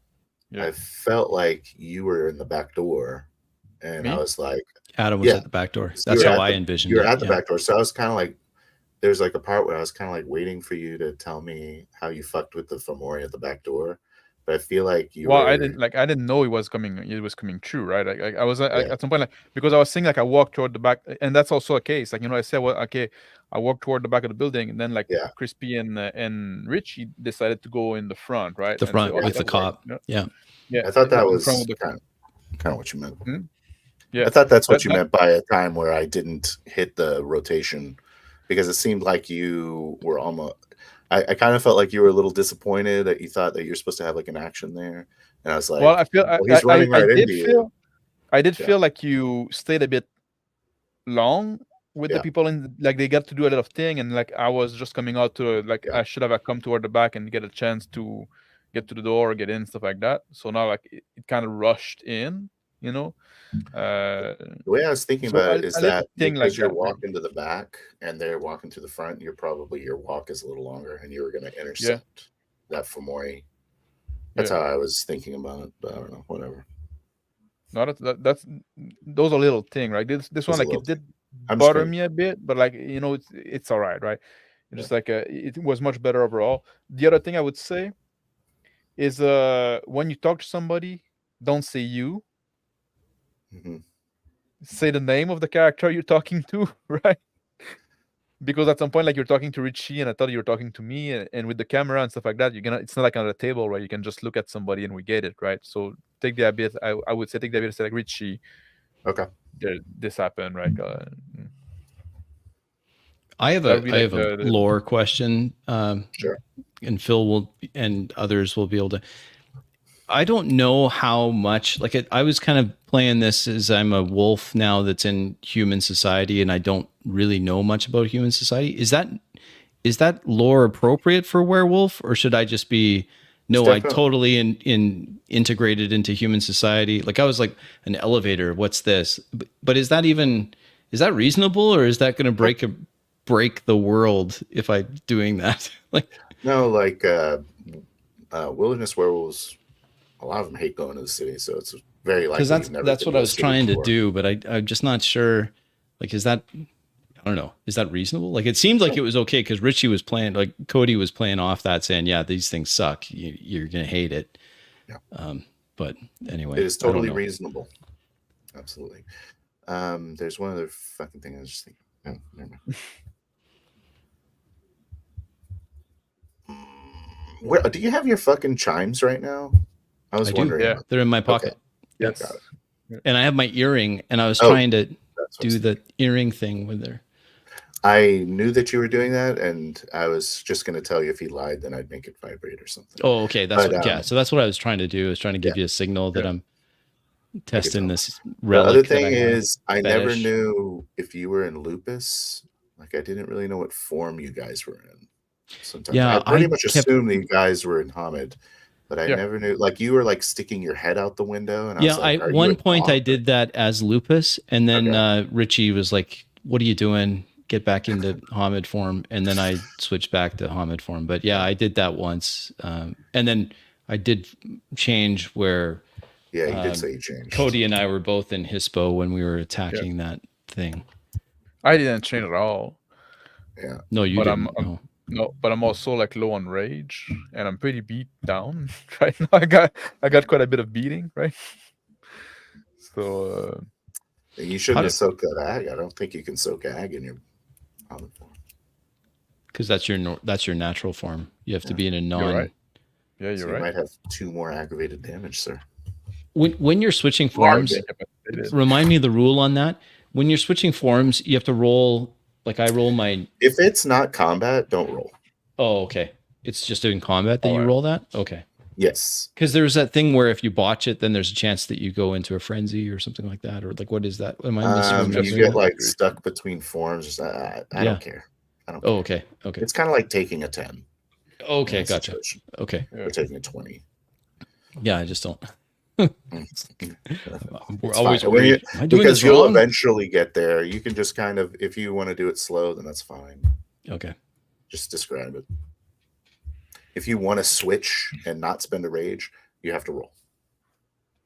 Yeah. I felt like you were in the back door, and Me? I was like, Adam was Yeah. at the back door. you That's were how at I the- envisioned you were it. at the yeah. back door. So I was kind of like, there's like a part where I was kind of like waiting for you to tell me how you fucked with the Fomori at the back door. But I feel like you Well, were. I didn't know it was coming. It was coming true, right? I was Yeah. at some point, like, because I was saying, like, I walked toward the back, and that's also a case. Like, I said, well, okay, I walked toward the back of the building, and then, like, Yeah. Crispy and Richie decided to go in the front, right? The And front say, with the that's cop. right. Yeah. Yeah, I thought that in was front with the kind of what you meant. yeah. I thought that's what That- you that- meant by a time where I didn't hit the rotation, because it seemed like you were almost. I kind of felt like you were a little disappointed that you thought that you're supposed to have like an action there, and I was like, Well, I feel he's running right did into you. feel I did Yeah. feel like you stayed a bit long with the Yeah. people like they got to do a lot of thing, and like I was just coming out to like Yeah. I should have come toward the back and get a chance to get to the door, get in, stuff like that. So now, like, it kind of rushed in, The way I was thinking So about I- it is I didn't that think because like you're that, man. walking to the back and they're walking to the front, your walk is a little longer, and you were going to intercept that Fomori. That's Yeah. how I was thinking about it, but I don't know, whatever. No, that's those are little thing, right? This Those one, are like, little it did I'm bother screwed. me a bit, but like, it's all right, right? It's just like it was much better overall. The other thing I would say is when you talk to somebody, don't say you, Mhm. say the name of the character you're talking to, right? Because at some point, like, you're talking to Richie, and I thought you were talking to me, and with the camera and stuff like that, it's not like on a table, right? You can just look at somebody and we get it, right? So take the bit. I would say take the bit and say, like, Richie, Okay. this happened, right? I have That a would be I like have a the- lore question. Sure. And Phil will and others will be able to. I don't know how much, like, I was kind of playing this as I'm a wolf now that's in human society, and I don't really know much about human society. Is that lore appropriate for werewolf, or should I just be? No, I definitely- totally integrated into human society. Like, I was like, an elevator. What's this? But is that reasonable, or is that going to break the world if I'm doing that? Like, No, like wilderness werewolves, a lot of them hate going to the city, so it's very likely. because you've never that's been what I to a was city trying before. to do, but I'm just not sure. Like, is that? I don't know. Is that reasonable? Like, it seemed like it was okay because Richie was playing, like, Cody was playing off that, saying, "Yeah, these things suck. You're gonna hate it." Yeah. But anyway, It is I don't totally know. reasonable. Absolutely. There's one other fucking thing I was just thinking. Oh, never mind. Where do you have your fucking chimes right now? I was I do. wondering. Yeah. about They're in my pocket, that. Yes. Got it. and I have my earring, and I was Oh, trying to That's what I do was the earring thing with her. I knew that you were doing that, and I was just going to tell you if he lied, then I'd make it vibrate or something. Oh, okay. That's But, yeah. So that's what I was trying to do. I was trying to give you a signal that Yeah. I'm testing tell. this The relic. other that I thing have. is, I never fetish. knew if you were in lupus. Like, I didn't really know what form you guys were in. Sometimes Yeah, I pretty I much kept- assumed that you guys were in Hamid, but I Yeah. never knew. Like, you were like sticking your head out the window, and I Yeah, was like, at "Are you one a point I dog?" did that as lupus, and then Okay. Richie was like, "What are you doing? Get back into Hamid form." And then I switched back to Hamid form. But yeah, I did that once, and then I did change where Yeah, you did say you changed. Cody and I were both in Hispo when we were attacking that thing. I didn't change at all. Yeah, No, you But didn't. I'm- no. No, but I'm also like low on rage, and I'm pretty beat down right now. I got quite a bit of beating, right? So you shouldn't How have did- soaked that ag. I don't think you can soak ag in your Hamid form. Because that's your natural form. You have to be in a non. right. yeah, So you're you right. might have 2 more aggravated damage, sir. When you're switching Large forms, incapacitated. remind me of the rule on that. When you're switching forms, you have to roll. Like, I roll my. If it's not combat, don't roll. Oh, okay. It's just in combat that you Alright. roll that. Okay. Yes. Because there's that thing where if you botch it, then there's a chance that you go into a frenzy or something like that. Or like, what is that? Am I misremembering? You get that? like stuck between forms. I Yeah. don't care. I don't. Oh, care. okay. Okay. It's kind of like taking a 10. Okay. in that Gotcha. situation, Okay. or taking a 20. Yeah, I just don't. It's We're always fine. worried. Am I doing Because this you'll wrong? eventually get there. You can just kind of, if you want to do it slow, then that's fine. Okay. Just describe it. If you want to switch and not spend a rage, you have to roll.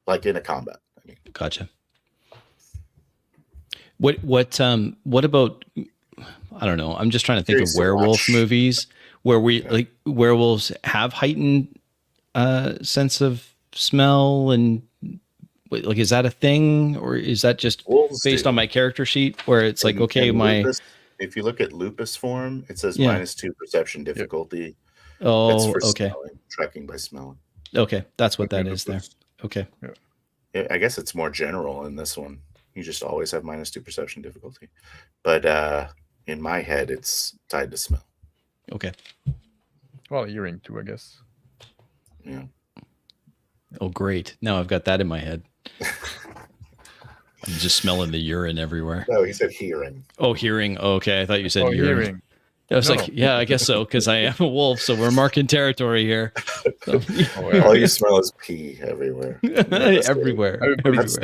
Like in a combat. I mean. Gotcha. What about, I don't know. I'm just trying to think of werewolf movies where like werewolves have heightened sense of smell, and like, is that a thing, or is that just based on my character sheet where it's like, okay, if you look at lupus form, it says -2 perception difficulty. Oh, that's for okay. smelling, tracking by smelling. Okay, that's what that is there. Okay. I guess it's more general in this one. You just always have -2 perception difficulty. But in my head, it's tied to smell. Okay. Well, hearing too, I guess. Yeah. Oh, great. Now I've got that in my head. I'm just smelling the urine everywhere. No, he said hearing. Oh, hearing. Oh, okay. I thought you said urine. Hearing. I was like, yeah, I guess so, because I am a wolf, so we're marking territory here. So, all you smell is pee everywhere. Everywhere. That's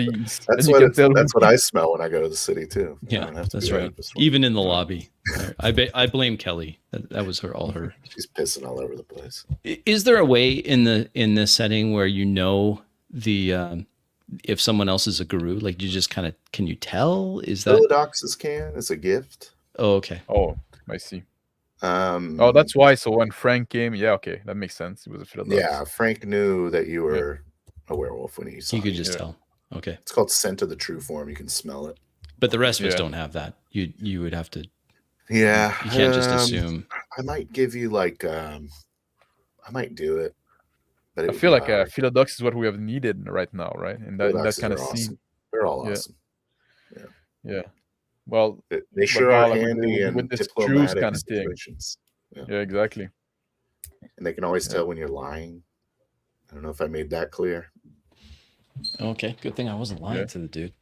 what I smell when I go to the city too. Yeah, that's right. Even in the lobby. I blame Kelly. That was all her. She's pissing all over the place. Is there a way in this setting where you know the if someone else is a guru? Like, you just kind of, can you tell? Is that Philodoxus can? It's a gift. Oh, okay. Oh, I see. That's why. So when Frank came, okay, that makes sense. He was a Philodox. Yeah, Frank knew that you were a werewolf when he saw you. He could just tell. Okay. It's called scent of the true form. You can smell it. But the rest of us don't have that. You would have to. Yeah. You can't just assume. I might give you I might do it. But I feel like Philodox is what we have needed right now, right? And that kind of scene. They're all awesome. Yeah. Well, they sure are like handy with in this diplomatic kind of situations. Yeah, exactly. And they can always tell when you're lying. I don't know if I made that clear. Okay, good thing I wasn't lying to the dude.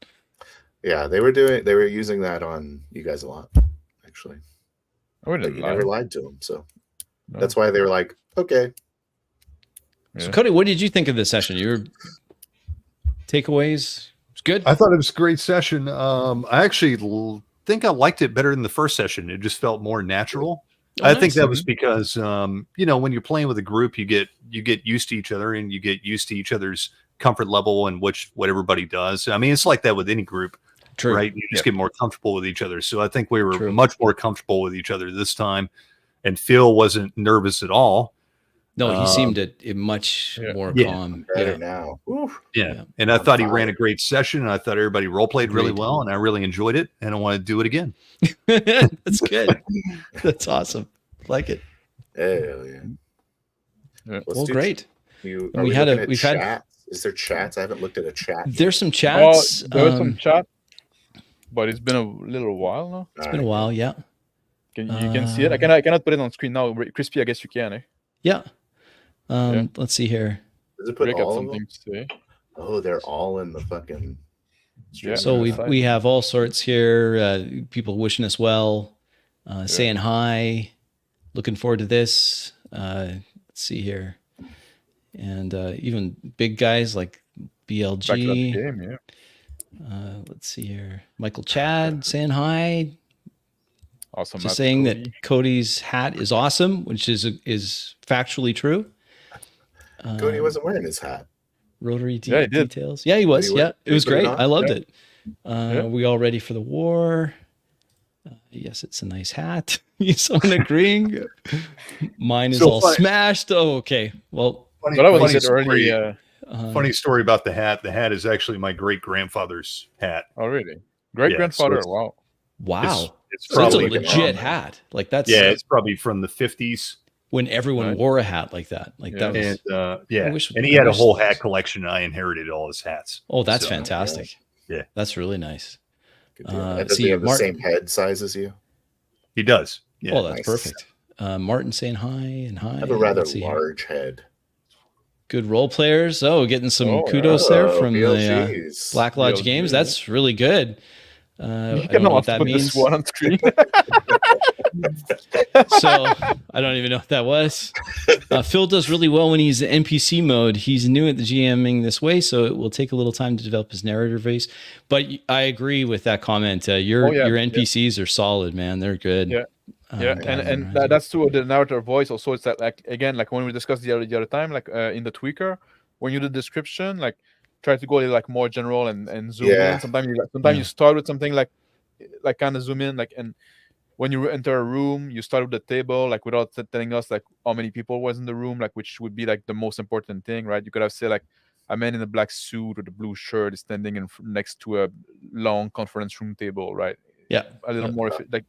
Yeah, they were using that on you guys a lot, actually. I didn't you lie. never lied to them, so that's why they were like, okay. Yeah. So Cody, what did you think of this session? Your takeaways? It's good. I thought it was a great session. I actually think I liked it better than the first session. It just felt more natural. I think that was because when you're playing with a group, you get used to each other, and you get used to each other's comfort level and what everybody does. I mean, it's like that with any group. True. Right? You just get more comfortable with each other. So I think we were much more comfortable with each other this time. And Phil wasn't nervous at all. No, he seemed much more calm. Better now. Yeah. And I thought he ran a great session. And I thought everybody role played really well. And I really enjoyed it. And I want to do it again. That's good. That's awesome. Like it. Hell yeah. Well, great. We've had. Is there chats? I haven't looked at a chat. There's some chats. There's some chat. But it's been a little while now. It's been a while, yeah. You can see it. I cannot put it on screen now. Crispy, I guess you can, eh? Yeah. Let's see here. Does it put Rick all had of them? something to say. Oh, they're all in the fucking. Yeah, so we have all sorts here. People wishing us well, saying hi, looking forward to this. Let's see here, and even big guys like BLG. Back to that game, yeah. Let's see here. Michael Chad saying hi. Awesome. Just saying that Cody's hat is awesome, which is factually true. Cody wasn't wearing his hat. Rotary details. Yeah, he was. It was great. I loved it. We all ready for the war? Yes, it's a nice hat. Someone agreeing. Mine is all smashed. Oh, okay. Well, funny story about the hat. The hat is actually my great grandfather's hat. Oh, really? Great grandfather. Wow. It's probably a legit hat. Like that's it's probably from the 50s when everyone wore a hat like that. Like that was, and he had a whole hat collection. And I inherited all his hats. Oh, that's fantastic. Yeah, that's really nice. Does he have the same head size as you? He does. Yeah. Oh, that's perfect. Martin saying hi and hi. I have a rather large head. Good role players. Oh, getting some kudos there from the Black Lodge Games. That's really good. I don't know what that means. One on screen. So I don't even know what that was. Phil does really well when he's in NPC mode. He's new at the GMing this way, so it will take a little time to develop his narrator voice. But I agree with that comment. Your NPCs are solid, man. They're good. Yeah. Yeah, gathering around you. that's true. The narrator voice also. It's that like again, like when we discussed the other time, like in the tweaker, when you do the description, like try to go like more general and zoom Yeah. in. Sometimes Yeah. you start with something like kind of zoom in, like, and when you enter a room, you start with the table, like without telling us like how many people was in the room, like which would be like the most important thing, right? You could have said like a man in a black suit with a blue shirt is standing next to a long conference room table, right? Yeah. A little more like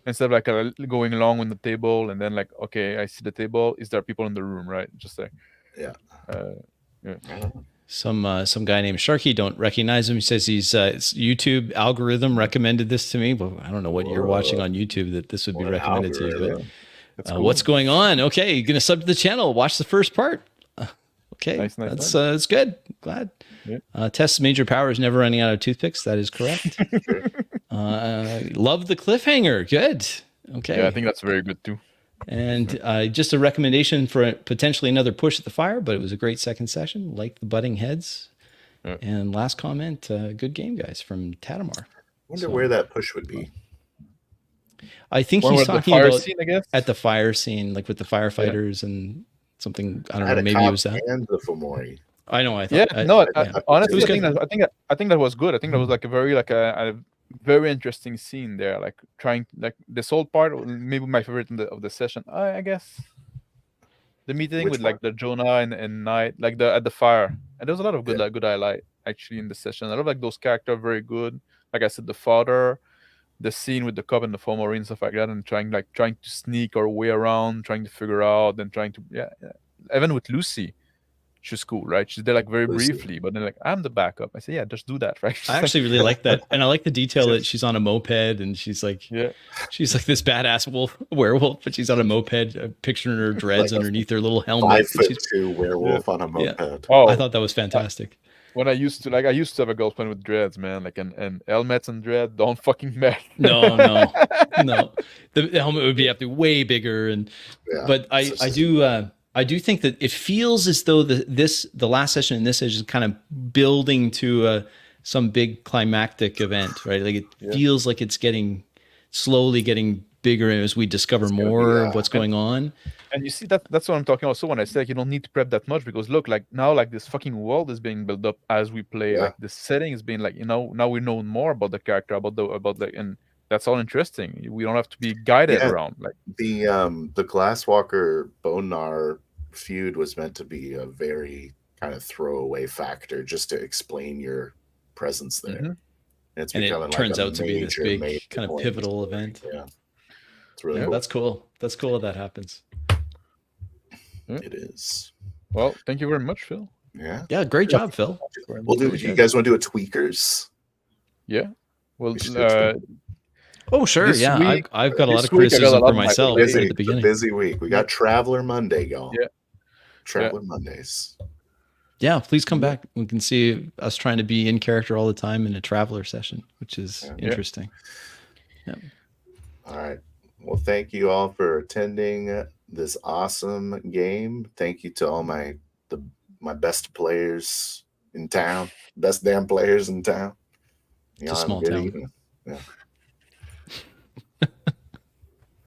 instead of like going along with the table and then like, okay, I see the table. Is there people in the room, right? Just like Yeah. Some guy named Sharky, don't recognize him. He says it's YouTube algorithm recommended this to me. Well, I don't know what you're watching on YouTube that this would be What recommended to you. algorithm. that's cool. What's going on? Okay, you're gonna sub to the channel. Watch the first part. Okay, Nice, that's good. Glad. Yeah. Test major powers never running out of toothpicks. That is correct. Love the cliffhanger. Good. Okay. Yeah, I think that's very good too. And just a recommendation for potentially another push at the fire, but it was a great second session. Like the butting heads. Yeah. And last comment, good game, guys, from Tatamar. Wonder where that push would be. I think One he's with the talking fire about scene, I guess. at the fire scene, like with the firefighters and something. I don't had know. a Maybe it cop was that. and the Fomori. I know. I thought. Yeah, no. Honestly, was I think that was good. I think that was like a very interesting scene there. Like trying, like this whole part, maybe my favorite of the session. I guess the meeting Which with like the Jonah and Knight, like at the fire, and there was a lot of good highlight actually in the session. I love like those characters, very good. Like I said, the father, the scene with the cop and the Fomori and stuff like that, and trying to sneak our way around, trying to figure out, and trying to even with Lucy. She's cool, right? She's there like very Lucy. briefly, but then like I'm the backup. I say, yeah, just do that, right? She's I actually really like that, and I like the detail that she's on a moped, and she's like this badass werewolf, but she's on a moped, picturing her dreads Like underneath her little helmet. 5'2" werewolf on a moped. Oh, I thought that was fantastic. when I used to have a girlfriend with dreads, man, like and helmets and dread don't fucking match. No. The helmet would have to be way bigger, but I do think that it feels as though the last session in this is kind of building to some big climactic event, right? Like it feels like it's slowly getting bigger as we discover more of what's going on. And you see that's what I'm talking about. So when I say like, you don't need to prep that much, because look, like now like this fucking world is being built up as we play. Yeah. Like the setting is being like, now we know more about the character, about the and that's all interesting. We don't have to be guided around. Like the Glasswalker Bonar feud was meant to be a very kind of throwaway factor just to explain your presence there. Mm-hmm. And it turns out to be this big kind of pivotal event. Yeah. It's really cool. That's cool. That's cool that happens. It is. Well, thank you very much, Phil. Yeah. Yeah, great job, Phil. We'll do. You guys want to do a tweakers? Yeah. Well, oh sure, this yeah. week- I've got a lot of this week I got a criticism lot for of my myself busy- at the It's a beginning. busy week. We got Traveler Monday going. Yeah. Traveler Mondays. Yeah, please come back. We can see us trying to be in character all the time in a traveler session, which is interesting. Yeah. All right. Well, thank you all for attending this awesome game. Thank you to all my best players in town, best damn players in town. It's a small town. Yeah.